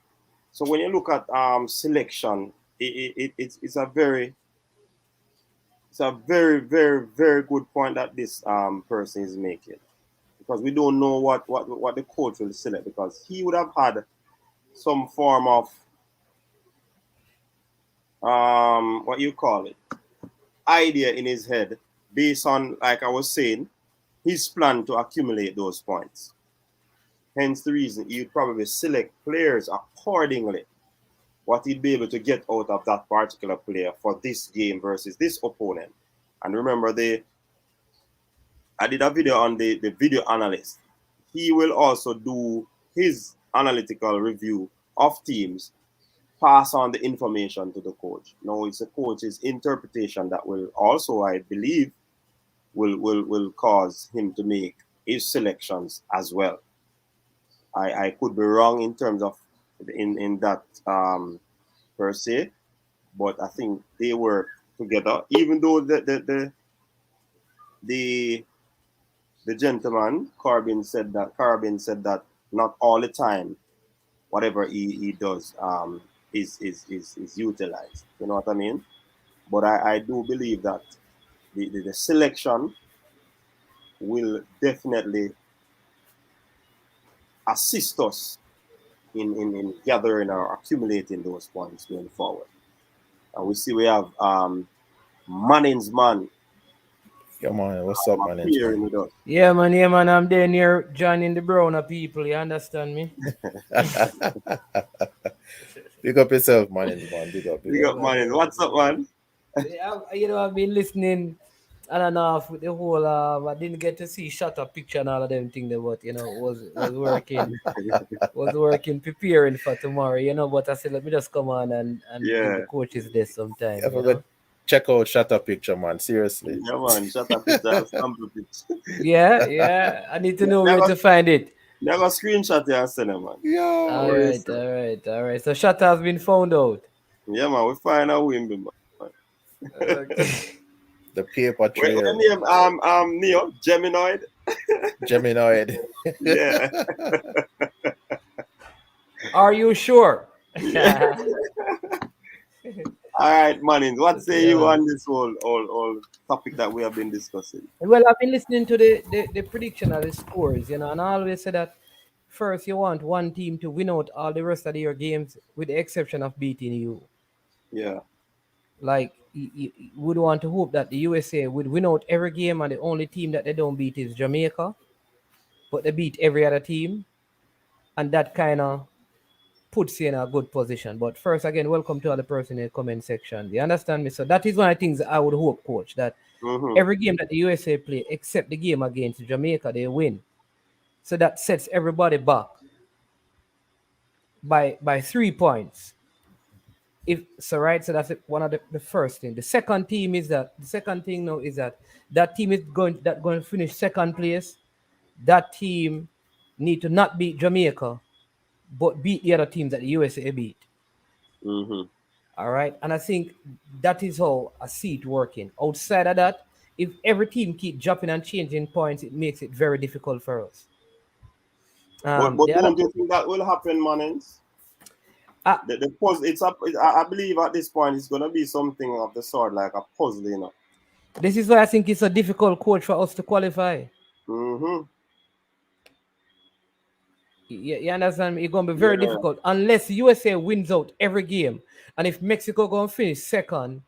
So when you look at selection, it's a very good point that this person is making, because we don't know what the coach will select, because he would have had some form of what you call it, idea in his head based on, like I was saying, his plan to accumulate those points. Hence the reason he would probably select players accordingly, what he'd be able to get out of that particular player for this game versus this opponent. And remember, I did a video on the video analyst. He will also do his analytical review of teams, pass on the information to the coach. Now it's the coach's interpretation that will also, I believe, will cause him to make his selections as well. I could be wrong in terms of in that per se, but I think they work together. Even though the the gentleman Corbin said that not all the time whatever he does is utilized. You know what I mean? But I do believe that the selection will definitely assist us in gathering or accumulating those points going forward. And we see we have Manning's man Come on, what's up, man? Appearing with us. Yeah, man, I'm there near joining the Browner people. You understand me? Big up yourself, man. Big up, big Big up. up, man. What's up, man? I've been listening on and off with the whole. I didn't get to see shut up picture and all of them things, but was working preparing for tomorrow. But I said let me just come on and give Yeah. the coaches this sometime. I forgot. Check out Shut Up Picture, man. Seriously. Yeah, man. Shut up, picture. Sample picture. Yeah. I need to know where to find it. Never screenshot it and send it, man. Yo. All right. So shut has been found out. Yeah, man. We find a win, man. Okay. The paper What trail. name? Neo Geminoid. Geminoid. Yeah. Are you sure? All right, man. What say Yeah, you man. on this whole topic that we have been discussing? Well, I've been listening to the prediction of the scores, and I always say that first you want one team to win out all the rest of your games, with the exception of beating you. Yeah. Like you would want to hope that the USA would win out every game, and the only team that they don't beat is Jamaica, but they beat every other team, and that kind of puts you in a good position. But first, again, welcome to all the person in the comment section. You understand me? So that is one of the things I would hope, coach, that Mm-hmm. every game that the USA play, except the game against Jamaica, they win. So that sets everybody back by 3 points. If so, right. So that's one of the first thing. The second thing now is that team is going to finish second place. That team need to not beat Jamaica, but beat the other teams that the USA beat. Mm-hmm. All right. And I think that is how I see it working. Outside of that, if every team keep dropping and changing points, it makes it very difficult for us. But The other, don't you think that will happen, Manins? uh, The puzzle. I believe at this point it's gonna be something of the sort like a puzzle, you know. this is why I think it's a difficult coach for us to qualify. Mm-hmm. You understand me? It's going to be very Yeah. difficult unless USA wins out every game. And if Mexico going to finish second,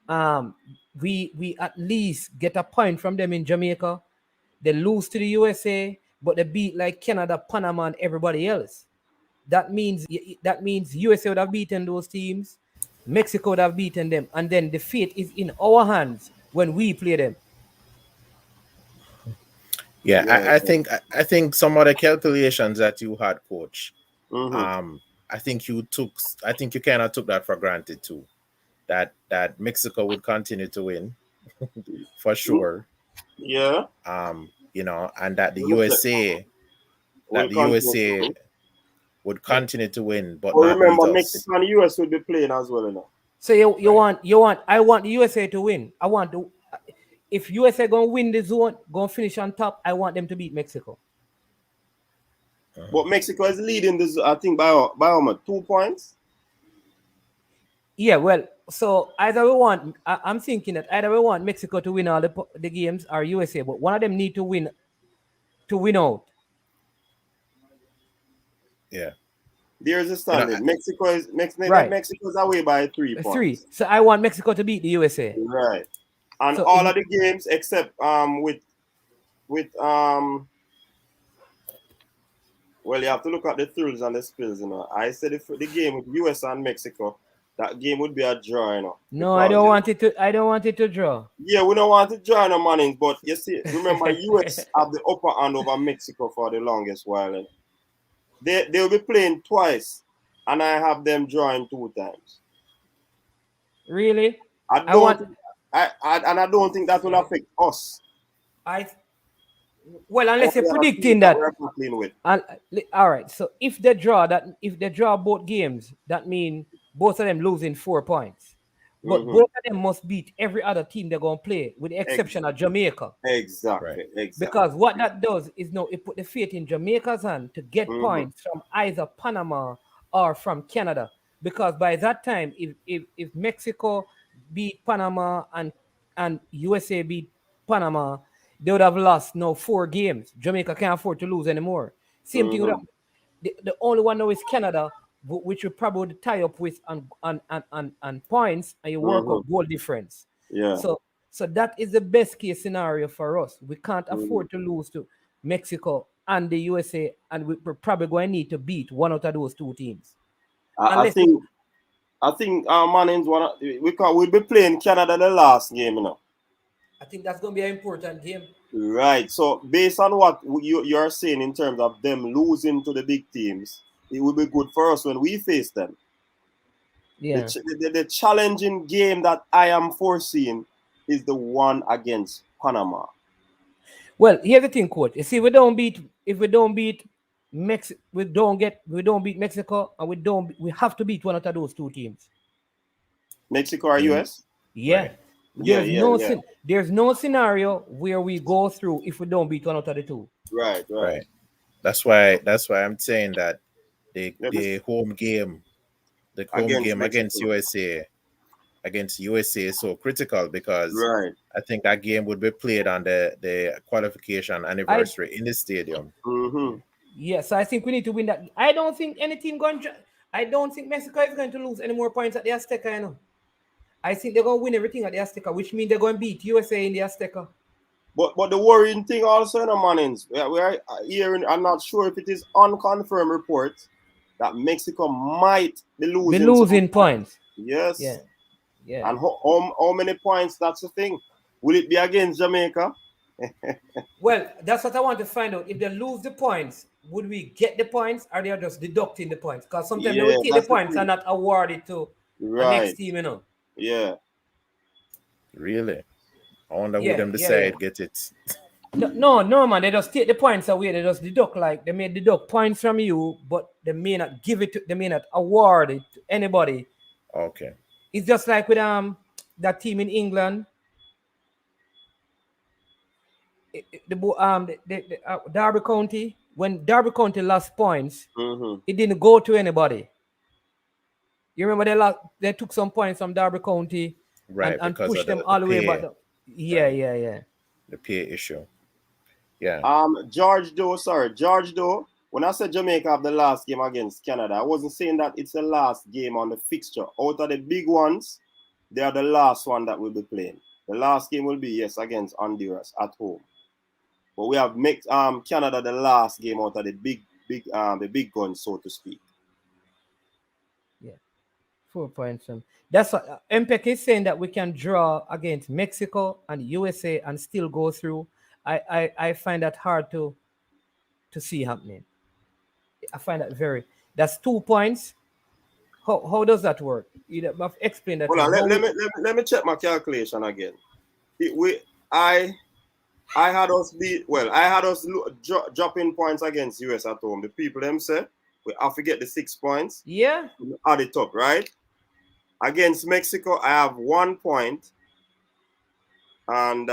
um, we at least get a point from them in Jamaica. They lose to the USA, but they beat like Canada, Panama, and everybody else. That means USA would have beaten those teams, Mexico would have beaten them, and then the fate is in our hands when we play them. Yeah, Yeah. I think some of the calculations that you had, coach. Mm-hmm. I think you kind of took that for granted too. That Mexico would continue to win for sure. Yeah. And that the We'll check. USA We'll continue to win. would continue to win, but But not beat remember, us. Mexico and US will be playing as well, you know. So I want the USA to win. If USA gonna win the zone, gonna finish on top, I want them to beat Mexico. But Mexico is leading this, I think, by how much? 2 points? Yeah, well, so I'm thinking that either we want Mexico to win all the games or USA, but one of them need to win out. Yeah. There's a standing. Right. Mexico's away by 3 points. 3. So I want Mexico to beat the USA. Right. And So all of the games except with well, you have to look at the thrills and the spills, you know. I said if the game with US and Mexico, that game would be a draw, you know. No, I don't want it to draw. Yeah, we don't want to draw no money, but you see, remember US have the upper hand over Mexico for the longest while. And they'll be playing twice, and I have them drawing 2 times. Really? I don't think that will affect us. Unless you're predicting that. We're playing with. All right. So if they draw both games, that means both of them losing 4 points. But both of them must beat every other team they're gonna play, with the exception of Jamaica. Exactly. Because what that does is it put the fate in Jamaica's hand to get points from either Panama or from Canada. Because by that time, if Mexico beat Panama and USA beat Panama, they would have lost 4 games. Jamaica can't afford to lose anymore. Same thing with the only one now is Canada, which you probably would tie up with on points, and you work out goal difference. Yeah. So So that is the best case scenario for us. We can't Mhm. afford to lose to Mexico and the USA, and we're probably going to need to beat one out of those two teams. I Unless we, think Mannings we'll be playing Canada the last game, you know. I think that's going to be an important game. Right. So based on what you're saying in terms of them losing to the big teams, it will be good for us when we face them. Yeah. The challenging game that I am foreseeing is the one against Panama. Well, here's the thing, coach. You see, if we don't beat we don't beat Mexico, and we have to beat one out of those two teams. Mexico or Mm. US? Yeah. Right. There's no scenario where we go through if we don't beat one out of the two. Right. Right. That's why I'm saying that the Let me- home game, Against against Mexico. USA is so critical because Right. I think that game would be played on the qualification anniversary in the stadium. Mm-hmm. Yes, I think we need to win that. I don't think I don't think Mexico is going to lose any more points at the Azteca, you know. I think they're going to win everything at the Azteca, which means they're going to beat USA in the Azteca. But the worrying thing also, Mannings, we are hearing, I'm not sure if it is unconfirmed reports that Mexico might be losing Points. Yes. Yeah. And how many points? That's the thing. Will it be against Jamaica? Well, that's what I want to find out. If they lose the points, would we get the points, or they are just deducting the points? Because sometimes they will take the points and not award it to the next team, you know. Yeah. Really? I wonder who them decide get it. No, man. They just take the points away. They just deduct, like they may deduct points from you, but they may not they may not award it to anybody. Okay. It's just like with that team in England. Derby County, when Derby County lost points, it didn't go to anybody. You remember they took some points from Derby County, right, and pushed them all the way back. Yeah. The peer issue. Yeah. George Doe. When I said Jamaica have the last game against Canada, I wasn't saying that it's the last game on the fixture. Out of the big ones, they are the last one that we'll be playing. The last game will be, against Honduras at home. But we have made Canada the last game out of the big guns, so to speak. Yeah, 4 points. That's what MPEC is saying, that we can draw against Mexico and USA and still go through. I find that hard to see happening. I find that that's 2 points. How does that work? You have explained that. Hold on, let me check my calculation again. I had us dropping points against US at home. The people them say we have to get the 6 points. Yeah. Add it up, right? Against Mexico, I have 1 point. And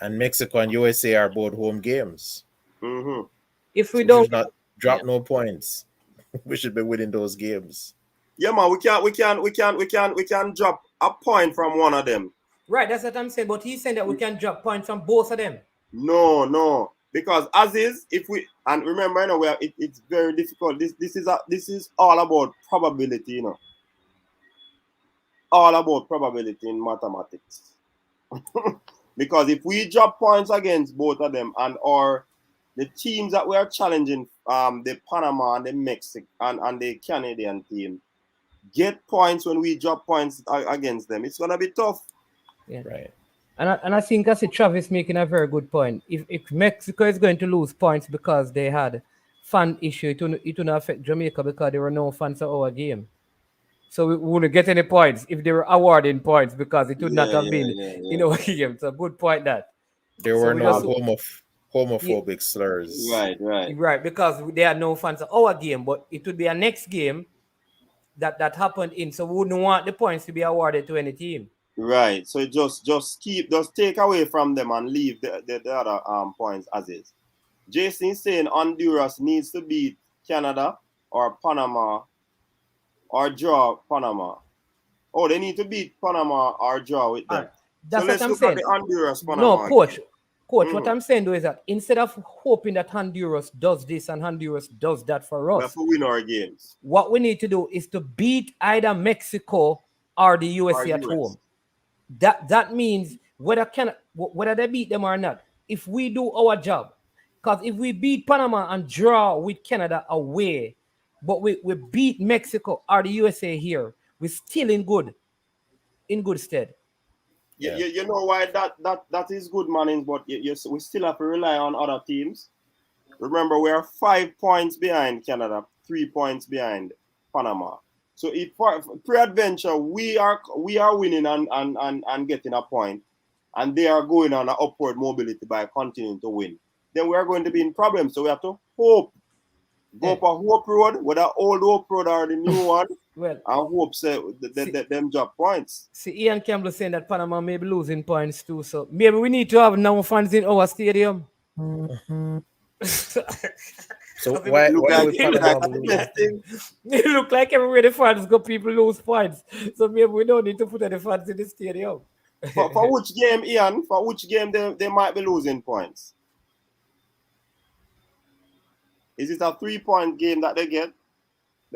Mexico and USA are both home games. Mm-hmm. If we don't drop no points, we should be winning those games. Yeah, man, we can drop a point from one of them. Right, that's what I'm saying. But he's saying that we can drop points from both of them. No, because as is, and remember, it's very difficult. This is all about probability, you know. All about probability in mathematics. Because if we drop points against both of them, or the teams that we are challenging, the Panama and the Mexican and the Canadian team, get points when we drop points against them, it's gonna be tough. Yeah. Right. And I think that's Travis making a very good point. If Mexico is going to lose points because they had fan issue, it will affect Jamaica because there were no fans at our game. So we wouldn't get any points if they were awarding points, because it would not have been in our game. So good point that. There were no homophobic slurs. Right, because they had no fans at our game, but it would be a next game that happened in. So we wouldn't want the points to be awarded to any team. Right. So just take away from them and leave the other points as is. Jason is saying Honduras needs to beat Canada or Panama or draw Panama. Oh, they need to beat Panama or draw with them. That's so let's what I'm look saying. At the Honduras, Panama. No, coach, what I'm saying though is that instead of hoping that Honduras does this and Honduras does that for us, we have to win our games. What we need to do is to beat either Mexico or the USA at home. that means whether they beat them or not, if we do our job, because if we beat Panama and draw with Canada away, but we beat Mexico or the USA here, we're still in good stead. You know why that is good, man. But we still have to rely on other teams. Remember, we are 5 points behind Canada, 3 points behind Panama. So if pre-adventure we are winning and getting a point, and they are going on an upward mobility by continuing to win, then we are going to be in problems. So we have to hope. Go up a hope road, whether old hope road or the new one, well, and hope say them drop points. See, Ian Campbell saying that Panama may be losing points too, so maybe we need to have no fans in our stadium. So why would Panama lose? It look like everywhere the fans go, people lose points. So maybe we don't need to put any fans in the stadium. For which game, Ian? For which game they might be losing points? Is it a 3-point game that they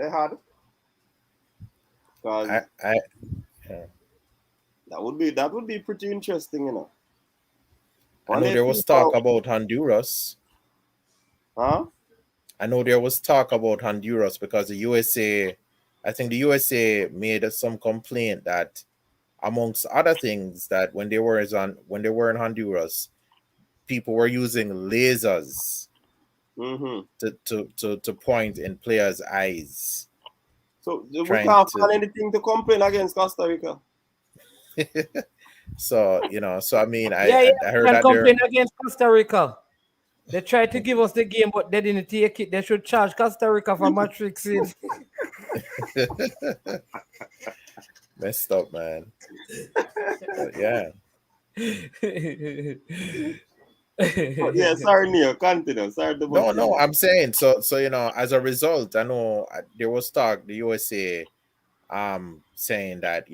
had? Because that would be pretty interesting, you know. I know there was talk about Honduras. Huh? I know there was talk about Honduras because the USA made some complaint that, amongst other things, that when they were in Honduras, people were using lasers to point in players' eyes. So we can't find anything to complain against Costa Rica. So I mean, I heard can that complain against Costa Rica. They tried to give us the game, but they didn't take it. They should charge Costa Rica for match fixing. Messed up, man. Yeah. Yeah, sorry, Neil. Continue. Sorry. No, I'm saying so. As a result, I know there was talk the USA saying that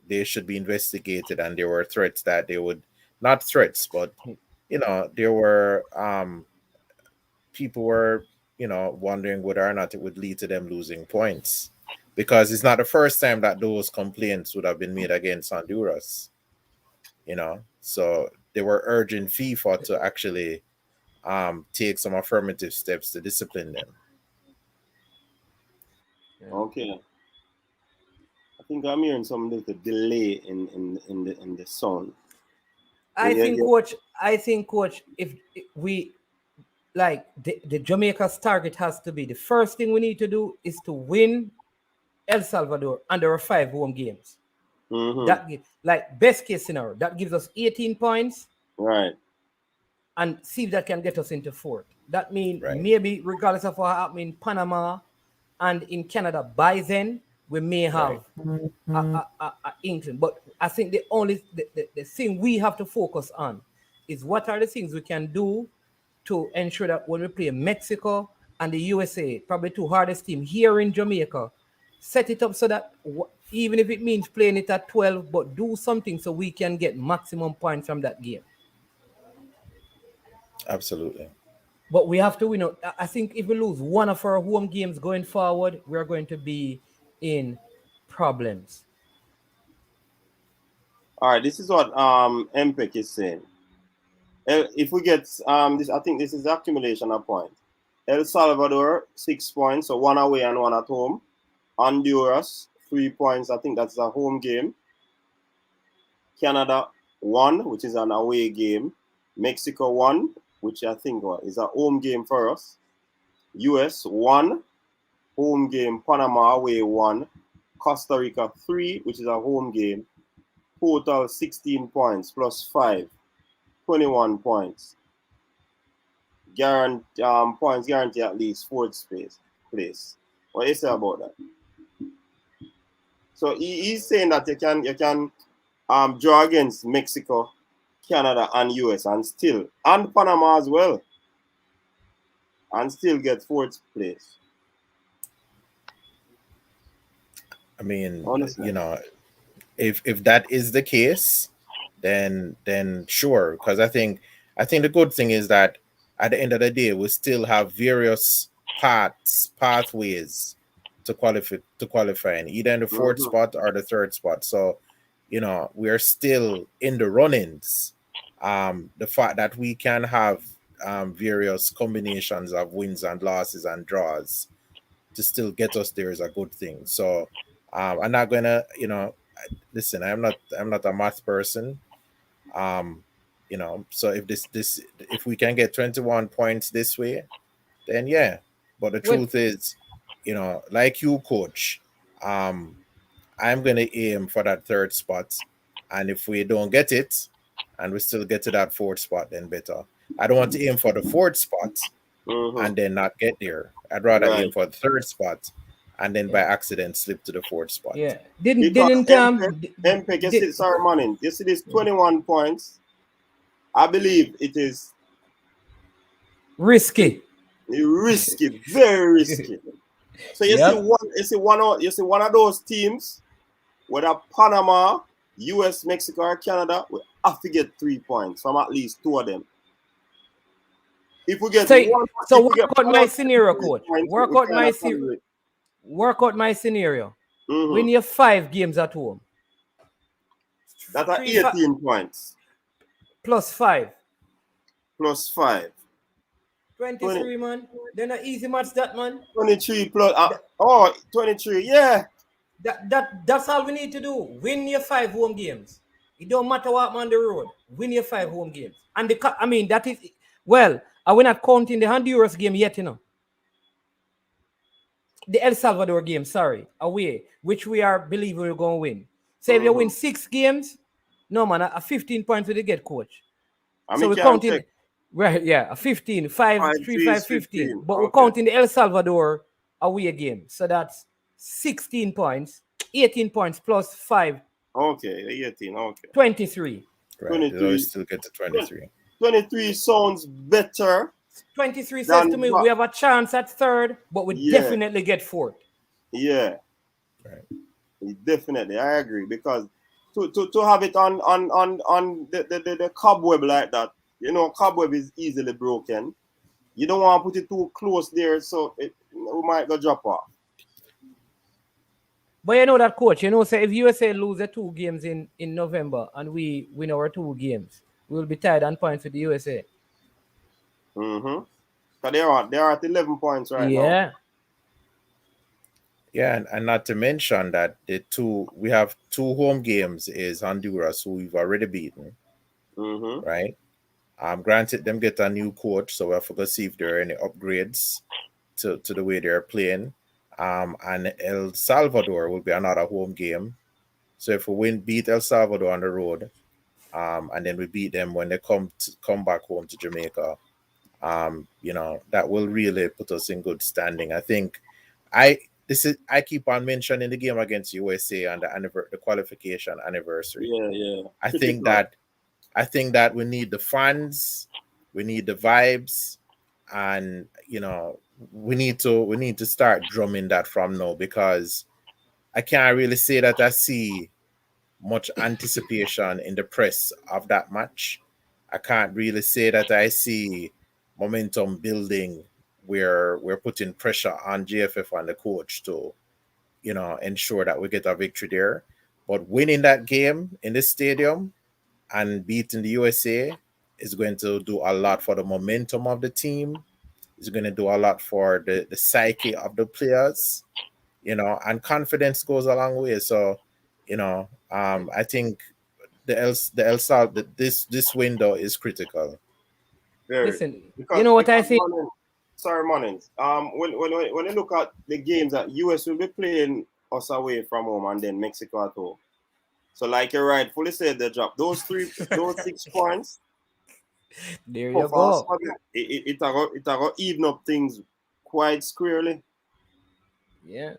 they should be investigated, and there were threats that they would, not threats, but there were people were wondering whether or not it would lead to them losing points, because it's not the first time that those complaints would have been made against Honduras. So they were urging FIFA to actually take some affirmative steps to discipline them. Okay. I think I'm hearing some little delay in the sound. I think, coach, if we like the Jamaica's target has to be, the first thing we need to do is to win El Salvador under 5 home games. That like best case scenario, that gives us 18 points. Right. And see if that can get us into 4th. That means maybe regardless of what happened in Panama and in Canada, by then we may have England. But I think the thing we have to focus on is what are the things we can do to ensure that when we play Mexico and the USA, probably 2 hardest team here in Jamaica, set it up so that even if it means playing it at 12, but do something so we can get maximum points from that game. Absolutely. But we have to, I think if we lose one of our home games going forward, we're going to be in problems. All right, this is what MPEC is saying. If we get this, I think this is the accumulation of points. El Salvador 6 points, so 1 away and 1 at home. Honduras 3 points, I think that's a home game. Canada 1, which is an away game. Mexico 1, which I think is a home game for us. US 1, home game. Panama away 1. Costa Rica 3, which is a home game. Total 16 points plus 5, 21 points. Points guarantee at least 4th place. What do you say about that? So he's saying that you can draw against Mexico, Canada, and US and Panama as well, and still get 4th place. I mean, honestly, if that is the case, then sure. Because I think the good thing is that at the end of the day, we still have various pathways to qualify in either in the 4th spot or the 3rd spot. So we are still in the runnings. The fact that we can have various combinations of wins and losses and draws to still get us there is a good thing. So I'm not gonna, listen. I'm not a math person. Um, so if we can get 21 points this way, then yeah. But the Well, truth is, like you, coach, um, I'm gonna aim for that third spot, and if we don't get it, and we still get to that fourth spot, then better. I don't want to aim for the fourth spot and then not get there. I'd rather aim Right. for the third spot and then by yeah, accident slip to the fourth spot. yeah. Because Didn't MPEG, you did, see, sorry, Manning, you see this 21 points. I believe it is risky. risky, very risky. So Yep. you see one of those teams, whether Panama, US, Mexico, or Canada, we have to get 3 points from at least two of them. If we get So one, so if we work get out one my of scenario, these coach. points, we kind of can do it. Work out my scenario. Win Mm-hmm. your 5 games at home. That are 3 5 18 points plus 5. plus 5. 20, 23, man. They're not easy match that, man. 23 plus, That, 23, yeah. that's all we need to do. Win your 5 home games. It don't matter what on the road. Win your 5 home games. And that is well, I will not counting the Honduras game yet, The El Salvador game, sorry, away, which we are believing we're going to win. So if you win 6 games, no man, a 15 points with the get coach. I So mean, we're can counting, check. right? Yeah, a 15, 5, 3, 3 5, is 15. 15. But we're Okay. counting the El Salvador away game. So that's 16 points, 18 points plus 5, Okay, 18, okay. 23. Right. They 23. always still get to 23. 23 sounds better 23 says to than me we have a chance at third, but we yeah, definitely get fourth. yeah, Right. definitely. I agree because to have it on the cobweb like that, cobweb is easily broken. You don't want to put it too close there, so we might go drop off. But you know that, coach, say if USA lose the 2 games in November and we win our 2 games, we will be tied on points with the USA. Mm-hmm. So they're at 11 points right now. Yeah. Yeah, and not to mention that we have 2 home games is Honduras, who we've already beaten, Mm-hmm. right? Granted, them get a new coach, so we have to go see if there are any upgrades to the way they're playing. And El Salvador will be another home game. So if we beat El Salvador on the road, and then we beat them when they come back home to Jamaica, that will really put us in good standing. I think I keep on mentioning the game against USA and the qualification anniversary. Yeah. I think Critical. that we need the fans, we need the vibes, and we need to start drumming that from now, because I can't really say that I see much anticipation in the press of that match. I can't really say that I see momentum building where we're putting pressure on JFF and the coach to, ensure that we get a victory there. But winning that game in the stadium and beating the USA is going to do a lot for the momentum of the team. It's going to do a lot for the psyche of the players, and confidence goes a long way. So, I think this window is critical. Very. Listen, you Because know what I think? sorry, Mannings. When you look at the games that US will be playing us away from home and then Mexico at home. So like you rightfully said, they drop those 6 points. There For you go. us, it will even up things quite squarely. Yeah.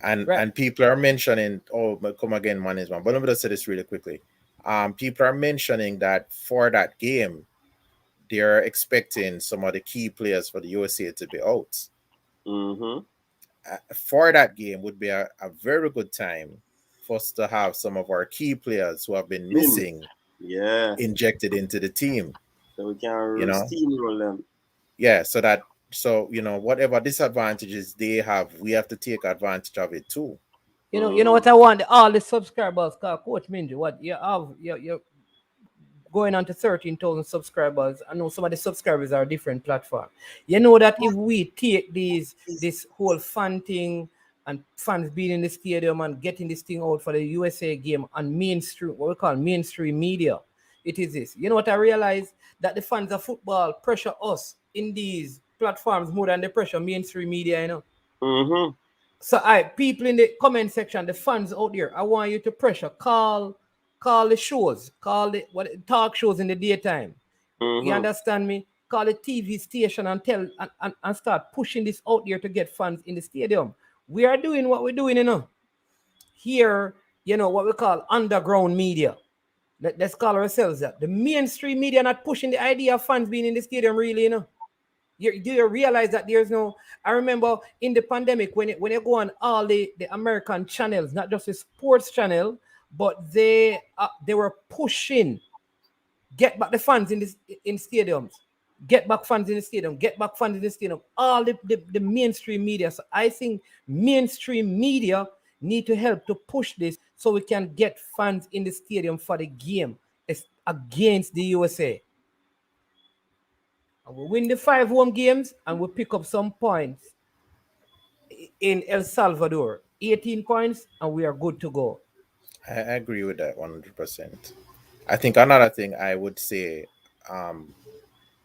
And Right. and people are mentioning, oh, but come again, management. But let me just say this really quickly. People are mentioning that for that game, they're expecting some of the key players for the USA to be out. Mm-hmm. For that game would be a very good time for us to have some of our key players who have been missing Yeah. injected into the team. So we You can know, steamroll them. yeah. So whatever disadvantages they have, we have to take advantage of it too. You know what I want? All the subscribers, cause Coach Minji, what you're going on to 13,000 subscribers. I know some of the subscribers are different platform. You know that if we take this whole fan thing and fans being in the stadium and getting this thing out for the USA game on mainstream, what we call mainstream media, it is this. You know what I realize? That the fans of football pressure us in these platforms more than the pressure mainstream media, you know. Mm-hmm. So people in the comment section, the fans out there, I want you to pressure, call the shows, call the talk shows in the daytime. You Mm-hmm. understand me? Call the TV station and tell and start pushing this out there to get fans in the stadium. We are doing what we're doing, you know. Here, you know, what we call underground media. Let's call ourselves that. The mainstream media not pushing the idea of fans being in the stadium, really, you know. Do you realize that there's no? I remember in the pandemic when you go on all the American channels, not just the sports channel, but they were pushing get back the fans in stadiums, get back fans in the stadium, get back fans in the stadium. All the mainstream media. So I think mainstream media need to help to push this so we can get fans in the stadium for the game against the USA. And we win the 5 home games and we pick up some points in El Salvador. 18 points and we are good to go. I agree with that 100%. I think another thing I would say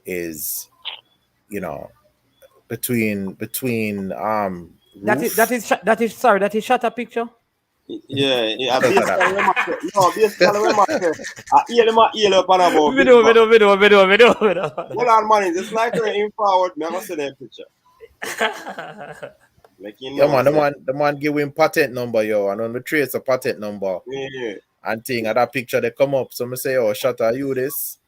is, you know, between Roof. That is sorry, that is shutter picture. Yeah, yeah. Because of Basically, that. we must say, no, basically, we must say, I heal up and about big Video. Hold on, man. It's like we're in forward. Me, I must see that picture. Like, you Yeah, know, man, say, the man give him patent number, yo, and on the trace a patent number yeah. and thing, and that picture they come up. So I say, oh, Shutter, you this?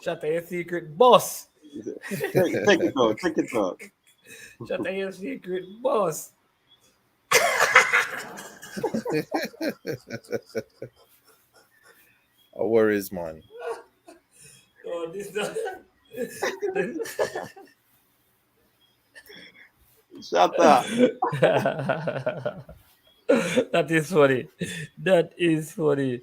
Shutter your secret boss. Take it out. Take it out. Shutter your secret boss. No worries, man. Oh, this Shut up. that is funny. That is funny.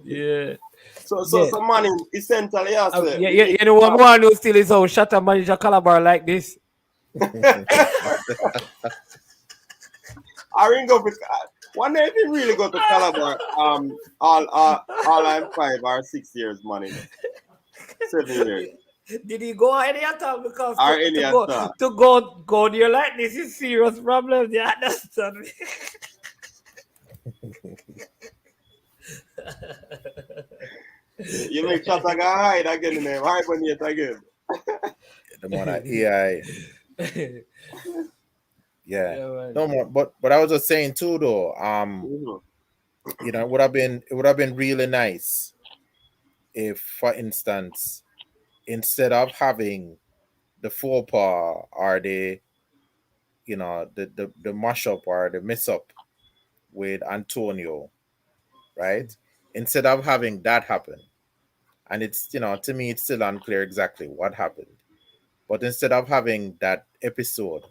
Yeah. So, Yeah. man, essentially, I say, we Yeah, need you know what one who still is how Shutter manager Calabar like this. I ring up with one day if you really go to Calabar, all I'm 5 or 6 years, man. 7 years. Did he go any at all? Because Or any at all. to go there like this is serious problem. You understand me? You make shots like hide again in them. Hibernate again. The man at AI. Yeah. man. No more. But I was just saying too, though. You know, it would have been really nice if, for instance, instead of having the faux pas or the mashup or the mess up with Antonio, right? Instead of having that happen, and it's, to me it's still unclear exactly what happened, but instead of having that episode,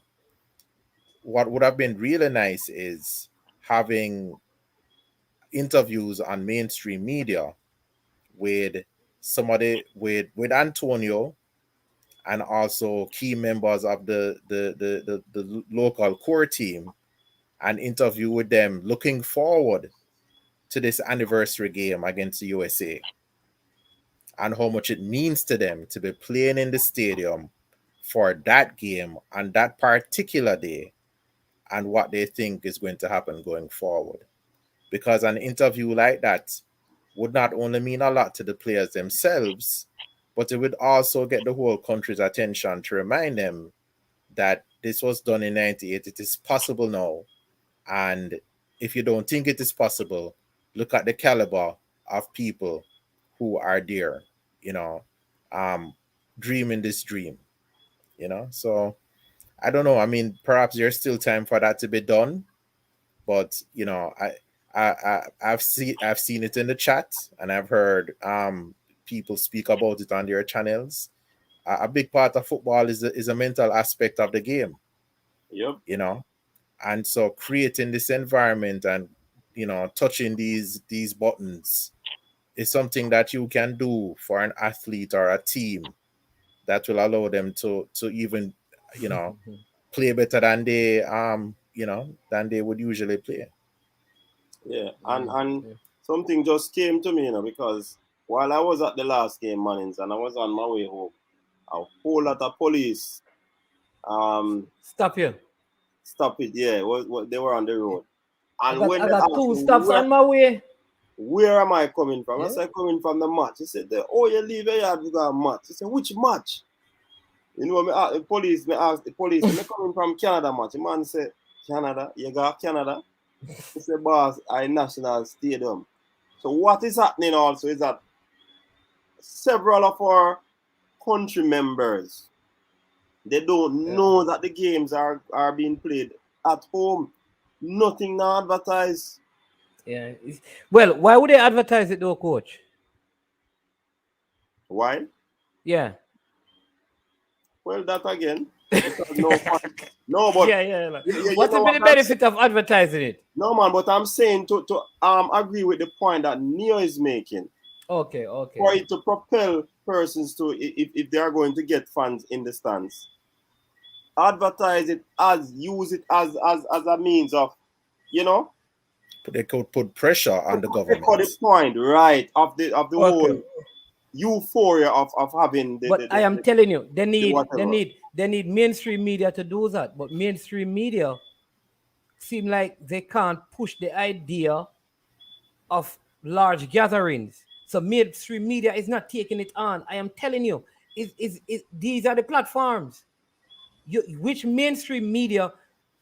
what would have been really nice is having interviews on mainstream media with somebody with Antonio and also key members of the local core team, and interview with them looking forward to this anniversary game against the USA and how much it means to them to be playing in the stadium for that game on that particular day, and what they think is going to happen going forward. Because an interview like that would not only mean a lot to the players themselves, but it would also get the whole country's attention to remind them that this was done in 98. It is possible now. And if you don't think it is possible, look at the caliber of people who are there, you know, dreaming this dream, So I don't know. I mean, perhaps there's still time for that to be done, but I've seen it in the chat, and I've heard people speak about it on their channels. A big part of football is a mental aspect of the game. Yep. And so creating this environment and touching these buttons is something that you can do for an athlete or a team that will allow them to even play better than they would usually play. Yeah, and something just came to me, because while I was at the last game, Mannings, and I was on my way home, a whole lot of police Stop you. stop it. Yeah, they were on the road. And I when they got asked 2 me, stops on my way. where am I coming from? I Yeah. said, coming from the match. He said, oh, you leave a yard with a match. He said, which match? Me ask the police, me coming from Canada match. The man said, Canada? You got Canada? He said, boss, I National Stadium. So what is happening also is that several of our country members, they don't know that the games are being played at home. Nothing now advertised. Yeah. Well, why would they advertise it though, coach? Why? Yeah. Well, that again. Because no fun. No, but yeah. you What know would be the benefit of advertising it? No, man, but I'm saying to agree with the point that Neo is making. Okay. For it to propel persons to, if they are going to get fans in the stands, advertise it use it as a means of, They could put pressure on the government. For the point, right, of the whole euphoria of having the. But I am telling you, they need mainstream media to do that. But mainstream media seem like they can't push the idea of large gatherings. So mainstream media is not taking it on. I am telling you, these are the platforms. Which mainstream media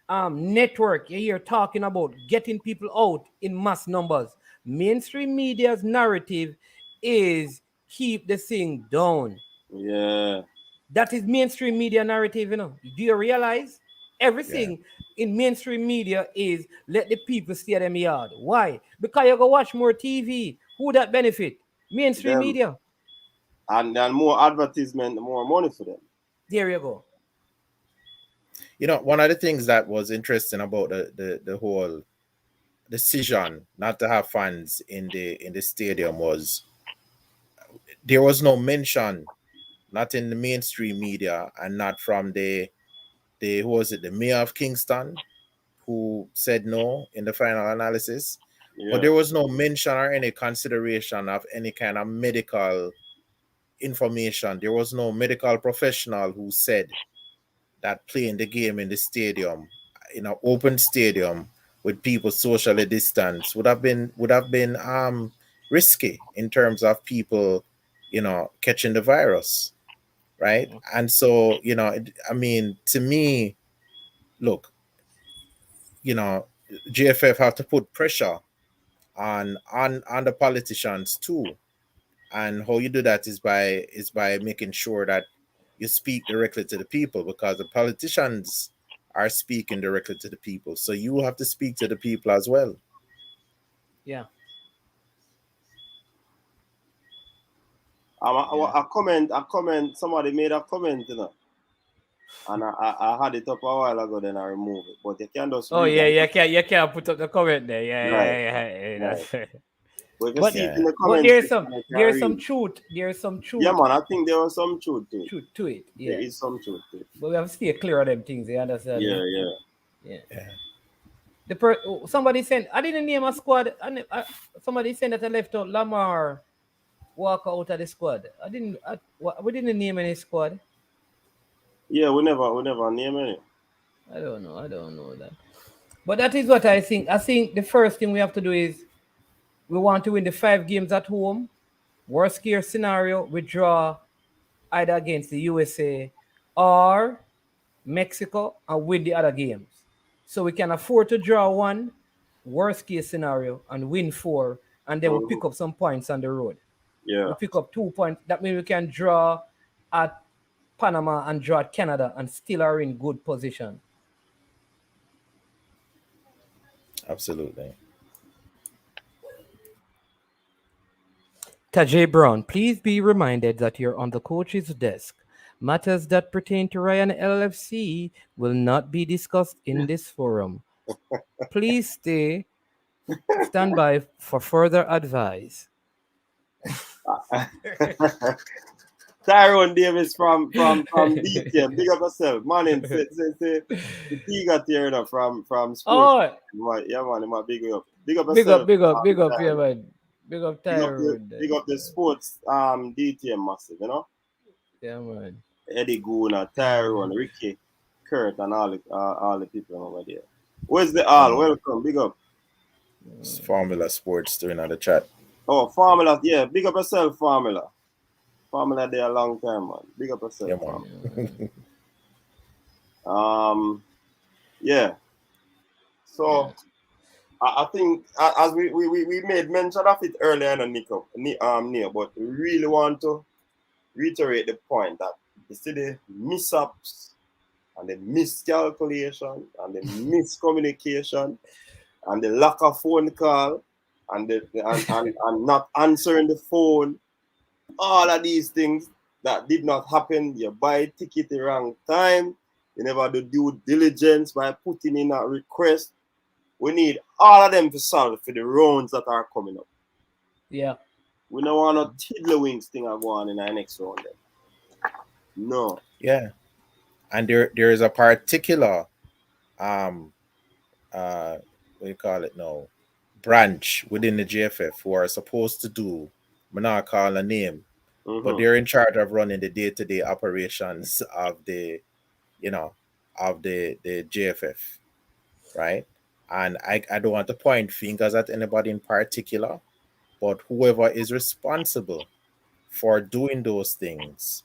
network you're talking about getting people out in mass numbers? Mainstream media's narrative is keep the thing down. Yeah. That is mainstream media narrative, Do you realize? Everything in mainstream media is let the people stay at them yard. Why? Because you go watch more TV. Who that benefit? Mainstream media. And then more advertisement, more money for them. There you go. One of the things that was interesting about the whole decision not to have fans in the stadium was there was no mention, not in the mainstream media and not from the who was it, the mayor of Kingston, who said no in the final analysis. Yeah. But there was no mention or any consideration of any kind of medical information. There was no medical professional who said that playing the game in the stadium, in an open stadium with people socially distanced, would have been risky in terms of people, catching the virus, right? And so, to me, look, GFF have to put pressure on the politicians too, and how you do that is by making sure that you speak directly to the people, because the politicians are speaking directly to the people. So you have to speak to the people as well. Yeah. A comment, somebody made a comment, and I had it up a while ago, then I removed it. But you can just you can't put up the comment there. Yeah. Right. But there's some truth. There's some truth. Yeah, man, I think there was some truth to it. Truth to it. Yeah. There is some truth to it. But we have to stay clear of them things, you understand? Yeah. Somebody sent, I didn't name a squad. Somebody said that I left out Lamar Walker out of the squad. We didn't name any squad. Yeah, we never name any. I don't know that. But that is what I think. I think the first thing we have to do is we want to win the 5 games at home. Worst case scenario, we draw either against the USA or Mexico and win the other games. So we can afford to draw 1, worst case scenario, and win 4, and then we'll pick up some points on the road. Yeah. We pick up 2 points. That means we can draw at Panama and draw at Canada and still are in good position. Absolutely. Tajay Brown, please be reminded that you're on the coach's desk. Matters that pertain to Ryan LFC will not be discussed in this forum. Please stand by for further advice. Tyrone Davis from DTM. Big up yourself. Man, say the T got here, you know, from sports. Oh, Yeah, man, he might big up. Big up big up, yourself. big up, big up, yeah, Tyrone. man. Big up Tyrone. Big up the sports DTM massive, you know. Yeah, man. Eddie Guna, Tyrone, Ricky, Kurt, and all the people over there. Where's the all? Welcome, big up. It's Formula Sports doing on the chat. Oh, Formula, yeah, big up yourself, Formula. Formula there a long time, man. Big up yourself, Yeah, Formula. man. Yeah. So I think as we made mention of it earlier, Nico, Neil, but we really want to reiterate the point that you see the mishaps and the miscalculation and the miscommunication and the lack of phone call and and not answering the phone, all of these things that did not happen. You buy a ticket the wrong time, you never do due diligence by putting in a request. We need all of them to solve for the rounds that are coming up. Yeah. We don't want no tiddlywinks thing to go on in our next round. Then. No. Yeah. And there is a particular what do you call it now, branch within the JFF who are supposed to do, I'm not calling a name, but they're in charge of running the day-to-day operations of the, you know, of the JFF, right? And I don't want to point fingers at anybody in particular, but whoever is responsible for doing those things,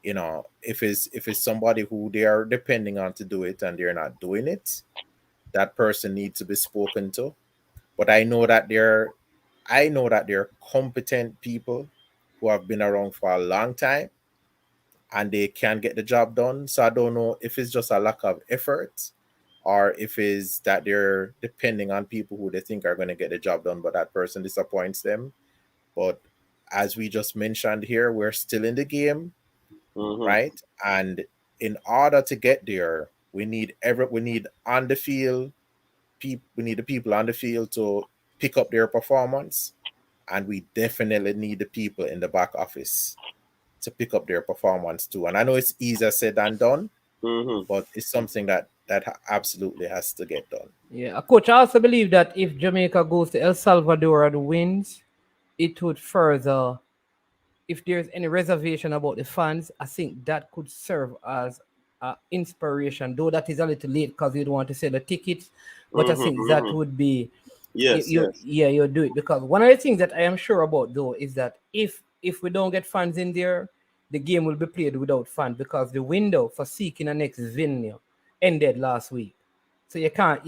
you know, if it's somebody who they are depending on to do it and they're not doing it, that person needs to be spoken to. But I know that they're competent people who have been around for a long time and they can get the job done. So I don't know if it's just a lack of effort or if it's that they're depending on people who they think are going to get the job done, but that person disappoints them. But as we just mentioned here, we're still in the game, right? And in order to get there, we need on the field we need the people on the field to pick up their performance, and we definitely need the people in the back office to pick up their performance too. And I know it's easier said than done, but it's something that absolutely has to get done. Yeah, coach, I also believe that if Jamaica goes to El Salvador and wins, it would further, if there's any reservation about the fans, I think that could serve as inspiration, though that is a little late because you don't want to sell the tickets, but I think that would be, yes. Yeah, you'll do it, because one of the things that I am sure about though is that if we don't get fans in there, the game will be played without fans, because the window for seeking a next venue ended last week. So you can't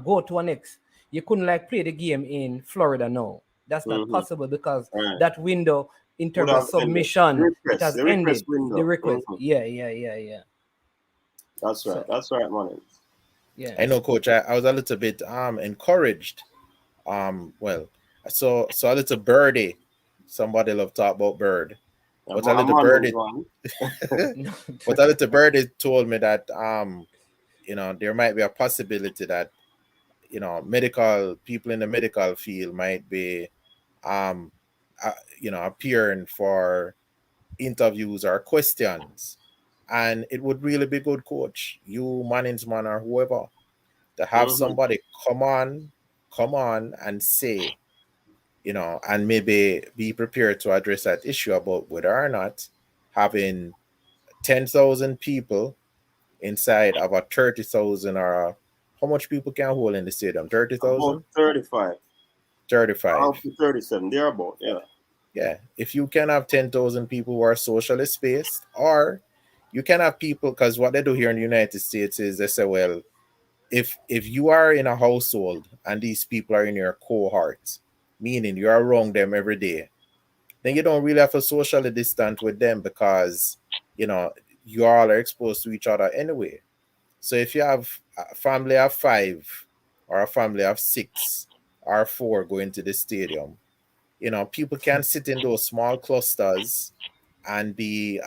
go to a next. You couldn't like play the game in Florida now. That's not possible because that window in terms of submission, it has ended. The request. Yeah. That's right. That's right, man. Yeah. I know, coach. I was a little bit encouraged. Well, I saw a little birdie. Somebody love talk about bird. But a little birdie but a little birdie told me that you know, there might be a possibility that, you know, medical people in the medical field might be you know, appearing for interviews or questions. And it would really be good, coach, you management or whoever, to have somebody come on and say, you know, and maybe be prepared to address that issue about whether or not having 10,000 people inside of a 30,000 or how much people can hold in the stadium? 30,000? 35. 35. Up to 37. They're about, yeah. Yeah. If you can have 10,000 people who are socially spaced, or you can have people, because what they do here in the United States is they say, well, if you are in a household and these people are in your cohort, meaning you're around them every day, then you don't really have to socially distance with them, because, you know, you all are exposed to each other anyway. So if you have a family of 5 or a family of 6 or 4 going to the stadium, you know, people can sit in those small clusters and be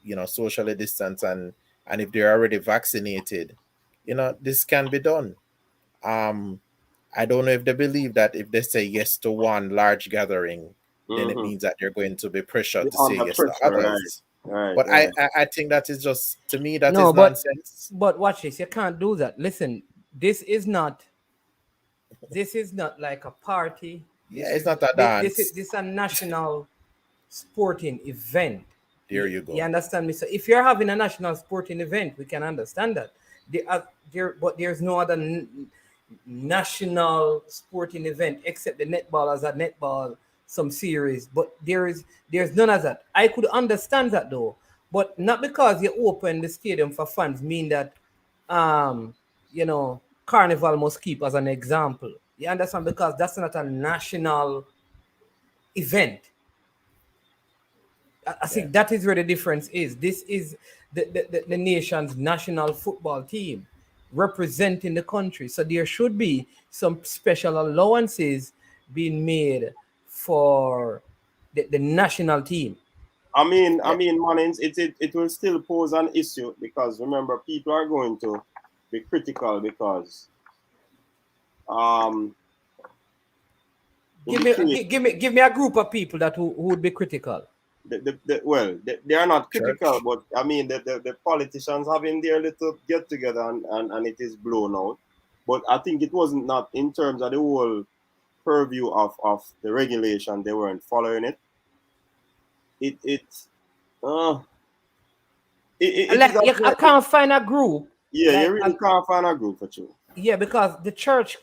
you know, socially distant, and if they're already vaccinated, you know, this can be done. I don't know if they believe that if they say yes to one large gathering, then it Mm-hmm. means that they're going to be pressured to say Under yes to pressure, right? others. Right, But right. I think that is just, to me, that No, is but nonsense. watch this. You can't do that. Listen, this is not like a party. Yeah, it's not a dance. This is a national sporting event. There you You go. understand me? So if you're having a national sporting event, we can understand that. But there's no other national sporting event except the netball as a netball some series. But there's none of that. I could understand that though, but not because you open the stadium for fans mean that um Carnival must keep as an example. You understand? Because that's not a national event. I Yeah. think that is where the difference is. This is the nation's national football team representing the country. So there should be some special allowances being made for the national team. I Yeah, mean, Manins, it will still pose an issue because remember, people are going to be critical because um in the case give me a group of people that who would be critical. they are not critical, Church. but I mean the politicians having their little get together and it is blown out. But I think it wasn't not in terms of the whole purview of the regulation, they weren't following it. It it uh it is Like I a can't find a group yeah, you like really can't find a group for you. yeah, because the church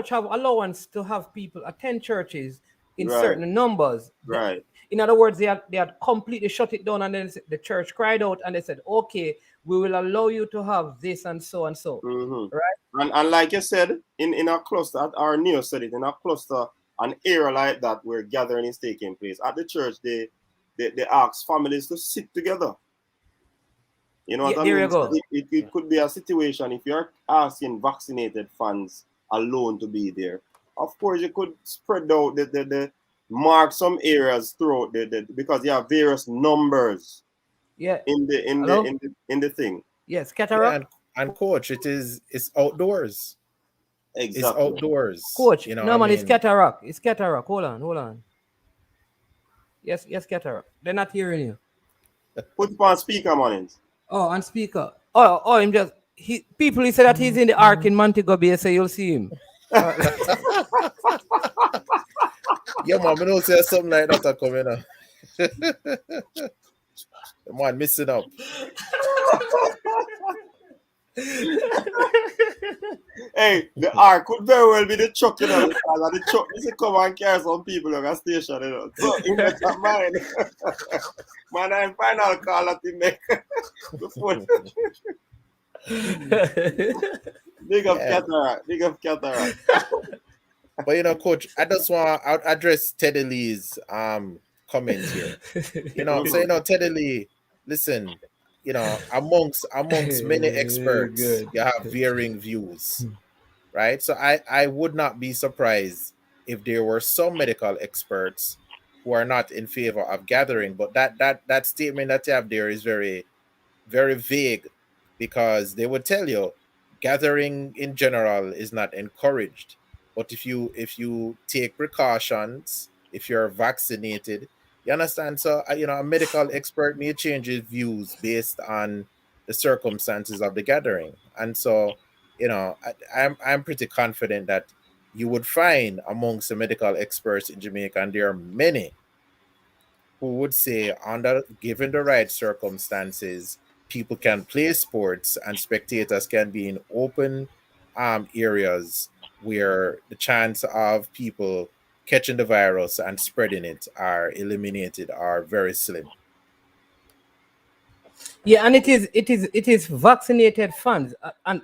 have allowance to have people attend churches in Right, certain numbers. right. In other words, they had completely shut it down, and then the church cried out and they said, "Okay, we will allow you to have this and so and so." Mm-hmm. Right? And like you said, in a cluster, our Neo said it, in a cluster, an area like that where gathering is taking place. At the church, they ask families to sit together. You know Yeah, what I there you mean? So go. it could be a situation if you're asking vaccinated fans alone to be there. Of course, you could spread out the mark some areas throughout because you have various numbers Yeah. in Hello. in the thing. Yes, Yeah, Cataract. and coach, it's outdoors. It's Exactly. outdoors. Coach, no I man, it's mean, Cataract. It's Cataract. Hold on. Yes, Cataract. They're not hearing you. Put it on speaker, man. Oh, and speaker. Oh, him just people. He said that he's in the ark in Montego Bay, so you'll see him. yeah, man, I don't say something like that are coming up. The man missing up. Hey, the R could very well be the truck, you know, because the truck is come and carry some people on a station, you know. So in that mind, man, I'm final call that he make before. Big up Yeah. cataract, big up cataract. But coach, I just want to address Teddy Lee's comment here. So Teddy Lee, listen, amongst many experts, Good. you have varying views, right? So I would not be surprised if there were some medical experts who are not in favor of gathering, but that statement that you have there is very, very vague, because they would tell you gathering in general is not encouraged, but if you take precautions, if you're vaccinated, you understand. So a medical expert may change his views based on the circumstances of the gathering. And so I'm pretty confident that you would find amongst the medical experts in Jamaica, and there are many who would say, under given the right circumstances, people can play sports and spectators can be in open areas where the chance of people catching the virus and spreading it are eliminated, are very slim. Yeah, and it is vaccinated fans, and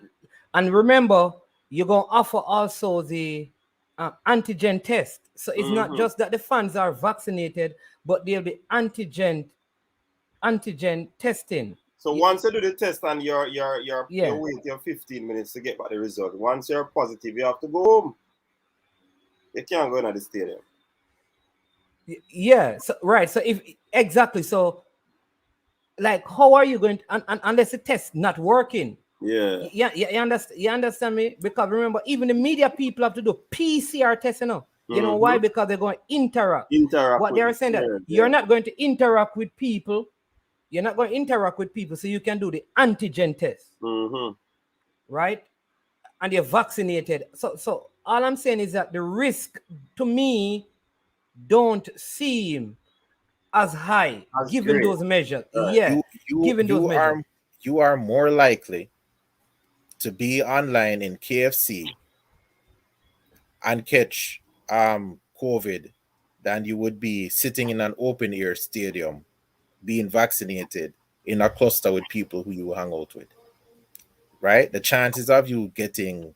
remember, you're gonna offer also the antigen test. So it's not Mm-hmm. just that the fans are vaccinated, but there'll be antigen testing. So once you do the test and you Yeah, wait your 15 minutes to get back the result. Once you're positive, you have to go home. You can't go into the stadium. yeah. So right. So if exactly so, like, how are you going to, unless the test not working? Yeah. You understand me? Because remember, even the media people have to do PCR testing. You know why? Because they're going to interact. Interact What with they're the saying that players, you're yeah. not going to interact with people. You're not going to interact with people, so you can do the antigen test, right? And you're vaccinated. So all I'm saying is that the risk to me don't seem as high That's given great. those measures. Right. Yeah, given those measures. You are more likely to be online in KFC and catch COVID than you would be sitting in an open air stadium being vaccinated in a cluster with people who you hang out with. Right? The chances of you getting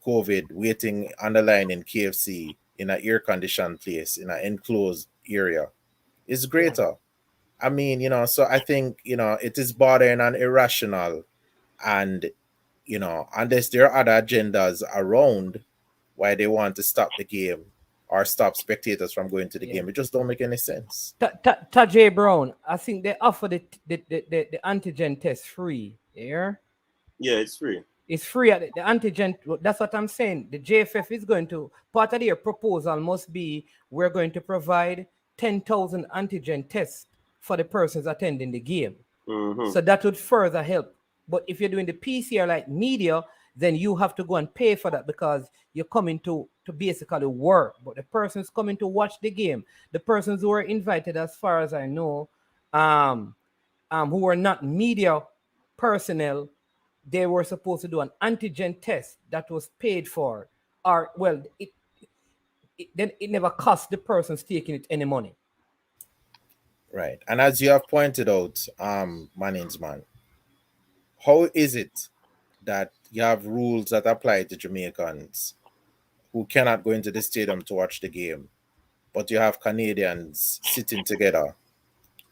COVID waiting on the line in KFC in an air conditioned place in an enclosed area is greater. I mean, so I think, it is bordering on irrational, and, unless there are other agendas around why they want to stop the game or stop spectators from going to the game, it just don't make any sense. Tajay Brown, I think they offer the antigen test free. Yeah? Yeah, it's free. It's free at the antigen. That's what I'm saying. The JFF is going to, part of their proposal must be, we're going to provide 10,000 antigen tests for the persons attending the game. So that would further help. But if you're doing the PCR like media, then you have to go and pay for that because you're coming to basically work. But the persons coming to watch the game, the persons who are invited, as far as I know, who are not media personnel, they were supposed to do an antigen test that was paid for, or well, it never cost the persons taking it any money. Right. And as you have pointed out, Mannings man, how is it that you have rules that apply to Jamaicans who cannot go into the stadium to watch the game, but you have Canadians sitting together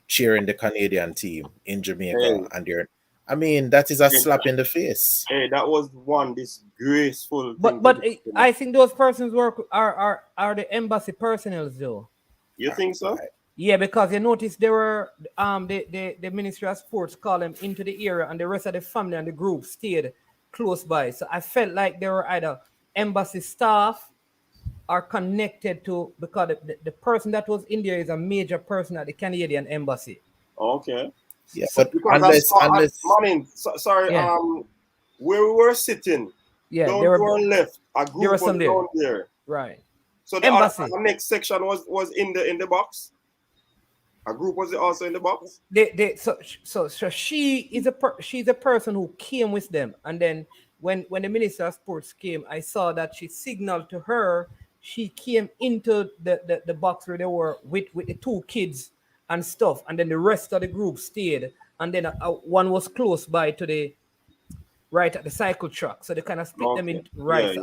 cheering the Canadian team in Jamaica, and I mean, that is a slap in the face. Hey, that was one disgraceful thing. But I think those persons are the embassy personnel though. You think so? Yeah, because you notice there were the Ministry of Sports called them into the area, and the rest of the family and the group stayed close by. So I felt like they were either embassy staff or connected to, because the person that was in there is a major person at the Canadian embassy. Okay. Yeah, but sorry, where we were sitting, down to our left, a group was down there. Right. So the next section was in the box. A group was also in the box. So she's a person who came with them, and then when the Minister of Sports came, I saw that she signaled to her. She came into the box where they were with the two kids and stuff, and then the rest of the group stayed, and then one was close by to the right at the cycle track, so they kind of split them in right.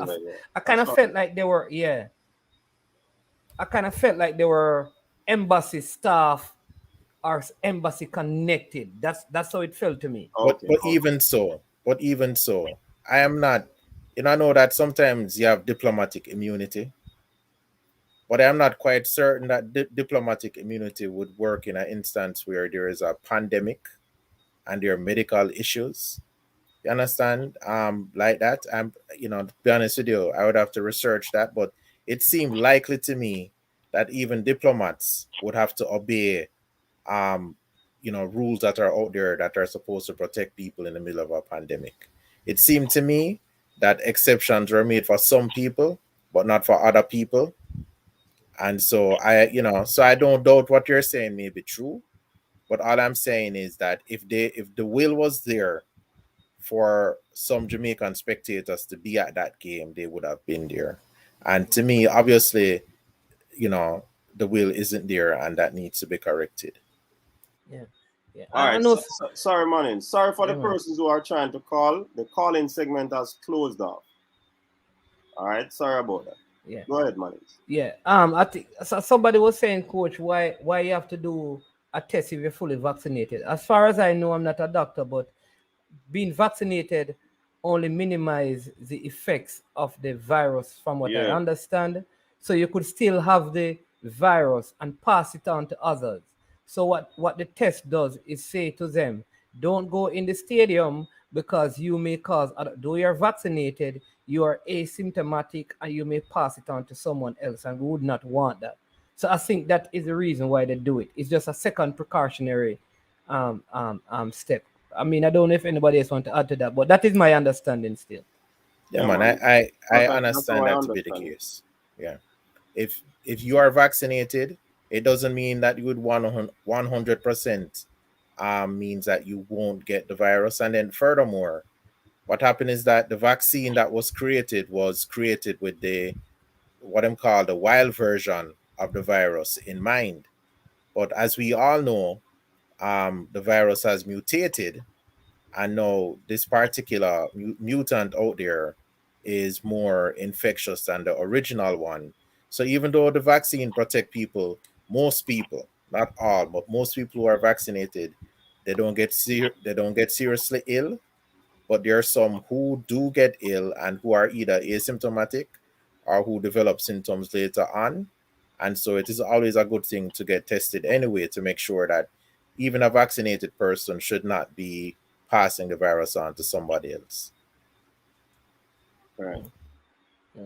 I kind of felt like they were embassy staff or embassy connected. That's how it felt to me. But even so, I am not. I know that sometimes you have diplomatic immunity, but I'm not quite certain that diplomatic immunity would work in an instance where there is a pandemic and there are medical issues. You understand? Like that. To be honest with you, I would have to research that, but it seemed likely to me that even diplomats would have to obey, rules that are out there that are supposed to protect people in the middle of a pandemic. It seemed to me that exceptions were made for some people, but not for other people. And so I don't doubt what you're saying may be true, but all I'm saying is that if the will was there for some Jamaican spectators to be at that game, they would have been there. And to me, obviously, the will isn't there, and that needs to be corrected. Yeah. All right. Sorry, Manning. Sorry for the persons who are trying to call. The calling segment has closed off. All right. Sorry about that. Yeah. Go ahead, Manning. Yeah. I think somebody was saying, Coach, why you have to do a test if you're fully vaccinated. As far as I know, I'm not a doctor, but being vaccinated only minimize the effects of the virus, from what I understand. So you could still have the virus and pass it on to others. So what the test does is say to them, Don't go in the stadium because you may cause, though you're vaccinated, you are asymptomatic and you may pass it on to someone else, and we would not want that. So I think that is the reason why they do it. It's just a second precautionary step. I mean, I don't know if anybody else want to add to that, but that is my understanding still. Yeah, Yeah, man. man. I That's how understand I that to be the understand it. case. Yeah. If you are vaccinated, it doesn't mean that you would 100% means that you won't get the virus. And then furthermore, what happened is that the vaccine that was created with the what I'm called the wild version of the virus in mind. But as we all know, the virus has mutated, and now this particular mutant out there is more infectious than the original one. So even though the vaccine protect people, most people, not all, but most people who are vaccinated, they don't get seriously ill, but there are some who do get ill and who are either asymptomatic or who develop symptoms later on. And so it is always a good thing to get tested anyway to make sure that even a vaccinated person should not be passing the virus on to somebody else. Right. Yeah.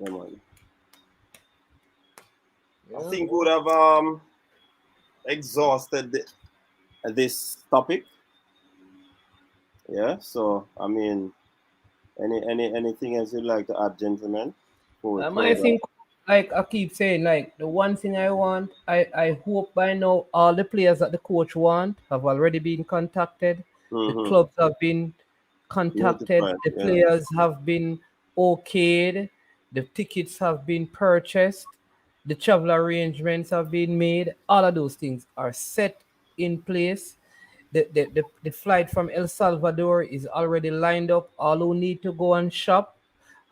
Yeah, man. I Yeah. think we would have exhausted this topic. Yeah. So I mean, anything else you'd like to add, gentlemen? Before we I close out. think, like I keep saying, like the one thing I want, I hope by now all the players that the coach want have already been contacted. The Mm-hmm. clubs have been contacted. Notified. The Yeah. players have been okayed. The tickets have been purchased. The travel arrangements have been made. All of those things are set in place. The flight from El Salvador is already lined up. All who need to go and shop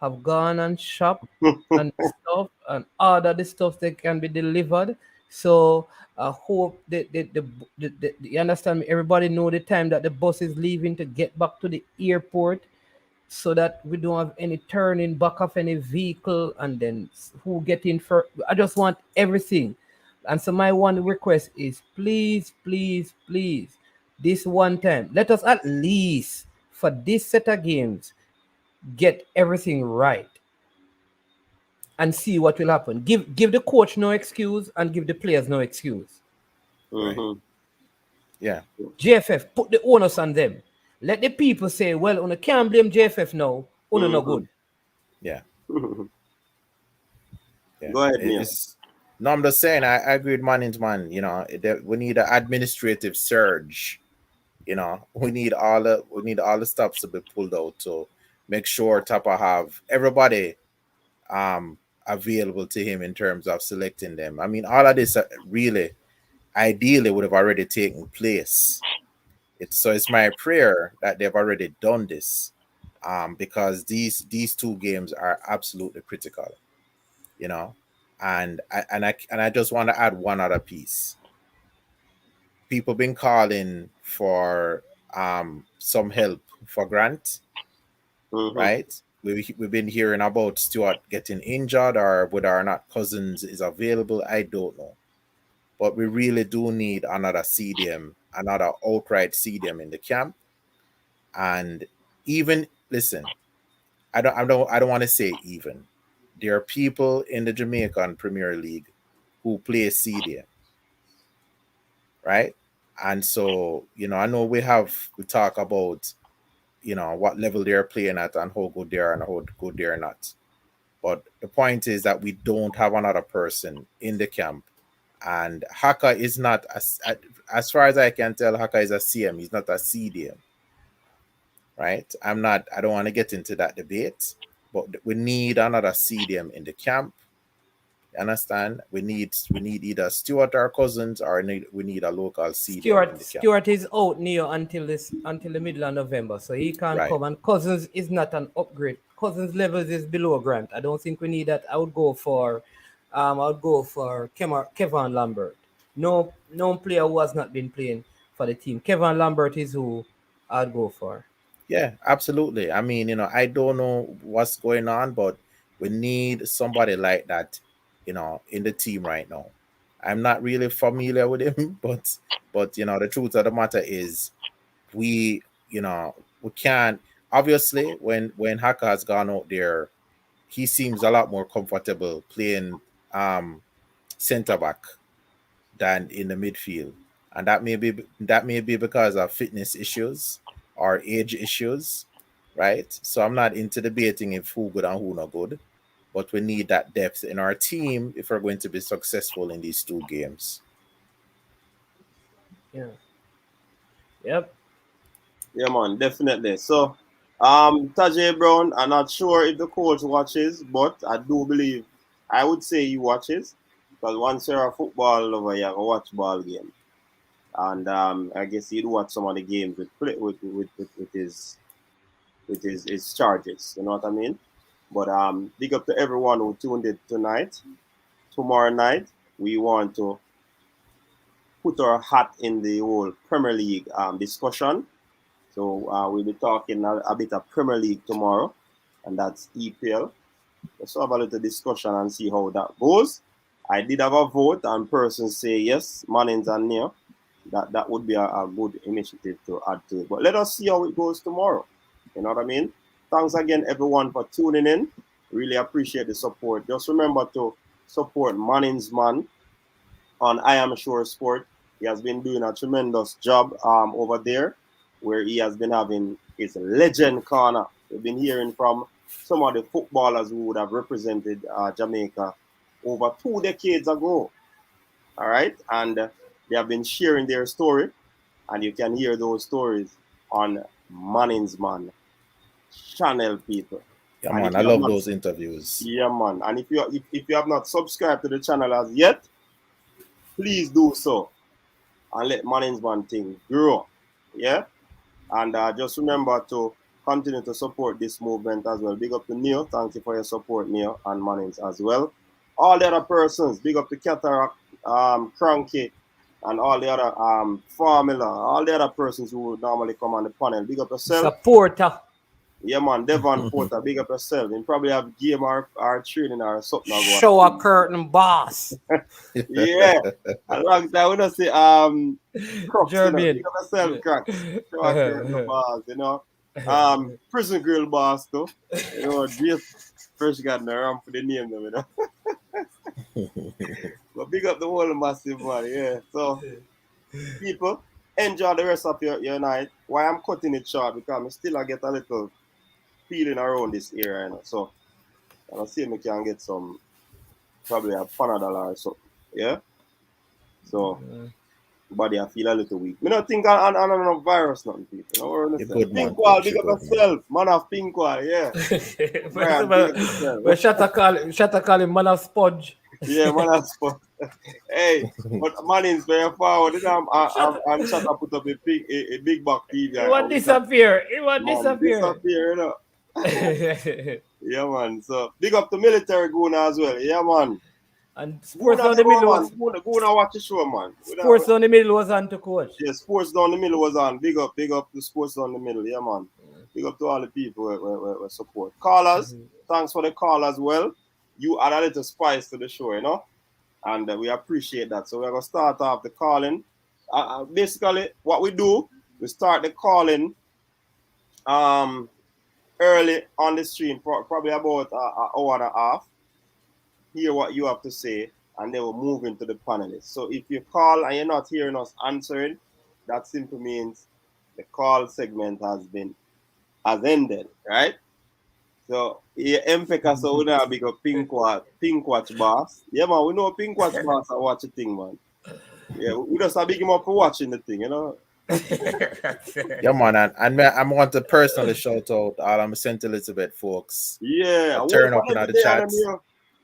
have gone and shop and stuff and order the stuff that can be delivered. So I hope you understand me. Everybody know the time that the bus is leaving to get back to the airport, so that we don't have any turning back of any vehicle and then who get in first. I just want everything. And so my one request is, please, please, please, this one time, let us at least for this set of games get everything right and see what will happen. Give the coach no excuse and give the players no excuse. Right. Mm-hmm. Yeah. JFF, put the onus on them. Let the people say, well, you can't blame JFF now. Uno no Mm-hmm. good. Yeah. Yeah. Go ahead, Neil. It's no, I'm just saying I agree with management. We need an administrative surge. We need all the stops to be pulled out to make sure Tapa have everybody available to him in terms of selecting them. I mean, all of this really ideally would have already taken place. It's my prayer that they've already done this, because these two games are absolutely critical, you know. And I just want to add one other piece. People been calling for some help for Grant, Mm-hmm. right? We've been hearing about Stewart getting injured or whether or not Cousins is available. I don't know, but we really do need another CDM, another outright CDM in the camp. And even listen, I don't want to say even. There are people in the Jamaican Premier League who play CDM, right? And so, I know we talk about, what level they're playing at and how good they are and how good they're not. But the point is that we don't have another person in the camp. And Haka is not, as far as I can tell, Haka is a CM. He's not a CDM, right? I don't want to get into that debate, but we need another CDM in the camp. You understand? We need either Stewart or Cousins, or we need a local CDM in Stewart the camp. Stewart is out Neo until the middle of November, so he can't Right. come. And Cousins is not an upgrade. Cousins levels is below Grant. I don't think we need that. I would go for Kevin Lambert. No player who has not been playing for the team. Kevin Lambert is who I'd go for. Yeah, absolutely. I mean, I don't know what's going on, but we need somebody like that, in the team right now. I'm not really familiar with him, but you know, the truth of the matter is we, you know, we can't, obviously when Haka has gone out there, he seems a lot more comfortable playing center back than in the midfield. And that may be because of fitness issues or age issues, right? So I'm not into debating if who good and who not good, but we need that depth in our team if we're going to be successful in these two games. Yeah. Yep. Yeah, man, definitely. So, Tajay Brown, I'm not sure if the coach watches, but I do believe, I would say he watches, because once you're a football lover, you have to watch ball game, and I guess he'd watch some of the games with his charges. You know what I mean? But big up to everyone who tuned in tonight. Tomorrow night, we want to put our hat in the whole Premier League discussion. So we'll be talking a bit of Premier League tomorrow, and that's EPL. Let's have a little discussion and see how that goes. I did have a vote, and persons say yes, Mannings and Neo. That would be a good initiative to add to it. But let us see how it goes tomorrow. You know what I mean? Thanks again, everyone, for tuning in. Really appreciate the support. Just remember to support Mannings Man on I Am Sure Sport. He has been doing a tremendous job over there, where he has been having his legend corner. We've been hearing from some of the footballers who would have represented Jamaica over 2 decades ago. All right, and they have been sharing their story, and you can hear those stories on Mannings Man channel, people. Yeah, And man, if I you have love not, those interviews. yeah, man, and if you have not subscribed to the channel as yet, please do so and let Mannings Man thing grow. Yeah, and just remember to continue to support this movement as well. Big up to Neil. Thank you for your support, Neil, and Mannings as well. All the other persons, big up to Cataract, Cranky, and all the other Formula, all the other persons who would normally come on the panel. Big up yourself. Supporter. Yeah, man, Devon Porter, big up yourself. You probably have game or training or something. Shower curtain boss. Yeah. A long time we don't say Crocs, you know. Jermaine. Big up yourself, Crocs. Shower curtain boss, you know. Prison girl boss too. You know, just first got the ramp for the name them, you know. But big up the whole massive man, yeah. So people, enjoy the rest of your night. Why I'm cutting it short because I still I get a little feeling around this area, you know. So I'll see if I can get some probably a Panadol or something. Yeah. So body I feel a little weak. I don't think I no virus nothing, people. No worry. Pink wall, big up yourself. Man of pink wall, yeah. Brian, big up yourself. But Shatta call him man of sponge. Yeah, man of sponge. Hey, but Mannings very forward. I'm Shatta put up a big back TV. It won't disappear. It won't disappear. Disappear, you know. Yeah, man. So big up the military Guna as well. Yeah, man. And sports down the middle was Guna watch the show, man. Sports down the middle was on to coach. Yeah, sports down the middle was on. Big up the sports down the middle. Yeah, man. Big up to all the people who support. Callers, thanks for the call as well. You add a little spice to the show, you know, and we appreciate that. So we're gonna start off the calling. Basically, what we do, we start the calling early on the stream, probably about an hour and a half. Hear what you have to say, and then we'll move into the panelists. So if you call and you're not hearing us answering, that simply means the call segment has ended, right? So yeah, MPECA, so we now big up Pink Watch boss. Yeah, man, we know Pink Watch boss I watch the thing, man. Yeah, we just big him up for watching the thing, you know. Yeah, man, and I want to personally shout out all I'm St. Elizabeth folks. Yeah, turn up in the chats.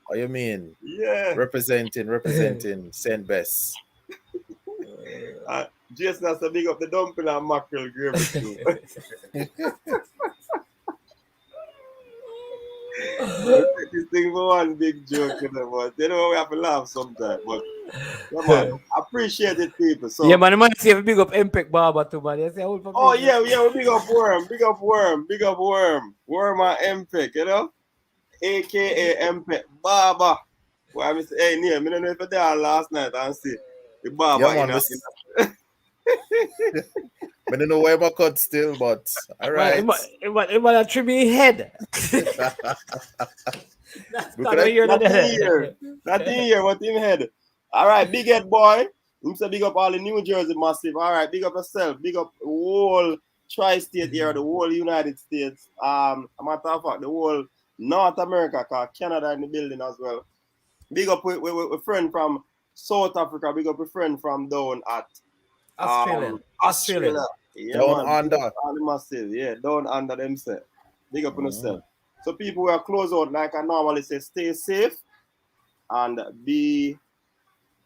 What you mean? Yeah, representing St. Bess. Jason has to big up the dumpling and mackerel gravy too. This thing for one big joke, you know, but you know we have to laugh sometimes. But come on, appreciate it, people. So yeah, man, man, see if big up MPEC Barber too, man. Say, oh yeah, we big up Worm, Worm and MPEC, you know, aka MPEC Barber. Why I say, hey, Neil, I don't know if you there last night and see the barber Yeah, man. I don't know where my cut still, but all right. It might trim me head. That's not what you're Nothing doing. here. Nothing here. What in head? All right, big head boy. I'm say big up all the New Jersey massive. All right, big up yourself. Big up the whole tri-state here, the whole United States. A matter of fact, the whole North America, cause Canada in the building as well. Big up with a friend from South Africa. Big up a friend from down at Australia. Yeah, Down man. under. All the massive. Yeah, down under themselves. Big up on yourself. So people who are close out, like I normally say, stay safe and be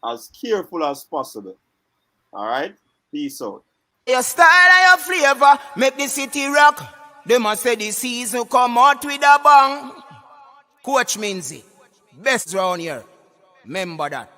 as careful as possible. All right? Peace out. Your style and your flavor make the city rock. They must say the season come out with a bang. Coach Minzy, best round here. Remember that.